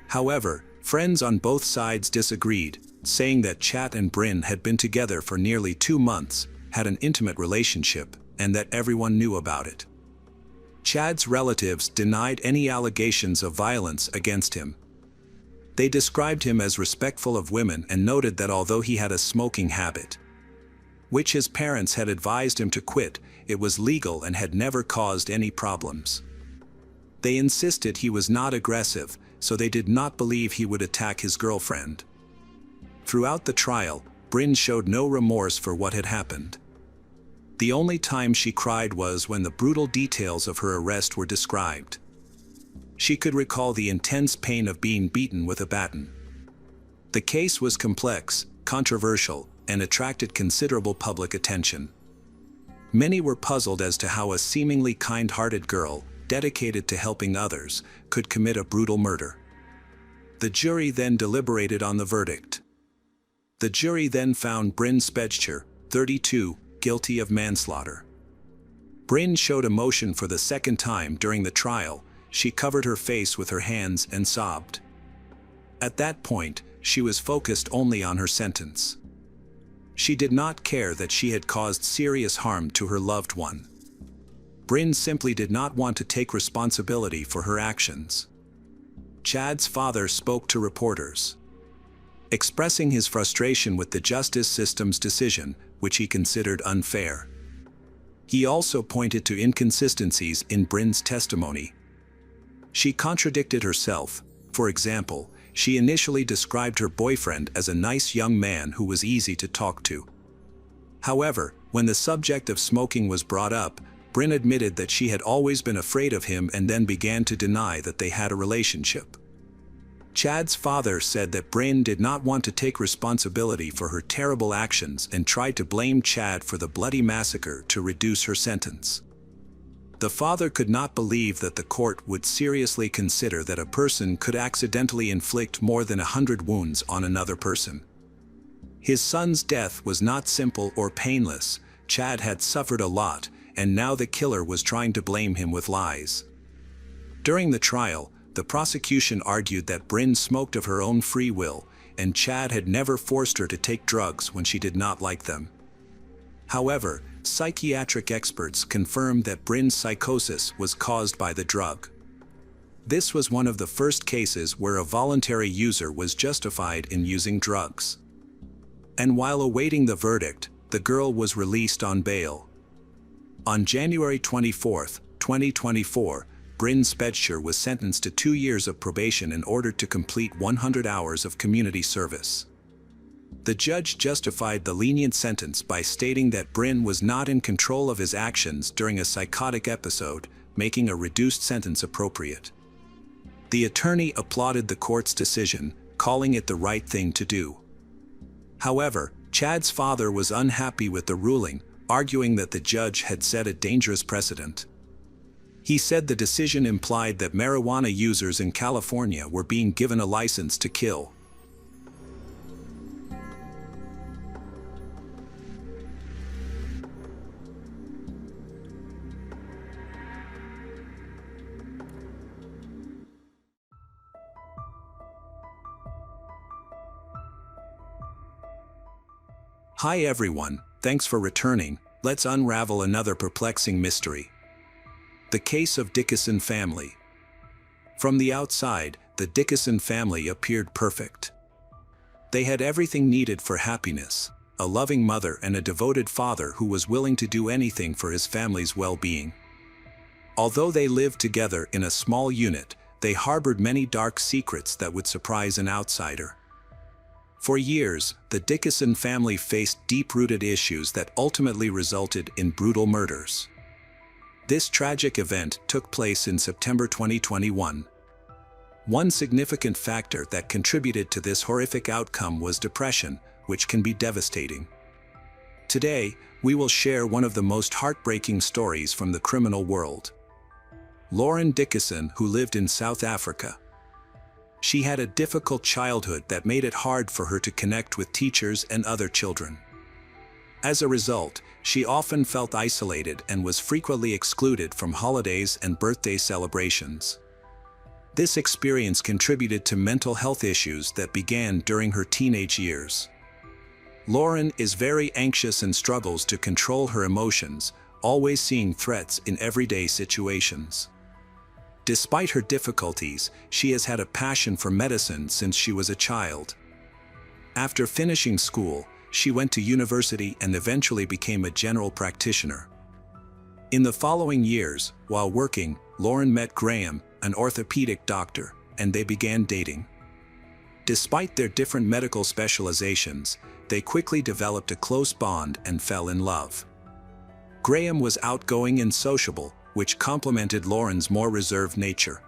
[SPEAKER 1] However, friends on both sides disagreed, saying that Chad and Bryn had been together for nearly 2 months, had an intimate relationship, and that everyone knew about it. Chad's relatives denied any allegations of violence against him. They described him as respectful of women and noted that although he had a smoking habit, which his parents had advised him to quit, it was legal and had never caused any problems. They insisted he was not aggressive, so they did not believe he would attack his girlfriend. Throughout the trial, Bryn showed no remorse for what had happened. The only time she cried was when the brutal details of her arrest were described. She could recall the intense pain of being beaten with a baton. The case was complex, controversial, and attracted considerable public attention. Many were puzzled as to how a seemingly kind-hearted girl, dedicated to helping others, could commit a brutal murder. The jury then deliberated on the verdict. The jury then found Bryn Spejcher, 32, guilty of manslaughter. Bryn showed emotion for the second time during the trial. She covered her face with her hands and sobbed. At that point, she was focused only on her sentence. She did not care that she had caused serious harm to her loved one. Bryn simply did not want to take responsibility for her actions. Chad's father spoke to reporters, expressing his frustration with the justice system's decision, which he considered unfair. He also pointed to inconsistencies in Bryn's testimony. She contradicted herself. For example, she initially described her boyfriend as a nice young man who was easy to talk to. However, when the subject of smoking was brought up, Bryn admitted that she had always been afraid of him and then began to deny that they had a relationship. Chad's father said that Bryn did not want to take responsibility for her terrible actions and tried to blame Chad for the bloody massacre to reduce her sentence. The father could not believe that the court would seriously consider that a person could accidentally inflict more than 100 wounds on another person. His son's death was not simple or painless. Chad had suffered a lot, and now the killer was trying to blame him with lies. During the trial, the prosecution argued that Bryn smoked of her own free will, and Chad had never forced her to take drugs when she did not like them. However, psychiatric experts confirmed that Bryn's psychosis was caused by the drug. This was one of the first cases where a voluntary user was justified in using drugs. And while awaiting the verdict, the girl was released on bail. On January 24, 2024, Bryn Spetscher was sentenced to 2 years of probation in order to complete 100 hours of community service. The judge justified the lenient sentence by stating that Bryn was not in control of his actions during a psychotic episode, making a reduced sentence appropriate. The attorney applauded the court's decision, calling it the right thing to do. However, Chad's father was unhappy with the ruling, arguing that the judge had set a dangerous precedent. He said the decision implied that marijuana users in California were being given a license to kill. Hi everyone, thanks for returning. Let's unravel another perplexing mystery. The case of Dickinson family. From the outside, the Dickinson family appeared perfect. They had everything needed for happiness, a loving mother and a devoted father who was willing to do anything for his family's well-being. Although they lived together in a small unit, they harbored many dark secrets that would surprise an outsider. For years, the Dickinson family faced deep-rooted issues that ultimately resulted in brutal murders. This tragic event took place in September 2021. One significant factor that contributed to this horrific outcome was depression, which can be devastating. Today, we will share one of the most heartbreaking stories from the criminal world. Lauren Dickinson, who lived in South Africa. She had a difficult childhood that made it hard for her to connect with teachers and other children. As a result, she often felt isolated and was frequently excluded from holidays and birthday celebrations. This experience contributed to mental health issues that began during her teenage years. Lauren is very anxious and struggles to control her emotions, always seeing threats in everyday situations. Despite her difficulties, she has had a passion for medicine since she was a child. After finishing school, she went to university and eventually became a general practitioner. In the following years, while working, Lauren met Graham, an orthopedic doctor, and they began dating. Despite their different medical specializations, they quickly developed a close bond and fell in love. Graham was outgoing and sociable, which complemented Lauren's more reserved nature.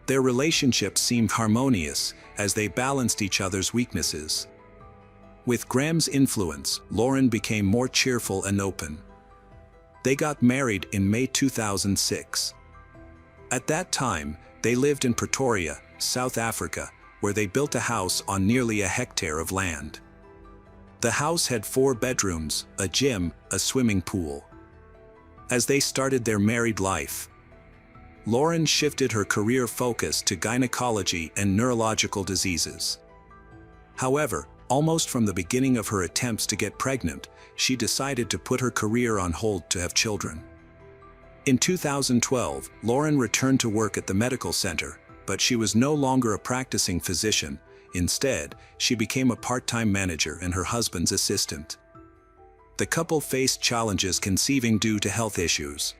[SPEAKER 1] Their relationship seemed harmonious as they balanced each other's weaknesses. With Graham's influence, Lauren became more cheerful and open. They got married in May 2006. At that time, they lived in Pretoria, South Africa, where they built a house on nearly a hectare of land. The house had 4 bedrooms, a gym, a swimming pool. As they started their married life, Lauren shifted her career focus to gynecology and neurological diseases. However, almost from the beginning of her attempts to get pregnant, she decided to put her career on hold to have children. In 2012, Lauren returned to work at the medical center, but she was no longer a practicing physician. Instead, she became a part-time manager and her husband's assistant. The couple faced challenges conceiving due to health issues.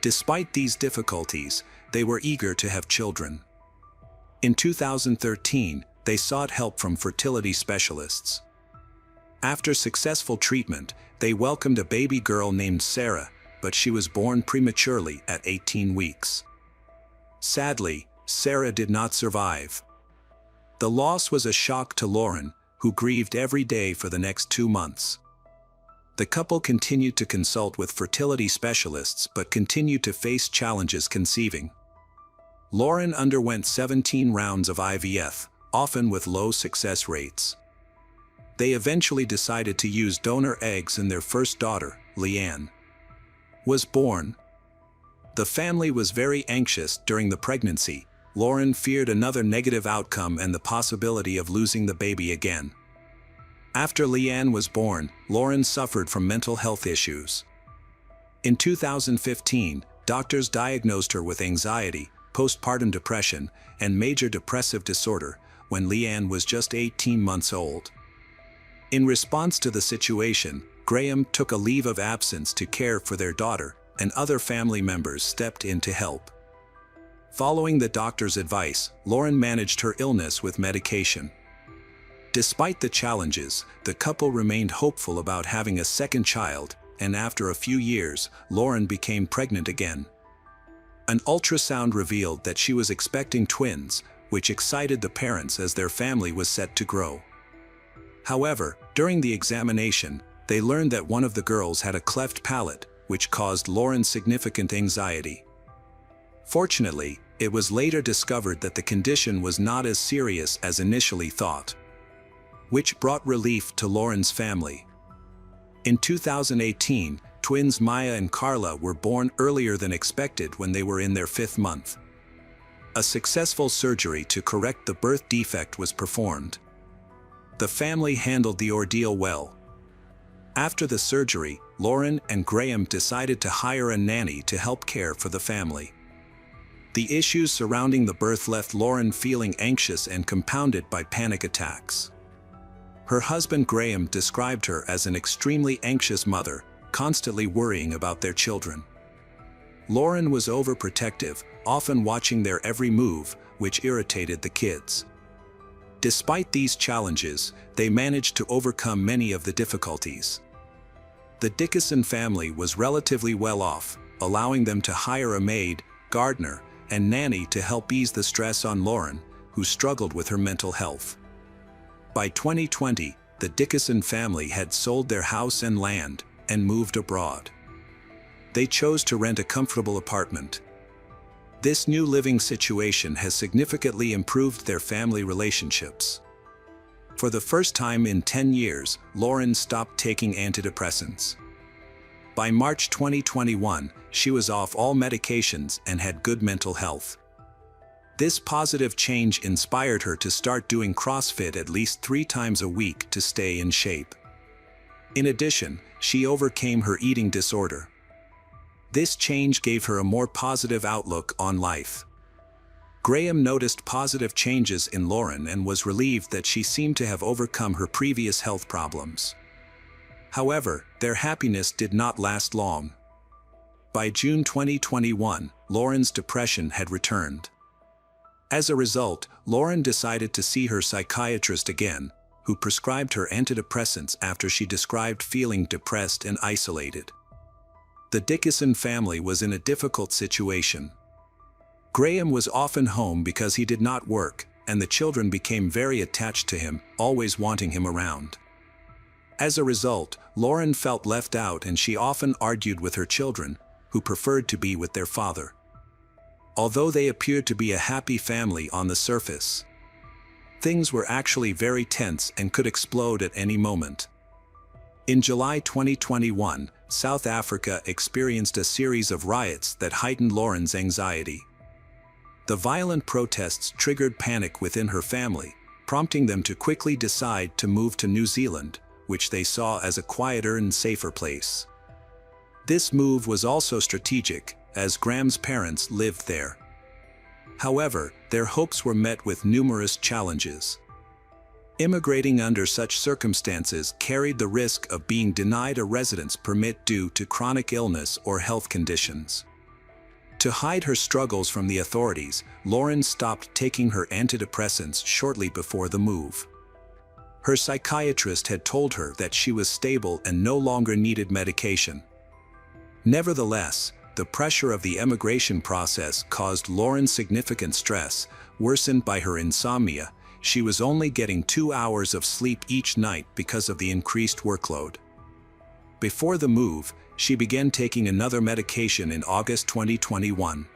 [SPEAKER 1] Despite these difficulties, they were eager to have children. In 2013, they sought help from fertility specialists. After successful treatment, they welcomed a baby girl named Sarah, but she was born prematurely at 18 weeks. Sadly, Sarah did not survive. The loss was a shock to Lauren, who grieved every day for the next 2 months. The couple continued to consult with fertility specialists but continued to face challenges conceiving. Lauren underwent 17 rounds of IVF, often with low success rates. They eventually decided to use donor eggs in their first daughter, Leanne. was born. The family was very anxious during the pregnancy. Lauren feared another negative outcome and the possibility of losing the baby again. After Leanne was born, Lauren suffered from mental health issues. In 2015, doctors diagnosed her with anxiety, postpartum depression, and major depressive disorder when Leanne was just 18 months old. In response to the situation, Graham took a leave of absence to care for their daughter, and other family members stepped in to help. Following the doctor's advice, Lauren managed her illness with medication. Despite the challenges, the couple remained hopeful about having a second child, and after a few years, Lauren became pregnant again. An ultrasound revealed that she was expecting twins, which excited the parents as their family was set to grow. However, during the examination, they learned that one of the girls had a cleft palate, which caused Lauren significant anxiety. Fortunately, it was later discovered that the condition was not as serious as initially thought, which brought relief to Lauren's family. In 2018, twins Maya and Carla were born earlier than expected when they were in their 5th month. A successful surgery to correct the birth defect was performed. The family handled the ordeal well. After the surgery, Lauren and Graham decided to hire a nanny to help care for the family. The issues surrounding the birth left Lauren feeling anxious and compounded by panic attacks. Her husband Graham described her as an extremely anxious mother, constantly worrying about their children. Lauren was overprotective, often watching their every move, which irritated the kids. Despite these challenges, they managed to overcome many of the difficulties. The Dickinson family was relatively well off, allowing them to hire a maid, gardener, and nanny to help ease the stress on Lauren, who struggled with her mental health. By 2020, the Dickinson family had sold their house and land and moved abroad. They chose to rent a comfortable apartment. This new living situation has significantly improved their family relationships. For the first time in 10 years, Lauren stopped taking antidepressants. By March 2021, she was off all medications and had good mental health. This positive change inspired her to start doing CrossFit at least 3 times a week to stay in shape. In addition, she overcame her eating disorder. This change gave her a more positive outlook on life. Graham noticed positive changes in Lauren and was relieved that she seemed to have overcome her previous health problems. However, their happiness did not last long. By June 2021, Lauren's depression had returned. As a result, Lauren decided to see her psychiatrist again, who prescribed her antidepressants after she described feeling depressed and isolated. The Dickinson family was in a difficult situation. Graham was often home because he did not work, and the children became very attached to him, always wanting him around. As a result, Lauren felt left out and she often argued with her children, who preferred to be with their father. Although they appeared to be a happy family on the surface, things were actually very tense and could explode at any moment. In July 2021, South Africa experienced a series of riots that heightened Lauren's anxiety. The violent protests triggered panic within her family, prompting them to quickly decide to move to New Zealand, which they saw as a quieter and safer place. This move was also strategic, as Graham's parents lived there. However, their hopes were met with numerous challenges. Immigrating under such circumstances carried the risk of being denied a residence permit due to chronic illness or health conditions. To hide her struggles from the authorities, Lauren stopped taking her antidepressants shortly before the move. Her psychiatrist had told her that she was stable and no longer needed medication. Nevertheless, the pressure of the immigration process caused Lauren significant stress, worsened by her insomnia. She was only getting 2 hours of sleep each night because of the increased workload. Before the move, she began taking another medication in August 2021.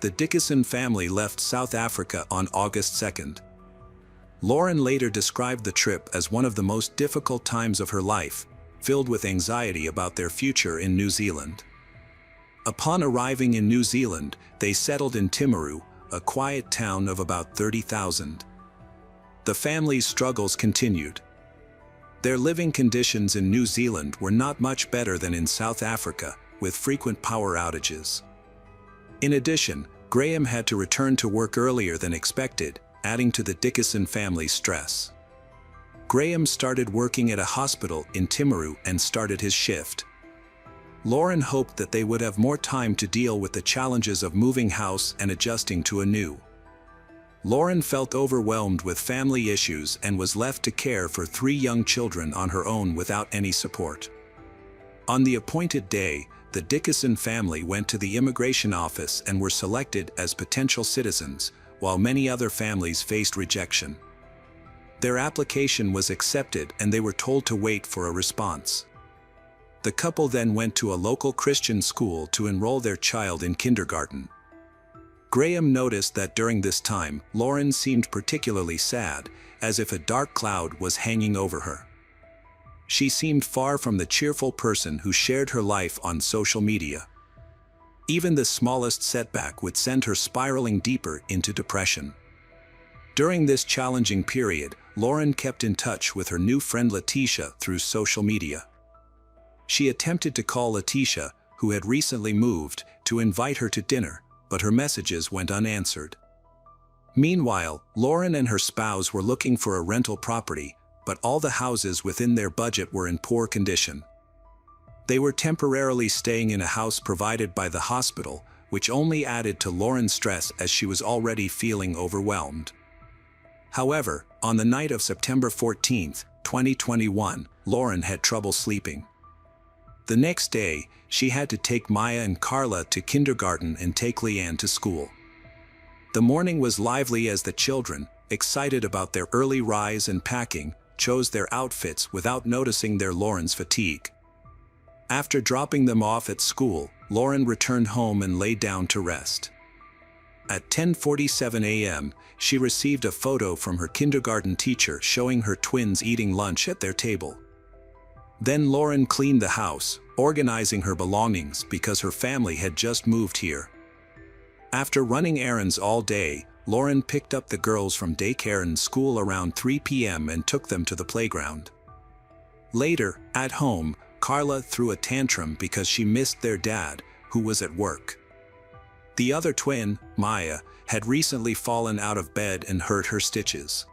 [SPEAKER 1] The Dickinson family left South Africa on August 2nd. Lauren later described the trip as one of the most difficult times of her life, filled with anxiety about their future in New Zealand. Upon arriving in New Zealand, they settled in Timaru, a quiet town of about 30,000. The family's struggles continued. Their living conditions in New Zealand were not much better than in South Africa, with frequent power outages. In addition, Graham had to return to work earlier than expected, adding to the Dickinson family's stress. Graham started working at a hospital in Timaru and started his shift. Lauren hoped that they would have more time to deal with the challenges of moving house and adjusting to a new. Lauren felt overwhelmed with family issues and was left to care for 3 young children on her own without any support. On the appointed day, the Dickinson family went to the immigration office and were selected as potential citizens, while many other families faced rejection. Their application was accepted and they were told to wait for a response. The couple then went to a local Christian school to enroll their child in kindergarten. Graham noticed that during this time, Lauren seemed particularly sad, as if a dark cloud was hanging over her. She seemed far from the cheerful person who shared her life on social media. Even the smallest setback would send her spiraling deeper into depression. During this challenging period, Lauren kept in touch with her new friend Letitia through social media. She attempted to call Letitia, who had recently moved, to invite her to dinner, but her messages went unanswered. Meanwhile, Lauren and her spouse were looking for a rental property, but all the houses within their budget were in poor condition. They were temporarily staying in a house provided by the hospital, which only added to Lauren's stress as she was already feeling overwhelmed. However, on the night of September 14, 2021, Lauren had trouble sleeping. The next day, she had to take Maya and Carla to kindergarten and take Leanne to school. The morning was lively as the children, excited about their early rise and packing, chose their outfits without noticing their Lauren's fatigue. After dropping them off at school, Lauren returned home and lay down to rest. At 10:47 a.m., she received a photo from her kindergarten teacher showing her twins eating lunch at their table. Then Lauren cleaned the house, organizing her belongings because her family had just moved here. After running errands all day, Lauren picked up the girls from daycare and school around 3 p.m. and took them to the playground. Later, at home, Carla threw a tantrum because she missed their dad, who was at work. The other twin, Maya, had recently fallen out of bed and hurt her stitches.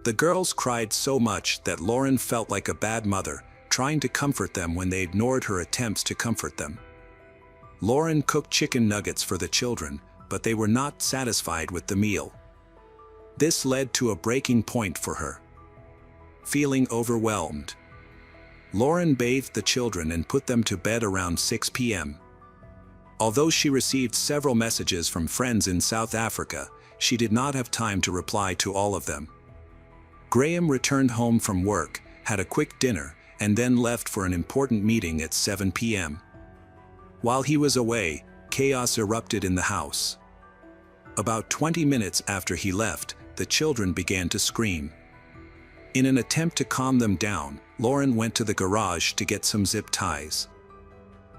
[SPEAKER 1] The girls cried so much that Lauren felt like a bad mother, trying to comfort them when they ignored her attempts to comfort them. Lauren cooked chicken nuggets for the children, but they were not satisfied with the meal. This led to a breaking point for her. Feeling overwhelmed, Lauren bathed the children and put them to bed around 6 p.m. Although she received several messages from friends in South Africa, she did not have time to reply to all of them. Graham returned home from work, had a quick dinner, and then left for an important meeting at 7 p.m. While he was away, chaos erupted in the house. About 20 minutes after he left, the children began to scream. In an attempt to calm them down, Lauren went to the garage to get some zip ties.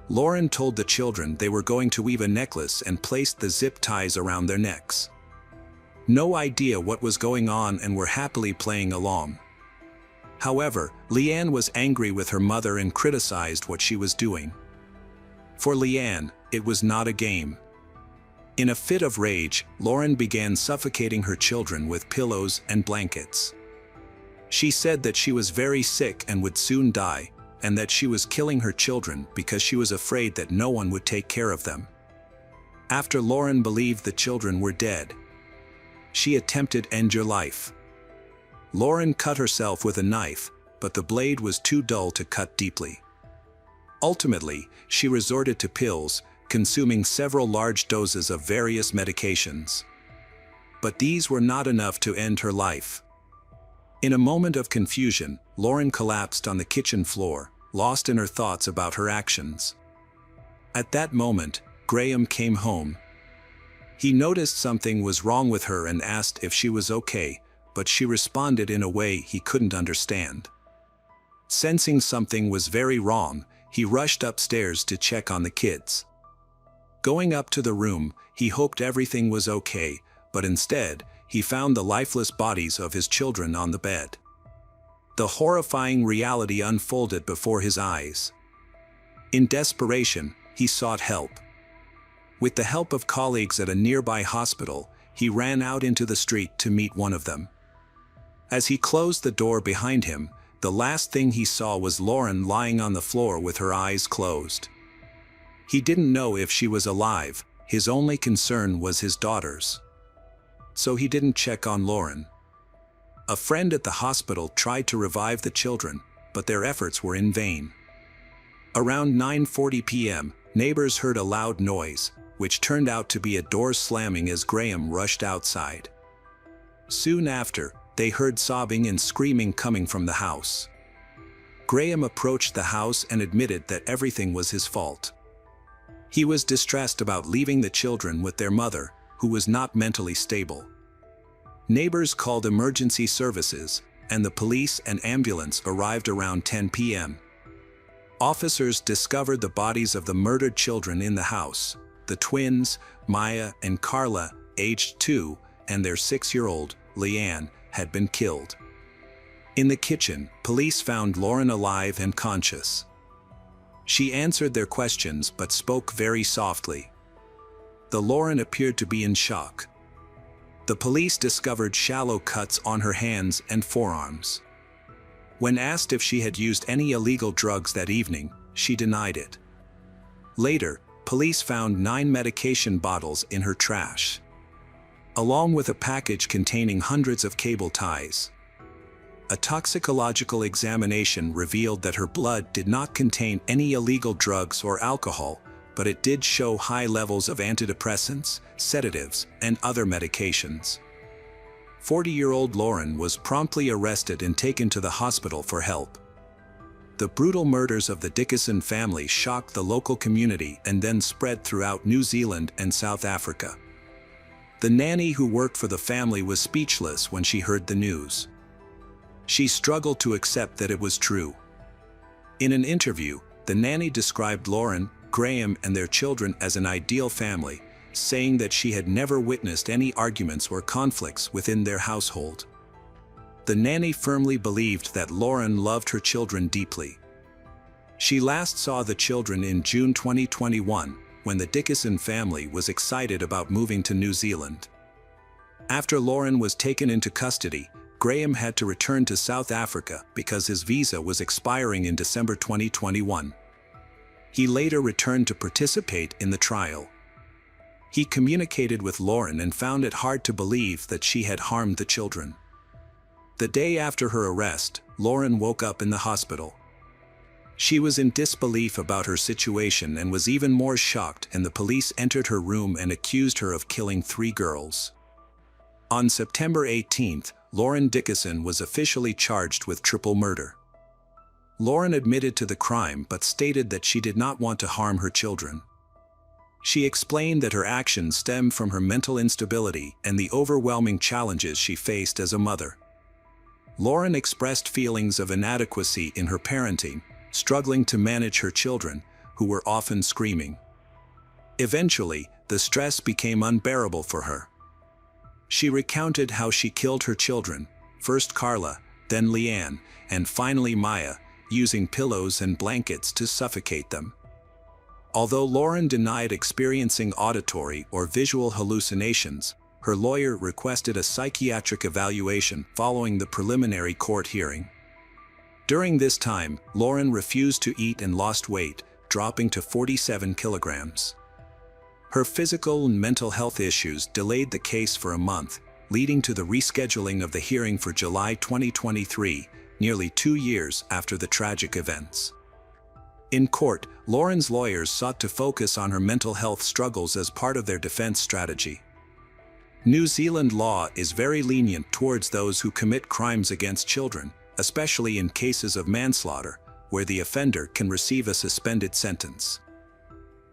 [SPEAKER 1] Lauren told the children they were going to weave a necklace and placed the zip ties around their necks. No idea what was going on and were happily playing along. However, Leanne was angry with her mother and criticized what she was doing. For Leanne, it was not a game. In a fit of rage, Lauren began suffocating her children with pillows and blankets. She said that she was very sick and would soon die, and that she was killing her children because she was afraid that no one would take care of them. After Lauren believed the children were dead, she attempted to end your life. Lauren cut herself with a knife, but the blade was too dull to cut deeply. Ultimately, she resorted to pills, consuming several large doses of various medications. But these were not enough to end her life. In a moment of confusion, Lauren collapsed on the kitchen floor, lost in her thoughts about her actions. At that moment, Graham came home. He noticed something was wrong with her and asked if she was okay, but she responded in a way he couldn't understand. Sensing something was very wrong, he rushed upstairs to check on the kids. Going up to the room, he hoped everything was okay, but instead, he found the lifeless bodies of his children on the bed. The horrifying reality unfolded before his eyes. In desperation, he sought help. With the help of colleagues at a nearby hospital, he ran out into the street to meet one of them. As he closed the door behind him, the last thing he saw was Lauren lying on the floor with her eyes closed. He didn't know if she was alive, his only concern was his daughters. So he didn't check on Lauren. A friend at the hospital tried to revive the children, but their efforts were in vain. Around 9:40 p.m., neighbors heard a loud noise, which turned out to be a door slamming as Graham rushed outside. Soon after, they heard sobbing and screaming coming from the house. Graham approached the house and admitted that everything was his fault. He was distressed about leaving the children with their mother, who was not mentally stable. Neighbors called emergency services, and the police and ambulance arrived around 10 p.m. Officers discovered the bodies of the murdered children in the house. The twins, Maya and Carla, aged 2, and their 6-year-old, Leanne, had been killed. In the kitchen, police found Lauren alive and conscious. She answered their questions but spoke very softly. The Lauren appeared to be in shock. The police discovered shallow cuts on her hands and forearms. When asked if she had used any illegal drugs that evening, she denied it. Later, police found 9 medication bottles in her trash, along with a package containing hundreds of cable ties. A toxicological examination revealed that her blood did not contain any illegal drugs or alcohol, but it did show high levels of antidepressants, sedatives, and other medications. 40-year-old Lauren was promptly arrested and taken to the hospital for help. The brutal murders of the Dickinson family shocked the local community and then spread throughout New Zealand and South Africa. The nanny who worked for the family was speechless when she heard the news. She struggled to accept that it was true. In an interview, the nanny described Lauren, Graham, and their children as an ideal family, saying that she had never witnessed any arguments or conflicts within their household. The nanny firmly believed that Lauren loved her children deeply. She last saw the children in June 2021, when the Dickinson family was excited about moving to New Zealand. After Lauren was taken into custody, Graham had to return to South Africa because his visa was expiring in December 2021. He later returned to participate in the trial. He communicated with Lauren and found it hard to believe that she had harmed the children. The day after her arrest, Lauren woke up in the hospital. She was in disbelief about her situation and was even more shocked, and the police entered her room and accused her of killing 3 girls. On September 18th, Lauren Dickinson was officially charged with triple murder. Lauren admitted to the crime but stated that she did not want to harm her children. She explained that her actions stemmed from her mental instability and the overwhelming challenges she faced as a mother. Lauren expressed feelings of inadequacy in her parenting, struggling to manage her children, who were often screaming. Eventually, the stress became unbearable for her. She recounted how she killed her children, first Carla, then Leanne, and finally Maya, using pillows and blankets to suffocate them. Although Lauren denied experiencing auditory or visual hallucinations, her lawyer requested a psychiatric evaluation following the preliminary court hearing. During this time, Lauren refused to eat and lost weight, dropping to 47 kilograms. Her physical and mental health issues delayed the case for a month, leading to the rescheduling of the hearing for July 2023, nearly 2 years after the tragic events. In court, Lauren's lawyers sought to focus on her mental health struggles as part of their defense strategy. New Zealand law is very lenient towards those who commit crimes against children, especially in cases of manslaughter, where the offender can receive a suspended sentence.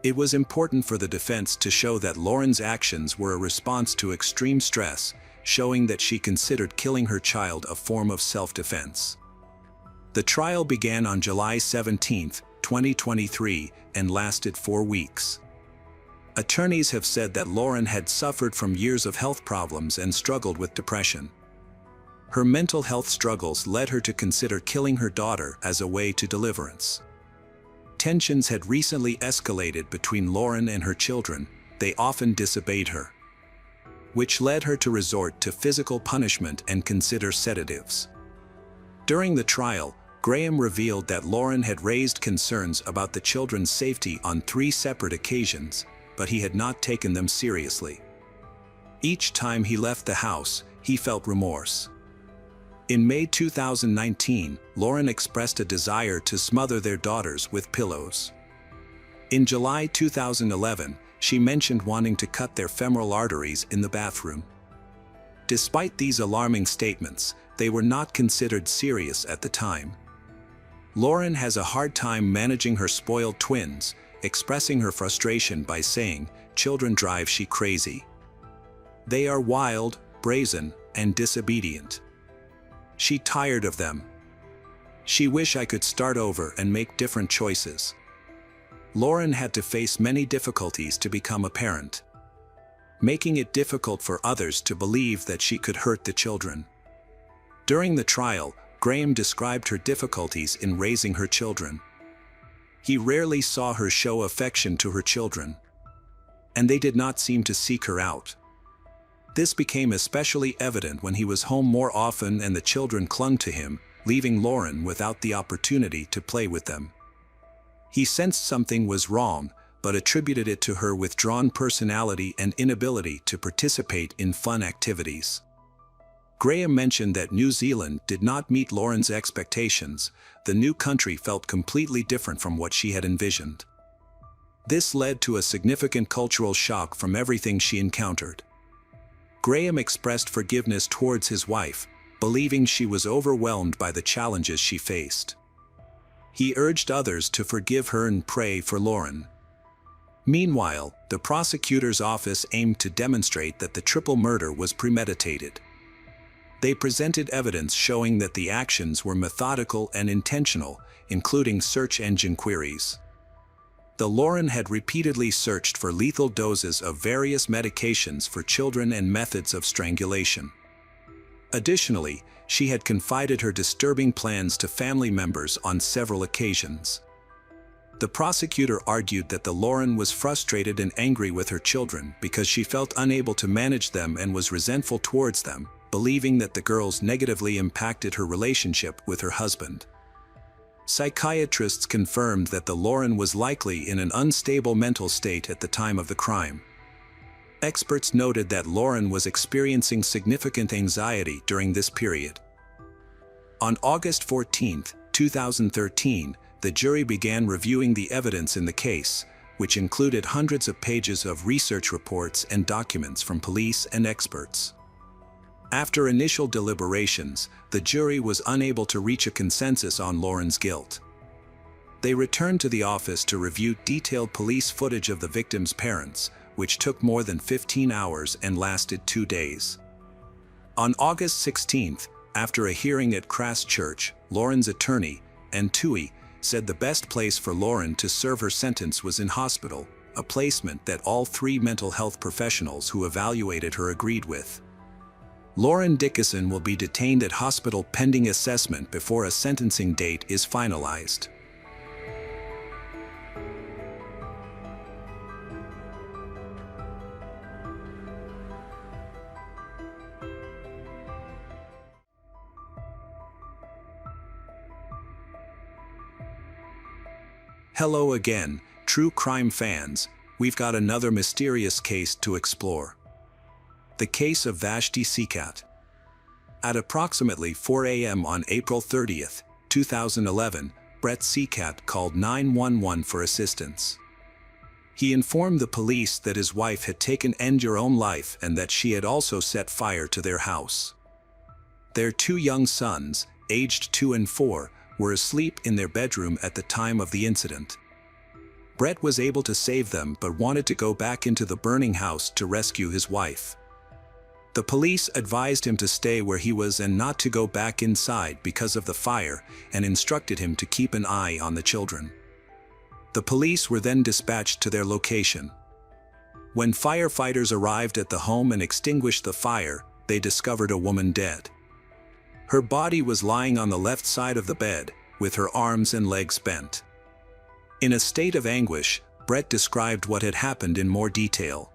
[SPEAKER 1] It was important for the defense to show that Lauren's actions were a response to extreme stress, showing that she considered killing her child a form of self-defense. The trial began on July 17, 2023, and lasted 4 weeks. Attorneys have said that Lauren had suffered from years of health problems and struggled with depression. Her mental health struggles led her to consider killing her daughter as a way to deliverance. Tensions had recently escalated between Lauren and her children. They often disobeyed her, which led her to resort to physical punishment and consider sedatives. During the trial, Graham revealed that Lauren had raised concerns about the children's safety on 3 separate occasions, but he had not taken them seriously. Each time he left the house, he felt remorse. In May 2019, Lauren expressed a desire to smother their daughters with pillows. In July 2011, she mentioned wanting to cut their femoral arteries in the bathroom. Despite these alarming statements, they were not considered serious at the time. Lauren has a hard time managing her spoiled twins, expressing her frustration by saying, "Children drive she crazy. They are wild, brazen, and disobedient. She tired of them. She wish I could start over and make different choices." Lauren had to face many difficulties to become a parent, making it difficult for others to believe that she could hurt the children. During the trial, Graham described her difficulties in raising her children. He rarely saw her show affection to her children, and they did not seem to seek her out. This became especially evident when he was home more often and the children clung to him, leaving Lauren without the opportunity to play with them. He sensed something was wrong, but attributed it to her withdrawn personality and inability to participate in fun activities. Graham mentioned that New Zealand did not meet Lauren's expectations. The new country felt completely different from what she had envisioned. This led to a significant cultural shock from everything she encountered. Graham expressed forgiveness towards his wife, believing she was overwhelmed by the challenges she faced. He urged others to forgive her and pray for Lauren. Meanwhile, the prosecutor's office aimed to demonstrate that the triple murder was premeditated. They presented evidence showing that the actions were methodical and intentional, including search engine queries. Lauren had repeatedly searched for lethal doses of various medications for children and methods of strangulation. Additionally, she had confided her disturbing plans to family members on several occasions. The prosecutor argued that Lauren was frustrated and angry with her children because she felt unable to manage them and was resentful towards them, believing that the girls negatively impacted her relationship with her husband. Psychiatrists confirmed that Lauren was likely in an unstable mental state at the time of the crime. Experts noted that Lauren was experiencing significant anxiety during this period. On August 14, 2013, the jury began reviewing the evidence in the case, which included hundreds of pages of research reports and documents from police and experts. After initial deliberations, the jury was unable to reach a consensus on Lauren's guilt. They returned to the office to review detailed police footage of the victim's parents, which took more than 15 hours and lasted 2 days. On August 16, after a hearing at Christchurch, Lauren's attorney, and Tui, said the best place for Lauren to serve her sentence was in hospital, a placement that all 3 mental health professionals who evaluated her agreed with. Lauren Dickinson will be detained at hospital pending assessment before a sentencing date is finalized. Hello again, true crime fans. We've got another mysterious case to explore. The case of Vashti Sekat. At approximately 4 a.m. on April 30, 2011, Brett Sekat called 911 for assistance. He informed the police that his wife had taken her own life and that she had also set fire to their house. Their 2 young sons, aged 2 and 4, were asleep in their bedroom at the time of the incident. Brett was able to save them but wanted to go back into the burning house to rescue his wife. The police advised him to stay where he was and not to go back inside because of the fire, and instructed him to keep an eye on the children. The police were then dispatched to their location. When firefighters arrived at the home and extinguished the fire, they discovered a woman dead. Her body was lying on the left side of the bed, with her arms and legs bent. In a state of anguish, Brett described what had happened in more detail.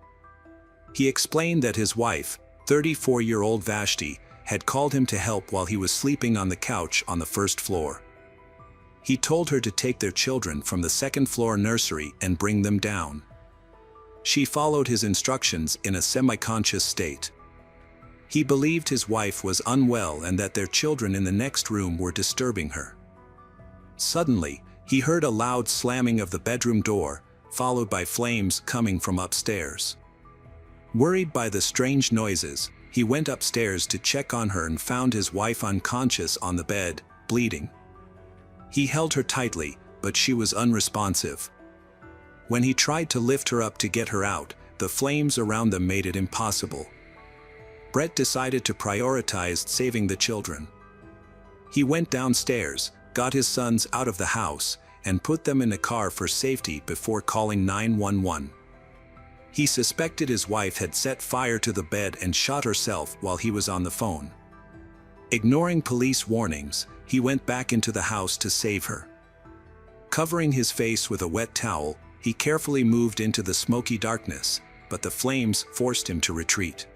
[SPEAKER 1] He explained that his wife, 34-year-old Vashti, had called him to help while he was sleeping on the couch on the first floor. He told her to take their children from the second-floor nursery and bring them down. She followed his instructions in a semi-conscious state. He believed his wife was unwell and that their children in the next room were disturbing her. Suddenly, he heard a loud slamming of the bedroom door, followed by flames coming from upstairs. Worried by the strange noises, he went upstairs to check on her and found his wife unconscious on the bed, bleeding. He held her tightly, but she was unresponsive. When he tried to lift her up to get her out, the flames around them made it impossible. Brett decided to prioritize saving the children. He went downstairs, got his sons out of the house, and put them in a car for safety before calling 911. He suspected his wife had set fire to the bed and shot herself while he was on the phone. Ignoring police warnings, he went back into the house to save her. Covering his face with a wet towel, he carefully moved into the smoky darkness, but the flames forced him to retreat.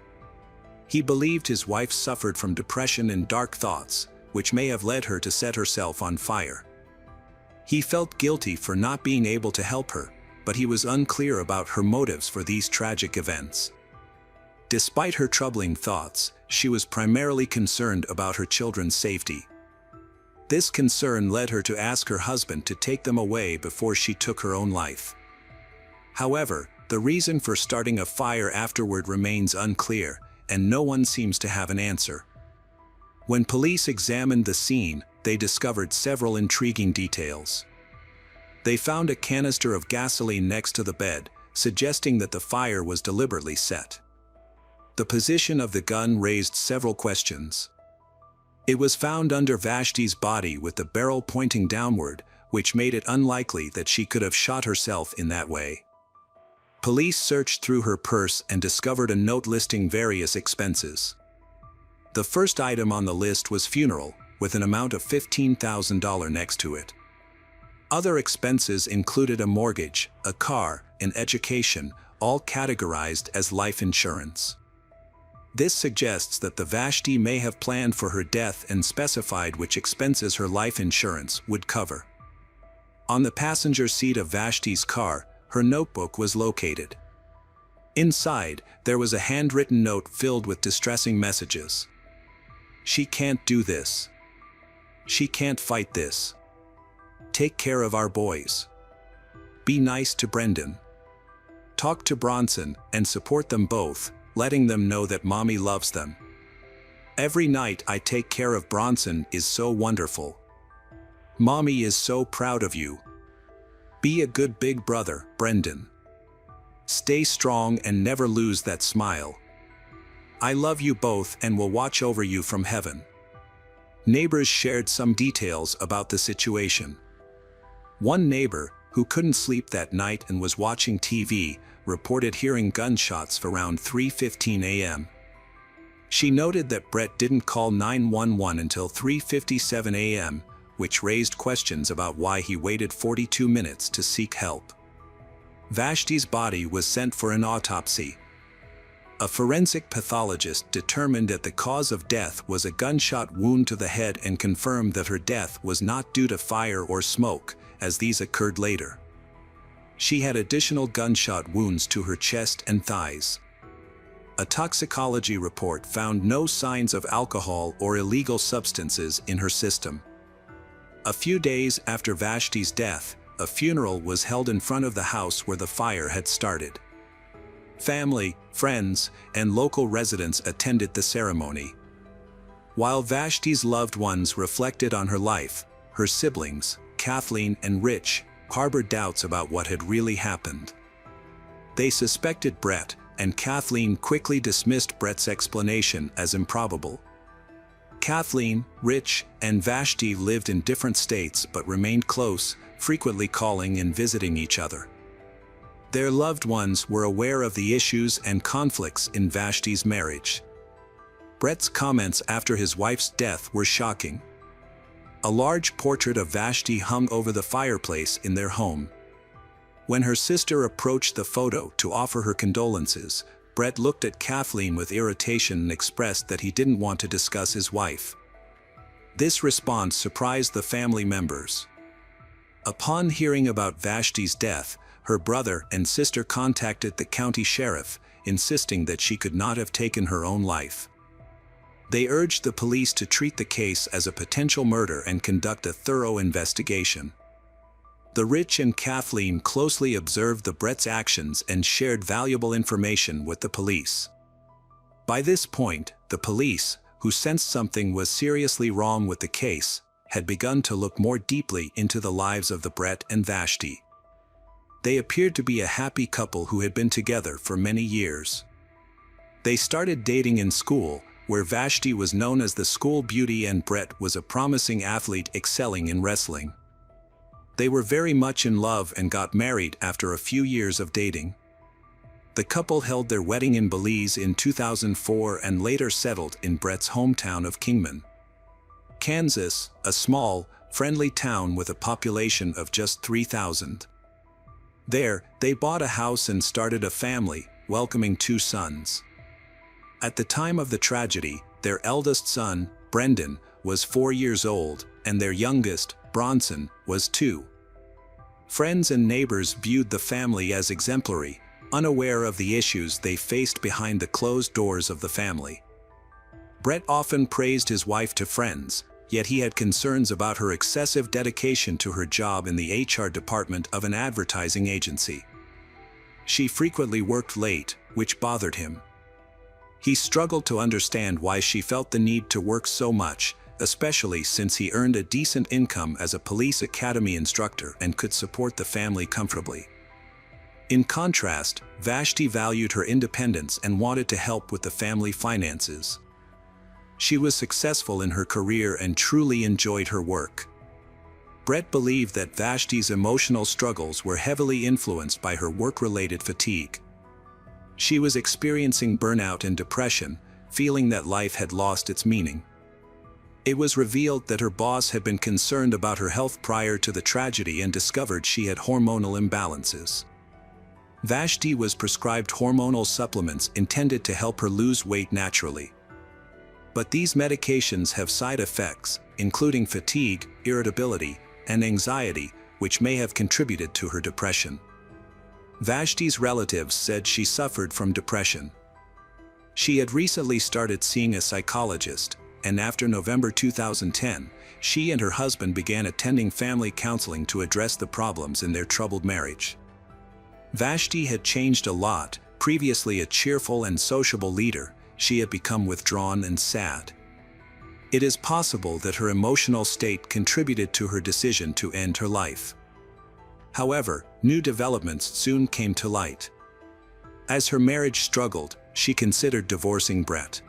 [SPEAKER 1] He believed his wife suffered from depression and dark thoughts, which may have led her to set herself on fire. He felt guilty for not being able to help her, but he was unclear about her motives for these tragic events. Despite her troubling thoughts, she was primarily concerned about her children's safety. This concern led her to ask her husband to take them away before she took her own life. However, the reason for starting a fire afterward remains unclear, and no one seems to have an answer. When police examined the scene, they discovered several intriguing details. They found a canister of gasoline next to the bed, suggesting that the fire was deliberately set. The position of the gun raised several questions. It was found under Vashti's body with the barrel pointing downward, which made it unlikely that she could have shot herself in that way. Police searched through her purse and discovered a note listing various expenses. The first item on the list was funeral, with an amount of $15,000 next to it. Other expenses included a mortgage, a car, and education, all categorized as life insurance. This suggests that the Vashti may have planned for her death and specified which expenses her life insurance would cover. On the passenger seat of Vashti's car, her notebook was located. Inside, there was a handwritten note filled with distressing messages. "She can't do this. She can't fight this. Take care of our boys. Be nice to Brendan. Talk to Bronson and support them both, letting them know that Mommy loves them. Every night I take care of Bronson is so wonderful. Mommy is so proud of you. Be a good big brother, Brendan. Stay strong and never lose that smile. I love you both and will watch over you from heaven." Neighbors shared some details about the situation. One neighbor, who couldn't sleep that night and was watching TV, reported hearing gunshots around 3:15 a.m. She noted that Brett didn't call 911 until 3:57 a.m., which raised questions about why he waited 42 minutes to seek help. Vashti's body was sent for an autopsy. A forensic pathologist determined that the cause of death was a gunshot wound to the head and confirmed that her death was not due to fire or smoke, as these occurred later. She had additional gunshot wounds to her chest and thighs. A toxicology report found no signs of alcohol or illegal substances in her system. A few days after Vashti's death, a funeral was held in front of the house where the fire had started. Family, friends, and local residents attended the ceremony. While Vashti's loved ones reflected on her life, her siblings, Kathleen and Rich, harbored doubts about what had really happened. They suspected Brett, and Kathleen quickly dismissed Brett's explanation as improbable. Kathleen, Rich, and Vashti lived in different states but remained close, frequently calling and visiting each other. Their loved ones were aware of the issues and conflicts in Vashti's marriage. Brett's comments after his wife's death were shocking. A large portrait of Vashti hung over the fireplace in their home. When her sister approached the photo to offer her condolences, Brett looked at Kathleen with irritation and expressed that he didn't want to discuss his wife. This response surprised the family members. Upon hearing about Vashti's death, her brother and sister contacted the county sheriff, insisting that she could not have taken her own life. They urged the police to treat the case as a potential murder and conduct a thorough investigation. The Rich and Kathleen closely observed the Brett's actions and shared valuable information with the police. By this point, the police, who sensed something was seriously wrong with the case, had begun to look more deeply into the lives of the Brett and Vashti. They appeared to be a happy couple who had been together for many years. They started dating in school, where Vashti was known as the school beauty and Brett was a promising athlete excelling in wrestling. They were very much in love and got married after a few years of dating. The couple held their wedding in Belize in 2004 and later settled in Brett's hometown of Kingman, Kansas, a small, friendly town with a population of just 3,000. There, they bought a house and started a family, welcoming 2 sons. At the time of the tragedy, their eldest son, Brendan, was 4 years old, and their youngest, Bronson, was 2. Friends and neighbors viewed the family as exemplary, unaware of the issues they faced behind the closed doors of the family. Brett often praised his wife to friends, yet he had concerns about her excessive dedication to her job in the HR department of an advertising agency. She frequently worked late, which bothered him. He struggled to understand why she felt the need to work so much, especially since he earned a decent income as a police academy instructor and could support the family comfortably. In contrast, Vashti valued her independence and wanted to help with the family finances. She was successful in her career and truly enjoyed her work. Brett believed that Vashti's emotional struggles were heavily influenced by her work-related fatigue. She was experiencing burnout and depression, feeling that life had lost its meaning. It was revealed that her boss had been concerned about her health prior to the tragedy and discovered she had hormonal imbalances. Vashti was prescribed hormonal supplements intended to help her lose weight naturally. But these medications have side effects, including fatigue, irritability, and anxiety, which may have contributed to her depression. Vashti's relatives said she suffered from depression. She had recently started seeing a psychologist, and after November 2010, she and her husband began attending family counseling to address the problems in their troubled marriage. Vashti had changed a lot. Previously a cheerful and sociable leader, she had become withdrawn and sad. It is possible that her emotional state contributed to her decision to end her life. However, new developments soon came to light. As her marriage struggled, she considered divorcing Brett.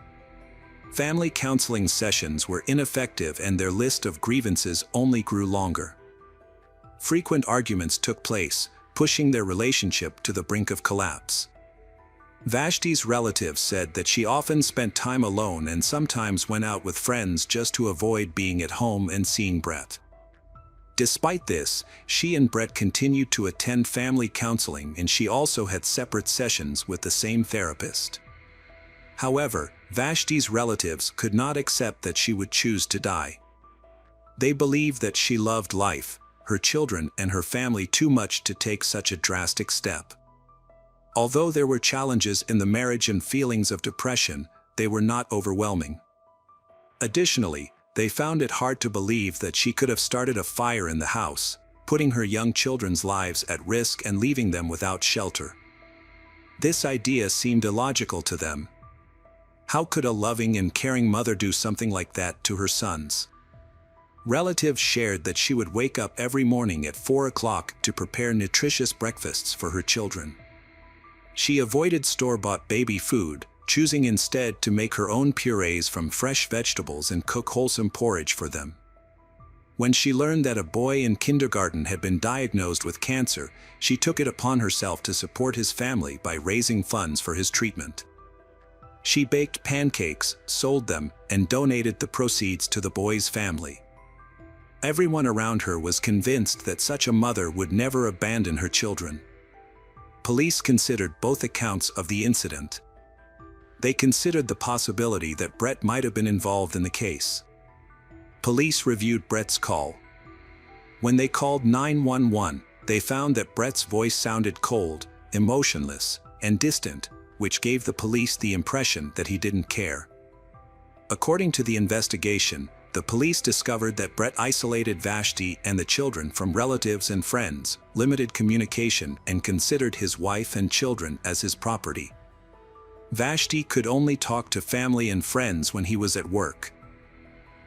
[SPEAKER 1] Family counseling sessions were ineffective and their list of grievances only grew longer. Frequent arguments took place, pushing their relationship to the brink of collapse. Vashti's relatives said that she often spent time alone and sometimes went out with friends just to avoid being at home and seeing Brett. Despite this, she and Brett continued to attend family counseling, and she also had separate sessions with the same therapist. However, Vashti's relatives could not accept that she would choose to die. They believed that she loved life, her children, and her family too much to take such a drastic step. Although there were challenges in the marriage and feelings of depression, they were not overwhelming. Additionally, they found it hard to believe that she could have started a fire in the house, putting her young children's lives at risk and leaving them without shelter. This idea seemed illogical to them. How could a loving and caring mother do something like that to her sons? Relatives shared that she would wake up every morning at 4 o'clock to prepare nutritious breakfasts for her children. She avoided store-bought baby food, choosing instead to make her own purees from fresh vegetables and cook wholesome porridge for them. When she learned that a boy in kindergarten had been diagnosed with cancer, she took it upon herself to support his family by raising funds for his treatment. She baked pancakes, sold them, and donated the proceeds to the boy's family. Everyone around her was convinced that such a mother would never abandon her children. Police considered both accounts of the incident. They considered the possibility that Brett might have been involved in the case. Police reviewed Brett's call. When they called 911, they found that Brett's voice sounded cold, emotionless, and distant, which gave the police the impression that he didn't care. According to the investigation, the police discovered that Brett isolated Vashti and the children from relatives and friends, limited communication, and considered his wife and children as his property. Vashti could only talk to family and friends when he was at work.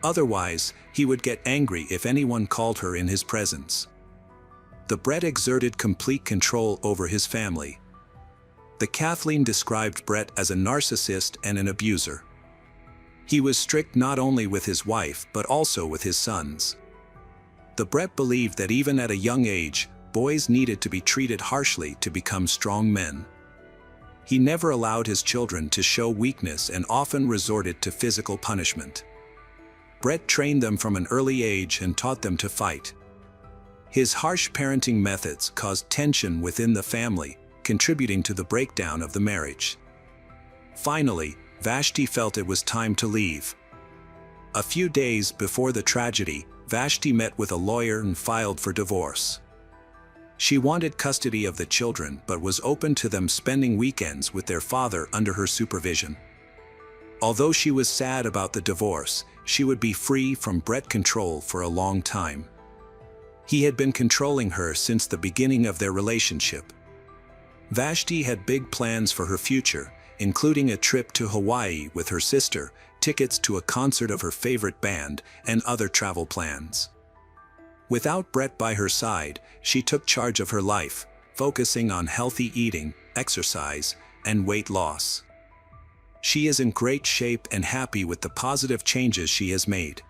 [SPEAKER 1] Otherwise, he would get angry if anyone called her in his presence. The Brett exerted complete control over his family. The Kathleen described Brett as a narcissist and an abuser. He was strict not only with his wife but also with his sons. The Brett believed that even at a young age, boys needed to be treated harshly to become strong men. He never allowed his children to show weakness and often resorted to physical punishment. Brett trained them from an early age and taught them to fight. His harsh parenting methods caused tension within the family, contributing to the breakdown of the marriage. Finally, Vashti felt it was time to leave. A few days before the tragedy, Vashti met with a lawyer and filed for divorce. She wanted custody of the children but was open to them spending weekends with their father under her supervision. Although she was sad about the divorce, she would be free from Brett control for a long time. He had been controlling her since the beginning of their relationship. Vashti had big plans for her future, including a trip to Hawaii with her sister, tickets to a concert of her favorite band, and other travel plans. Without Brett by her side, she took charge of her life, focusing on healthy eating, exercise, and weight loss. She is in great shape and happy with the positive changes she has made.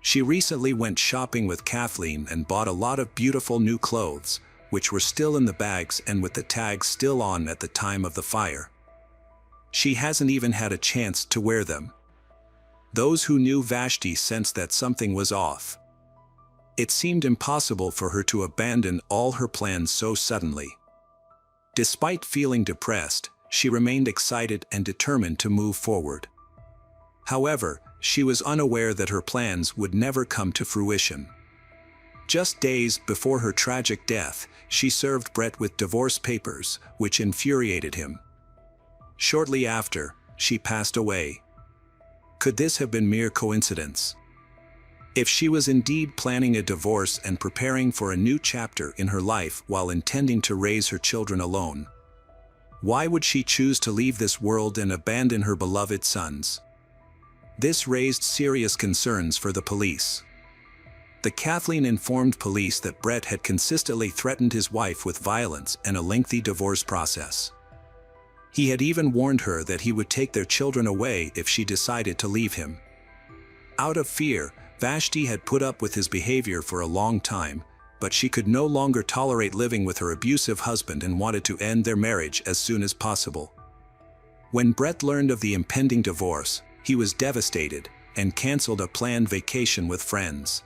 [SPEAKER 1] She recently went shopping with Kathleen and bought a lot of beautiful new clothes, which were still in the bags and with the tags still on at the time of the fire. She hasn't even had a chance to wear them. Those who knew Vashti sensed that something was off. It seemed impossible for her to abandon all her plans so suddenly. Despite feeling depressed, she remained excited and determined to move forward. However, she was unaware that her plans would never come to fruition. Just days before her tragic death, she served Brett with divorce papers, which infuriated him. Shortly after, she passed away. Could this have been mere coincidence? If she was indeed planning a divorce and preparing for a new chapter in her life while intending to raise her children alone, why would she choose to leave this world and abandon her beloved sons? This raised serious concerns for the police. The Kathleen informed police that Brett had consistently threatened his wife with violence and a lengthy divorce process. He had even warned her that he would take their children away if she decided to leave him. Out of fear, Vashti had put up with his behavior for a long time, but she could no longer tolerate living with her abusive husband and wanted to end their marriage as soon as possible. When Brett learned of the impending divorce, he was devastated and canceled a planned vacation with friends.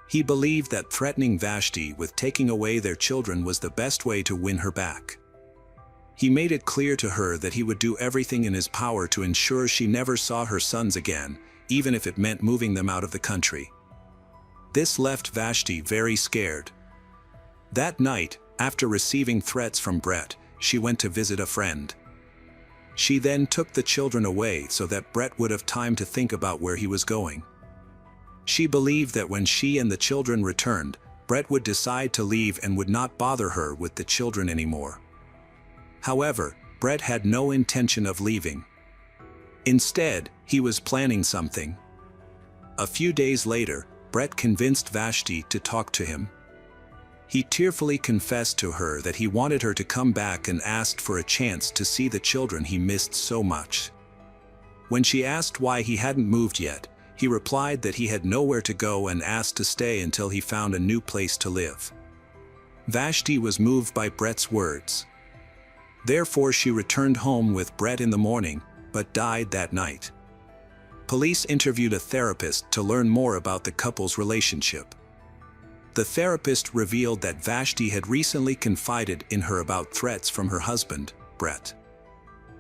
[SPEAKER 1] He believed that threatening Vashti with taking away their children was the best way to win her back. He made it clear to her that he would do everything in his power to ensure she never saw her sons again, even if it meant moving them out of the country. This left Vashti very scared. That night, after receiving threats from Brett, she went to visit a friend. She then took the children away so that Brett would have time to think about where he was going. She believed that when she and the children returned, Brett would decide to leave and would not bother her with the children anymore. However, Brett had no intention of leaving. Instead, he was planning something. A few days later, Brett convinced Vashti to talk to him. He tearfully confessed to her that he wanted her to come back and asked for a chance to see the children he missed so much. When she asked why he hadn't moved yet, He replied that he had nowhere to go and asked to stay until he found a new place to live. Vashti was moved by Brett's words. Therefore, she returned home with Brett in the morning, but died that night. Police interviewed a therapist to learn more about the couple's relationship. The therapist revealed that Vashti had recently confided in her about threats from her husband, Brett.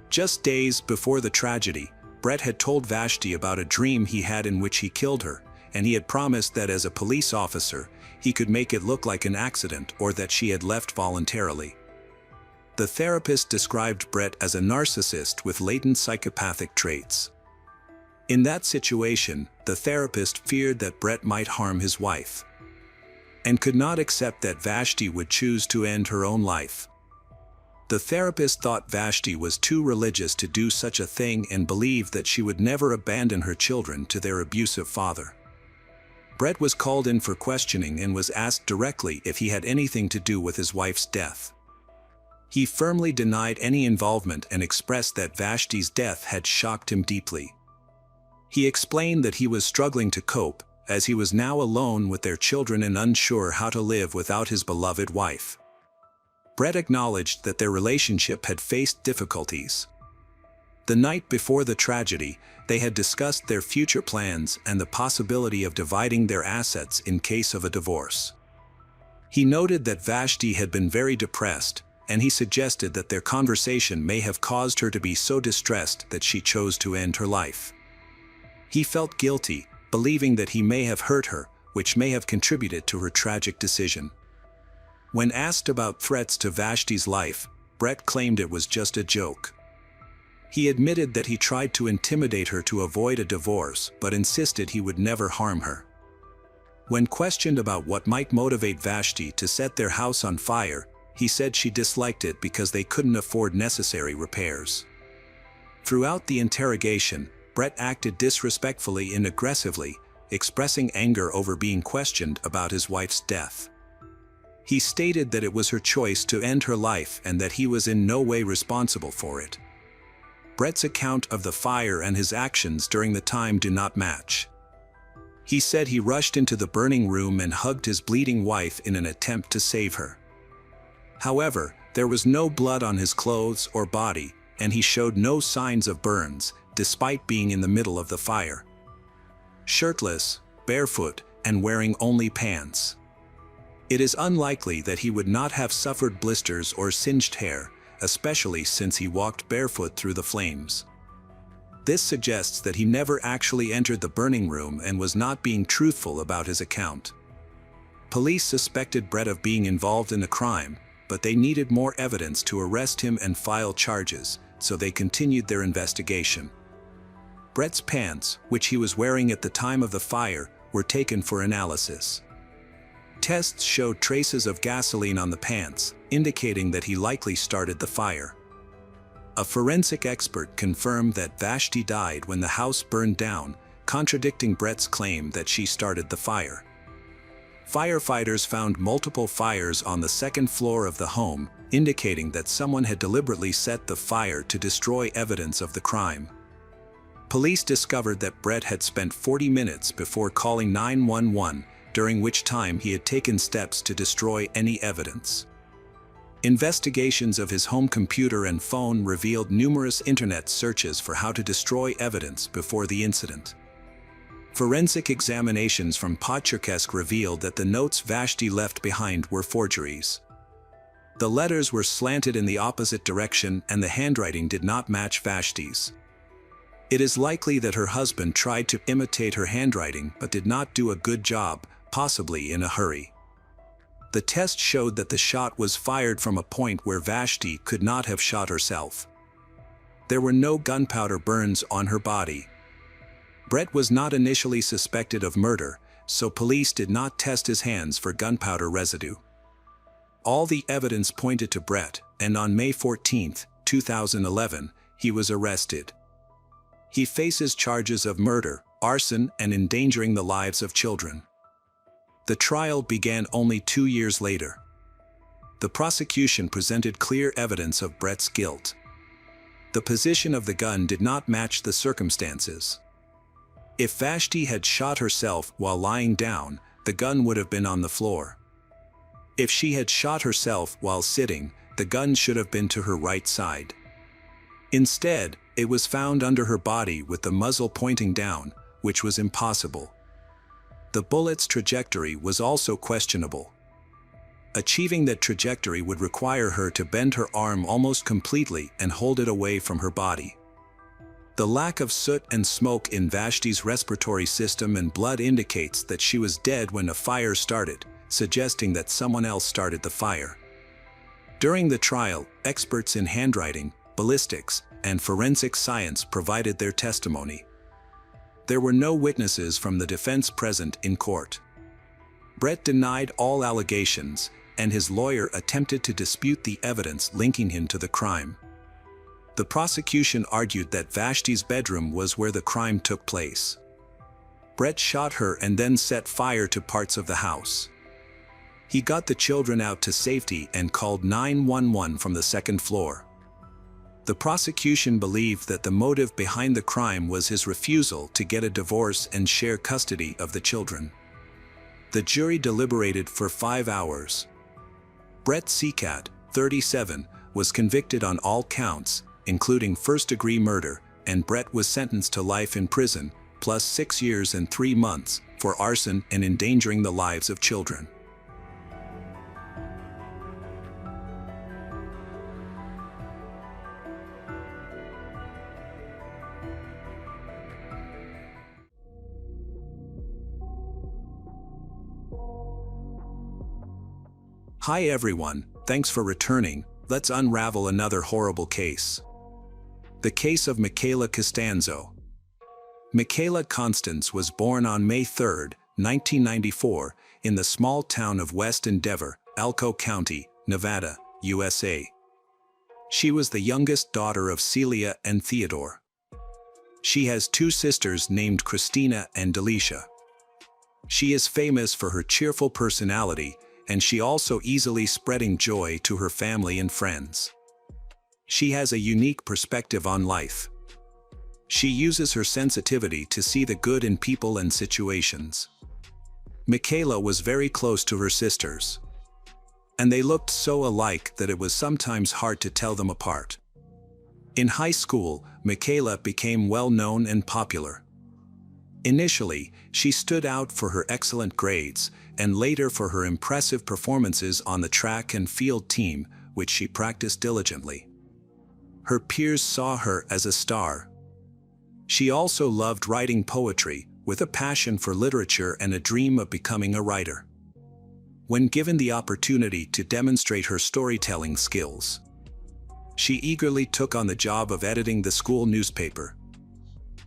[SPEAKER 1] Just days before the tragedy, Brett had told Vashti about a dream he had in which he killed her, and he had promised that as a police officer, he could make it look like an accident or that she had left voluntarily. The therapist described Brett as a narcissist with latent psychopathic traits. In that situation, the therapist feared that Brett might harm his wife, and could not accept that Vashti would choose to end her own life. The therapist thought Vashti was too religious to do such a thing and believed that she would never abandon her children to their abusive father. Brett was called in for questioning and was asked directly if he had anything to do with his wife's death. He firmly denied any involvement and expressed that Vashti's death had shocked him deeply. He explained that he was struggling to cope, as he was now alone with their children and unsure how to live without his beloved wife. Brett acknowledged that their relationship had faced difficulties. The night before the tragedy, they had discussed their future plans and the possibility of dividing their assets in case of a divorce. He noted that Vashti had been very depressed, and he suggested that their conversation may have caused her to be so distressed that she chose to end her life. He felt guilty, believing that he may have hurt her, which may have contributed to her tragic decision. When asked about threats to Vashti's life, Brett claimed it was just a joke. He admitted that he tried to intimidate her to avoid a divorce, but insisted he would never harm her. When questioned about what might motivate Vashti to set their house on fire, he said she disliked it because they couldn't afford necessary repairs. Throughout the interrogation, Brett acted disrespectfully and aggressively, expressing anger over being questioned about his wife's death. He stated that it was her choice to end her life and that he was in no way responsible for it. Brett's account of the fire and his actions during the time do not match. He said he rushed into the burning room and hugged his bleeding wife in an attempt to save her. However, there was no blood on his clothes or body, and he showed no signs of burns, despite being in the middle of the fire. Shirtless, barefoot, and wearing only pants. It is unlikely that he would not have suffered blisters or singed hair, especially since he walked barefoot through the flames. This suggests that he never actually entered the burning room and was not being truthful about his account. Police suspected Brett of being involved in the crime, but they needed more evidence to arrest him and file charges, so they continued their investigation. Brett's pants, which he was wearing at the time of the fire, were taken for analysis. Tests showed traces of gasoline on the pants, indicating that he likely started the fire. A forensic expert confirmed that Vashti died when the house burned down, contradicting Brett's claim that she started the fire. Firefighters found multiple fires on the second floor of the home, indicating that someone had deliberately set the fire to destroy evidence of the crime. Police discovered that Brett had spent 40 minutes before calling 911, during which time he had taken steps to destroy any evidence. Investigations of his home computer and phone revealed numerous internet searches for how to destroy evidence before the incident. Forensic examinations from Podcherkesk revealed that the notes Vashti left behind were forgeries. The letters were slanted in the opposite direction and the handwriting did not match Vashti's. It is likely that her husband tried to imitate her handwriting but did not do a good job, possibly in a hurry. The test showed that the shot was fired from a point where Vashti could not have shot herself. There were no gunpowder burns on her body. Brett was not initially suspected of murder, so police did not test his hands for gunpowder residue. All the evidence pointed to Brett, and on May 14, 2011, he was arrested. He faces charges of murder, arson, and endangering the lives of children. The trial began only 2 years later. The prosecution presented clear evidence of Brett's guilt. The position of the gun did not match the circumstances. If Vashti had shot herself while lying down, the gun would have been on the floor. If she had shot herself while sitting, the gun should have been to her right side. Instead, it was found under her body with the muzzle pointing down, which was impossible. The bullet's trajectory was also questionable. Achieving that trajectory would require her to bend her arm almost completely and hold it away from her body. The lack of soot and smoke in Vashti's respiratory system and blood indicates that she was dead when a fire started, suggesting that someone else started the fire. During the trial, experts in handwriting, ballistics, and forensic science provided their testimony. There were no witnesses from the defense present in court. Brett denied all allegations, and his lawyer attempted to dispute the evidence linking him to the crime. The prosecution argued that Vashti's bedroom was where the crime took place. Brett shot her and then set fire to parts of the house. He got the children out to safety and called 911 from the second floor. The prosecution believed that the motive behind the crime was his refusal to get a divorce and share custody of the children. The jury deliberated for 5 hours. Brett Seacat, 37, was convicted on all counts, including first-degree murder, and Brett was sentenced to life in prison, plus 6 years and 3 months, for arson and endangering the lives of children. Hi everyone, thanks for returning. Let's unravel another horrible case. The case of Michaela Costanzo. Michaela Constance was born on May 3, 1994, in the small town of West Endeavor, Elko County, Nevada, USA. She was the youngest daughter of Celia and Theodore. She has 2 sisters named Christina and Delisha. She is famous for her cheerful personality, and she also easily spreading joy to her family and friends. She has a unique perspective on life. She uses her sensitivity to see the good in people and situations. Michaela was very close to her sisters, and they looked so alike that it was sometimes hard to tell them apart. In high school, Michaela became well known and popular. Initially, she stood out for her excellent grades, and later for her impressive performances on the track and field team, which she practiced diligently. Her peers saw her as a star. She also loved writing poetry, with a passion for literature and a dream of becoming a writer. When given the opportunity to demonstrate her storytelling skills, she eagerly took on the job of editing the school newspaper.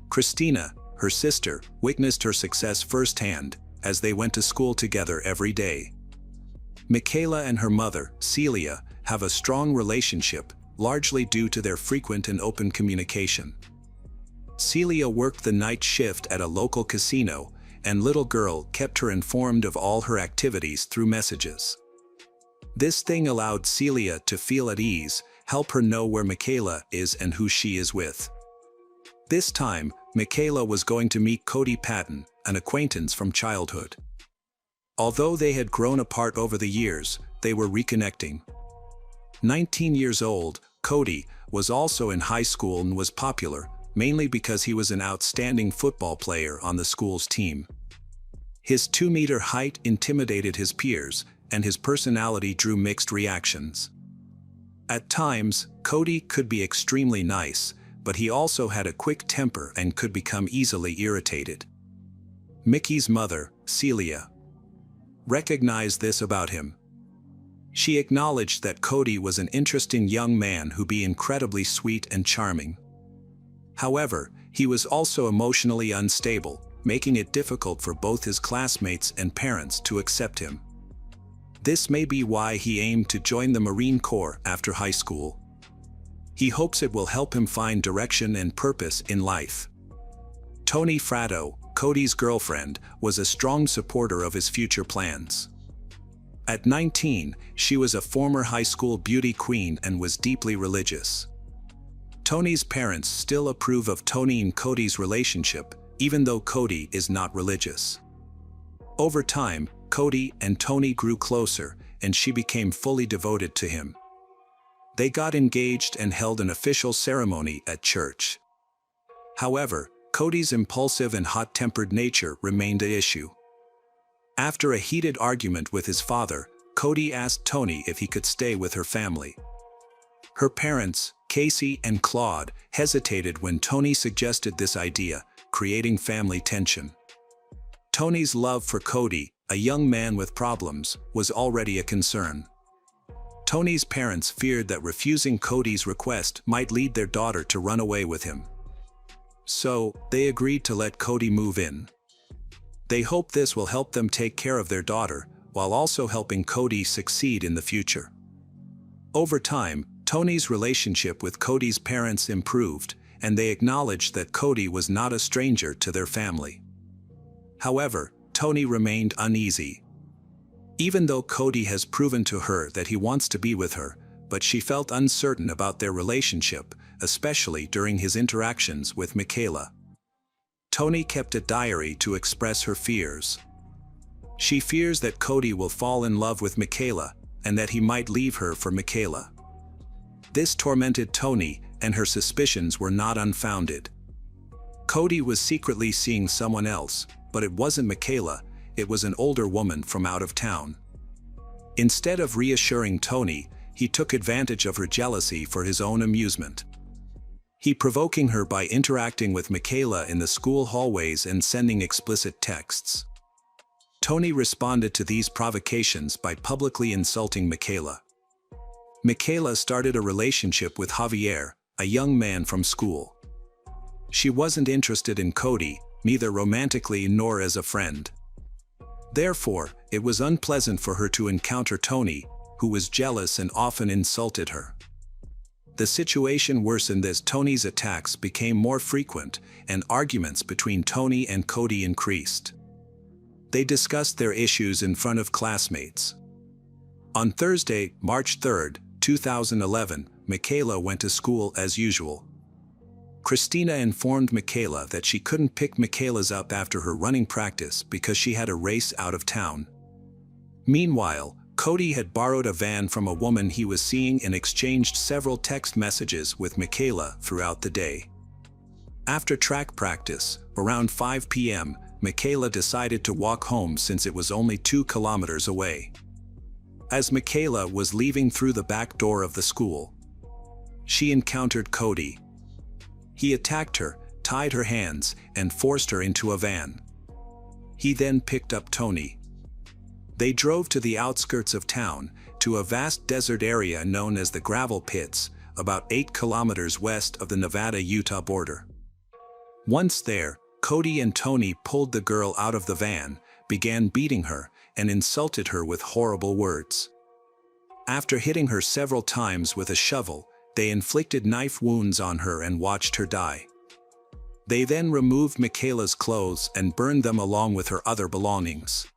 [SPEAKER 1] Christina, her sister, witnessed her success firsthand, as they went to school together every day. Michaela and her mother, Celia, have a strong relationship, largely due to their frequent and open communication. Celia worked the night shift at a local casino, and little girl kept her informed of all her activities through messages. This thing allowed Celia to feel at ease, help her know where Michaela is and who she is with. This time, Michaela was going to meet Cody Patton, an acquaintance from childhood. Although they had grown apart over the years, they were reconnecting. 19 years old, Cody was also in high school and was popular, mainly because he was an outstanding football player on the school's team. His 2-meter height intimidated his peers, and his personality drew mixed reactions. At times, Cody could be extremely nice, but he also had a quick temper and could become easily irritated. Mickey's mother, Celia, recognized this about him. She acknowledged that Cody was an interesting young man who be incredibly sweet and charming. However, he was also emotionally unstable, making it difficult for both his classmates and parents to accept him. This may be why he aimed to join the Marine Corps after high school. He hopes it will help him find direction and purpose in life. Toni Fratto, Cody's girlfriend, was a strong supporter of his future plans. At 19, she was a former high school beauty queen and was deeply religious. Toni's parents still approve of Toni and Cody's relationship, even though Cody is not religious. Over time, Cody and Tony grew closer, and she became fully devoted to him. They got engaged and held an official ceremony at church. However, Cody's impulsive and hot-tempered nature remained an issue. After a heated argument with his father, Cody asked Tony if he could stay with her family. Her parents, Casey and Claude, hesitated when Tony suggested this idea, creating family tension. Tony's love for Cody, a young man with problems, was already a concern. Tony's parents feared that refusing Cody's request might lead their daughter to run away with him. So, they agreed to let Cody move in. They hope this will help them take care of their daughter, while also helping Cody succeed in the future. Over time, Tony's relationship with Cody's parents improved, and they acknowledged that Cody was not a stranger to their family. However, Tony remained uneasy. Even though Cody has proven to her that he wants to be with her, but she felt uncertain about their relationship, especially during his interactions with Michaela. Tony kept a diary to express her fears. She fears that Cody will fall in love with Michaela, and that he might leave her for Michaela. This tormented Tony, and her suspicions were not unfounded. Cody was secretly seeing someone else, but it wasn't Michaela, it was an older woman from out of town. Instead of reassuring Tony, he took advantage of her jealousy for his own amusement. He provoking her by interacting with Michaela in the school hallways and sending explicit texts. Tony responded to these provocations by publicly insulting Michaela. Michaela started a relationship with Javier, a young man from school. She wasn't interested in Cody, neither romantically nor as a friend. Therefore, it was unpleasant for her to encounter Tony, who was jealous and often insulted her. The situation worsened as Tony's attacks became more frequent, and arguments between Tony and Cody increased. They discussed their issues in front of classmates. On Thursday, March 3, 2011, Michaela went to school as usual. Christina informed Michaela that she couldn't pick Michaela's up after her running practice because she had a race out of town. Meanwhile, Cody had borrowed a van from a woman he was seeing and exchanged several text messages with Michaela throughout the day. After track practice, around 5 p.m., Michaela decided to walk home since it was only 2 kilometers away. As Michaela was leaving through the back door of the school, she encountered Cody. He attacked her, tied her hands, and forced her into a van. He then picked up Tony. They drove to the outskirts of town, to a vast desert area known as the Gravel Pits, about 8 kilometers west of the Nevada-Utah border. Once there, Cody and Tony pulled the girl out of the van, began beating her, and insulted her with horrible words. After hitting her several times with a shovel, they inflicted knife wounds on her and watched her die. They then removed Michaela's clothes and burned them along with her other belongings.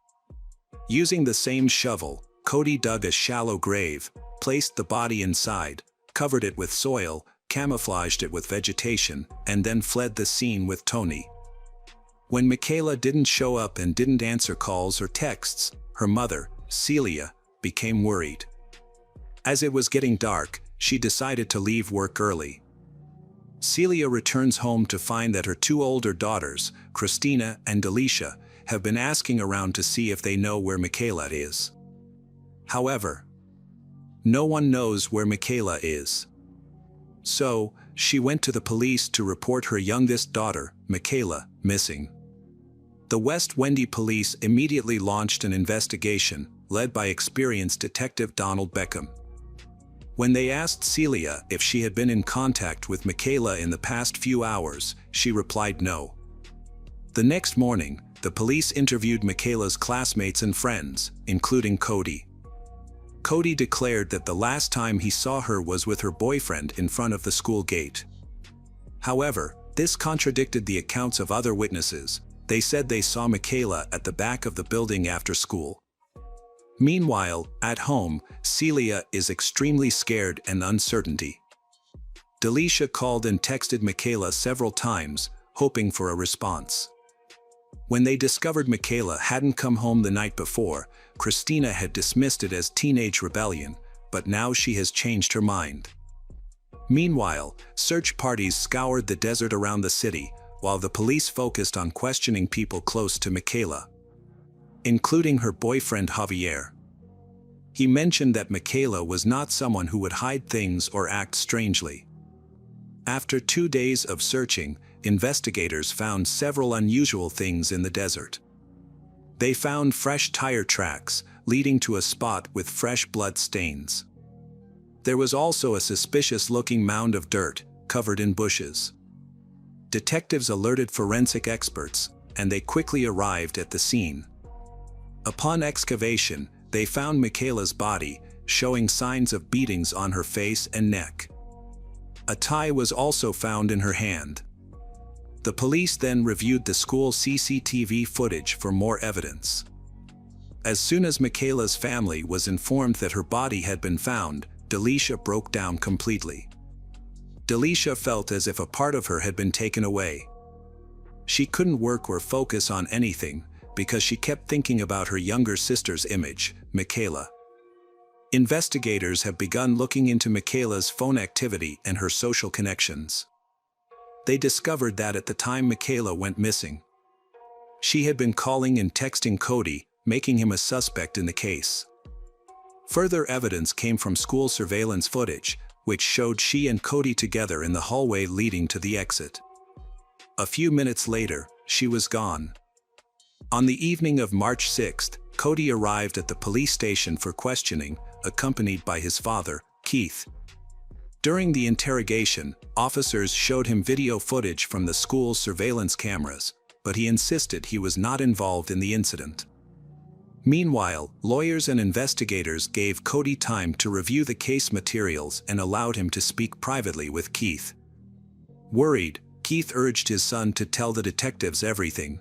[SPEAKER 1] Using the same shovel, Cody dug a shallow grave, placed the body inside, covered it with soil, camouflaged it with vegetation, and then fled the scene with Tony. When Michaela didn't show up and didn't answer calls or texts, her mother, Celia, became worried. As it was getting dark, she decided to leave work early. Celia returns home to find that her 2 older daughters, Christina and Delisha, have been asking around to see if they know where Michaela is. However, no one knows where Michaela is. So, she went to the police to report her youngest daughter, Michaela, missing. The West Wendy police immediately launched an investigation, led by experienced Detective Donald Beckham. When they asked Celia if she had been in contact with Michaela in the past few hours, she replied no. The next morning, the police interviewed Michaela's classmates and friends, including Cody. Cody declared that the last time he saw her was with her boyfriend in front of the school gate. However, this contradicted the accounts of other witnesses. They said they saw Michaela at the back of the building after school. Meanwhile, at home, Celia is extremely scared and uncertain. Delisha called and texted Michaela several times, hoping for a response. When they discovered Michaela hadn't come home the night before, Christina had dismissed it as teenage rebellion, but now she has changed her mind. Meanwhile, search parties scoured the desert around the city, while the police focused on questioning people close to Michaela, including her boyfriend Javier. He mentioned that Michaela was not someone who would hide things or act strangely. After 2 days of searching, investigators found several unusual things in the desert. They found fresh tire tracks, leading to a spot with fresh blood stains. There was also a suspicious-looking mound of dirt, covered in bushes. Detectives alerted forensic experts, and they quickly arrived at the scene. Upon excavation, they found Michaela's body, showing signs of beatings on her face and neck. A tie was also found in her hand. The police then reviewed the school CCTV footage for more evidence. As soon as Michaela's family was informed that her body had been found, Delisha broke down completely. Delisha felt as if a part of her had been taken away. She couldn't work or focus on anything because she kept thinking about her younger sister's image, Michaela. Investigators have begun looking into Michaela's phone activity and her social connections. They discovered that at the time Michaela went missing, she had been calling and texting Cody, making him a suspect in the case. Further evidence came from school surveillance footage, which showed she and Cody together in the hallway leading to the exit. A few minutes later, she was gone. On the evening of March 6th, Cody arrived at the police station for questioning, accompanied by his father, Keith. During the interrogation, officers showed him video footage from the school's surveillance cameras, but he insisted he was not involved in the incident. Meanwhile, lawyers and investigators gave Cody time to review the case materials and allowed him to speak privately with Keith. Worried, Keith urged his son to tell the detectives everything.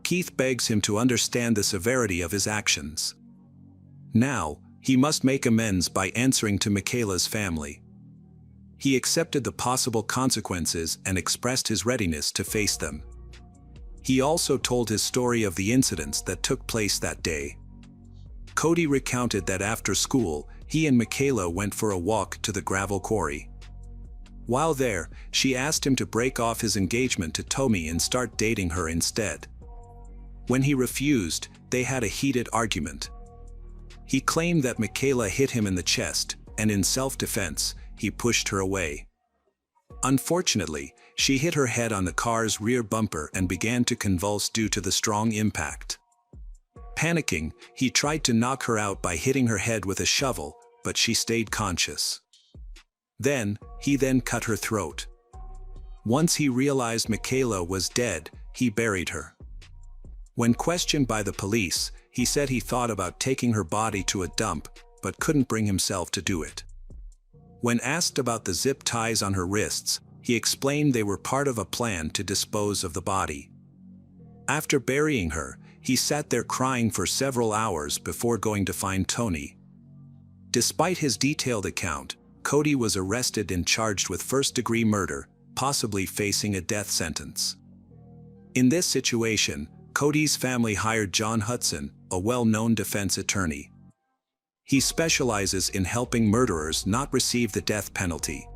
[SPEAKER 1] Keith begs him to understand the severity of his actions. Now, he must make amends by answering to Michaela's family. He accepted the possible consequences and expressed his readiness to face them. He also told his story of the incidents that took place that day. Cody recounted that after school, he and Michaela went for a walk to the gravel quarry. While there, she asked him to break off his engagement to Tommy and start dating her instead. When he refused, they had a heated argument. He claimed that Michaela hit him in the chest, and in self-defense, he pushed her away. Unfortunately, she hit her head on the car's rear bumper and began to convulse due to the strong impact. Panicking, he tried to knock her out by hitting her head with a shovel, but she stayed conscious. He then cut her throat. Once he realized Michaela was dead, he buried her. When questioned by the police, he said he thought about taking her body to a dump, but couldn't bring himself to do it. When asked about the zip ties on her wrists, he explained they were part of a plan to dispose of the body. After burying her, he sat there crying for several hours before going to find Tony. Despite his detailed account, Cody was arrested and charged with first-degree murder, possibly facing a death sentence. In this situation, Cody's family hired John Hudson, a well-known defense attorney. He specializes in helping murderers not receive the death penalty.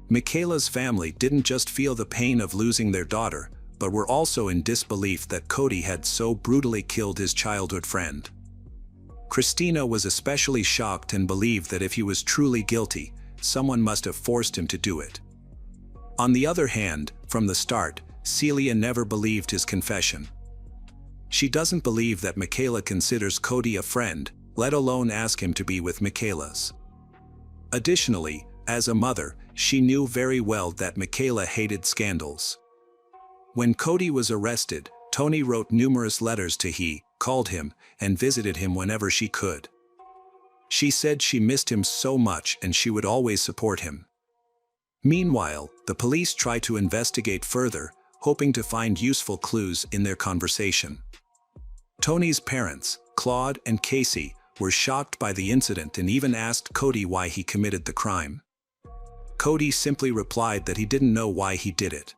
[SPEAKER 1] Michaela's family didn't just feel the pain of losing their daughter, but were also in disbelief that Cody had so brutally killed his childhood friend. Christina was especially shocked and believed that if he was truly guilty, someone must have forced him to do it. On the other hand, from the start, Celia never believed his confession. She doesn't believe that Michaela considers Cody a friend, let alone ask him to be with Michaela's. Additionally, as a mother, she knew very well that Michaela hated scandals. When Cody was arrested, Tony wrote numerous letters to he, called him, and visited him whenever she could. She said she missed him so much and she would always support him. Meanwhile, the police tried to investigate further, hoping to find useful clues in their conversation. Tony's parents, Claude and Casey, were shocked by the incident and even asked Cody why he committed the crime. Cody simply replied that he didn't know why he did it.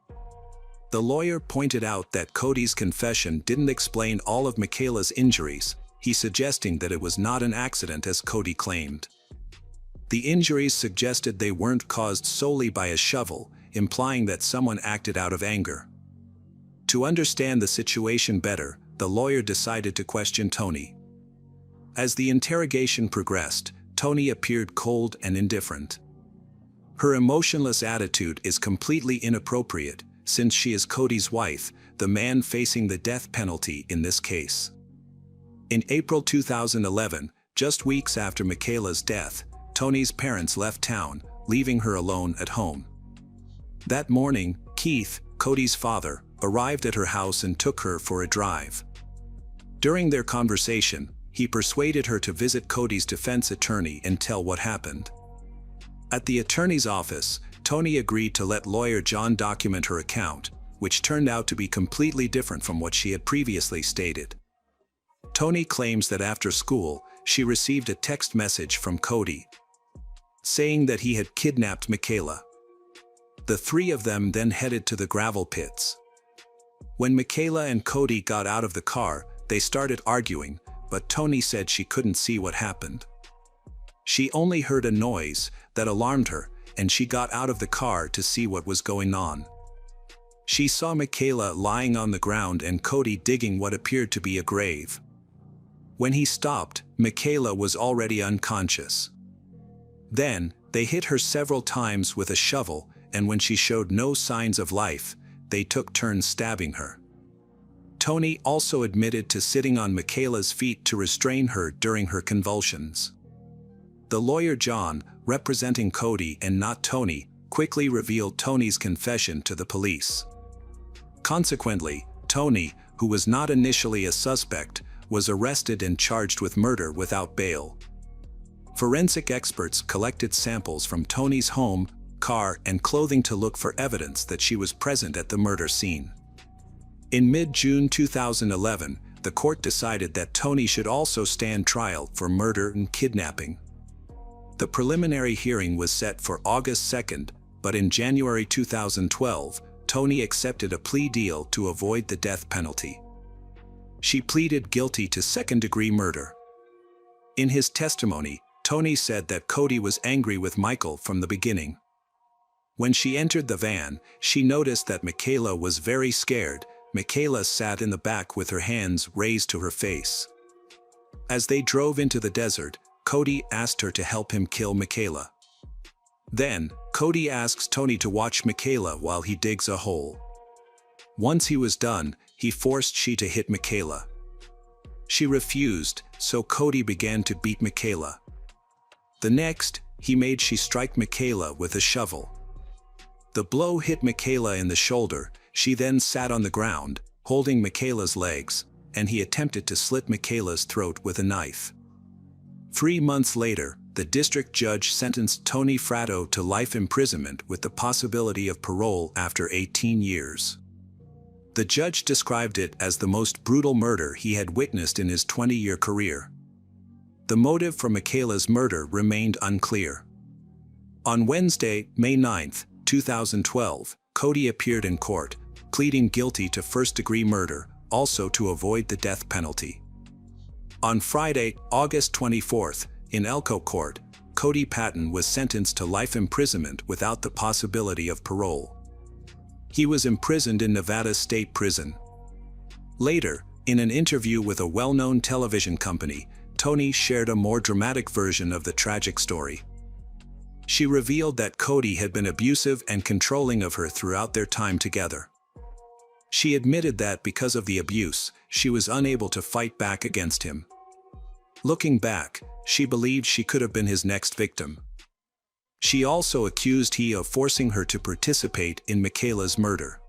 [SPEAKER 1] The lawyer pointed out that Cody's confession didn't explain all of Michaela's injuries, he suggesting that it was not an accident as Cody claimed. The injuries suggested they weren't caused solely by a shovel, implying that someone acted out of anger. To understand the situation better, the lawyer decided to question Tony. As the interrogation progressed, Tony appeared cold and indifferent. Her emotionless attitude is completely inappropriate, since she is Cody's wife, the man facing the death penalty in this case. In April 2011, just weeks after Michaela's death, Tony's parents left town, leaving her alone at home. That morning, Keith, Cody's father, arrived at her house and took her for a drive. During their conversation, he persuaded her to visit Cody's defense attorney and tell what happened. At the attorney's office, Tony agreed to let lawyer John document her account, which turned out to be completely different from what she had previously stated. Tony claims that after school, she received a text message from Cody, saying that he had kidnapped Michaela. The three of them then headed to the gravel pits. When Michaela and Cody got out of the car, they started arguing, but Tony said she couldn't see what happened. She only heard a noise that alarmed her, and she got out of the car to see what was going on. She saw Michaela lying on the ground and Cody digging what appeared to be a grave. When he stopped, Michaela was already unconscious. Then, they hit her several times with a shovel, and when she showed no signs of life, they took turns stabbing her. Tony also admitted to sitting on Michaela's feet to restrain her during her convulsions. The lawyer John, representing Cody and not Tony, quickly revealed Tony's confession to the police. Consequently, Tony, who was not initially a suspect, was arrested and charged with murder without bail. Forensic experts collected samples from Tony's home, car, and clothing to look for evidence that she was present at the murder scene. In mid-June 2011, the court decided that Tony should also stand trial for murder and kidnapping. The preliminary hearing was set for August 2nd, but in January 2012, Tony accepted a plea deal to avoid the death penalty. She pleaded guilty to second-degree murder. In his testimony, Tony said that Cody was angry with Michael from the beginning. When she entered the van, she noticed that Michaela was very scared. Michaela sat in the back with her hands raised to her face. As they drove into the desert, Cody asked her to help him kill Michaela. Then, Cody asks Tony to watch Michaela while he digs a hole. Once he was done, he forced she to hit Michaela. She refused, so Cody began to beat Michaela. The next, he made she strike Michaela with a shovel. The blow hit Michaela in the shoulder. She then sat on the ground, holding Michaela's legs, and he attempted to slit Michaela's throat with a knife. 3 months later, the district judge sentenced Tony Fratto to life imprisonment with the possibility of parole after 18 years. The judge described it as the most brutal murder he had witnessed in his 20-year career. The motive for Michaela's murder remained unclear. On Wednesday, May 9, 2012, Cody appeared in court, pleading guilty to first-degree murder, also to avoid the death penalty. On Friday, August 24th, in Elko Court, Cody Patton was sentenced to life imprisonment without the possibility of parole. He was imprisoned in Nevada State Prison. Later, in an interview with a well-known television company, Tony shared a more dramatic version of the tragic story. She revealed that Cody had been abusive and controlling of her throughout their time together. She admitted that because of the abuse, she was unable to fight back against him. Looking back, she believed she could have been his next victim. She also accused he of forcing her to participate in Michaela's murder.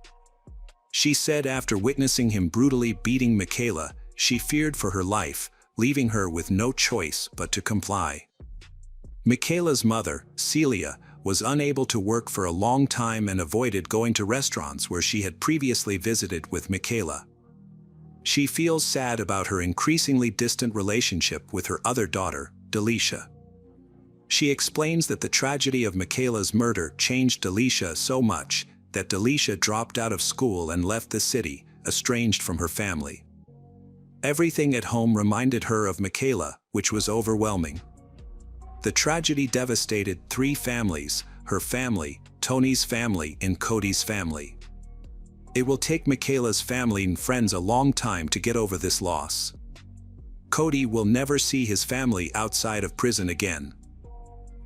[SPEAKER 1] She said after witnessing him brutally beating Michaela, she feared for her life, leaving her with no choice but to comply. Michaela's mother, Celia, was unable to work for a long time and avoided going to restaurants where she had previously visited with Michaela. She feels sad about her increasingly distant relationship with her other daughter, Delisha. She explains that the tragedy of Michaela's murder changed Delisha so much that Delisha dropped out of school and left the city, estranged from her family. Everything at home reminded her of Michaela, which was overwhelming. The tragedy devastated 3 families: her family, Tony's family, and Cody's family. It will take Michaela's family and friends a long time to get over this loss. Cody will never see his family outside of prison again.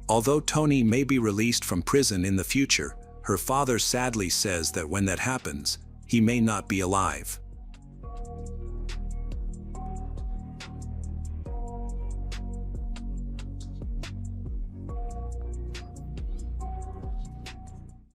[SPEAKER 1] Although Tony may be released from prison in the future, her father sadly says that when that happens, he may not be alive.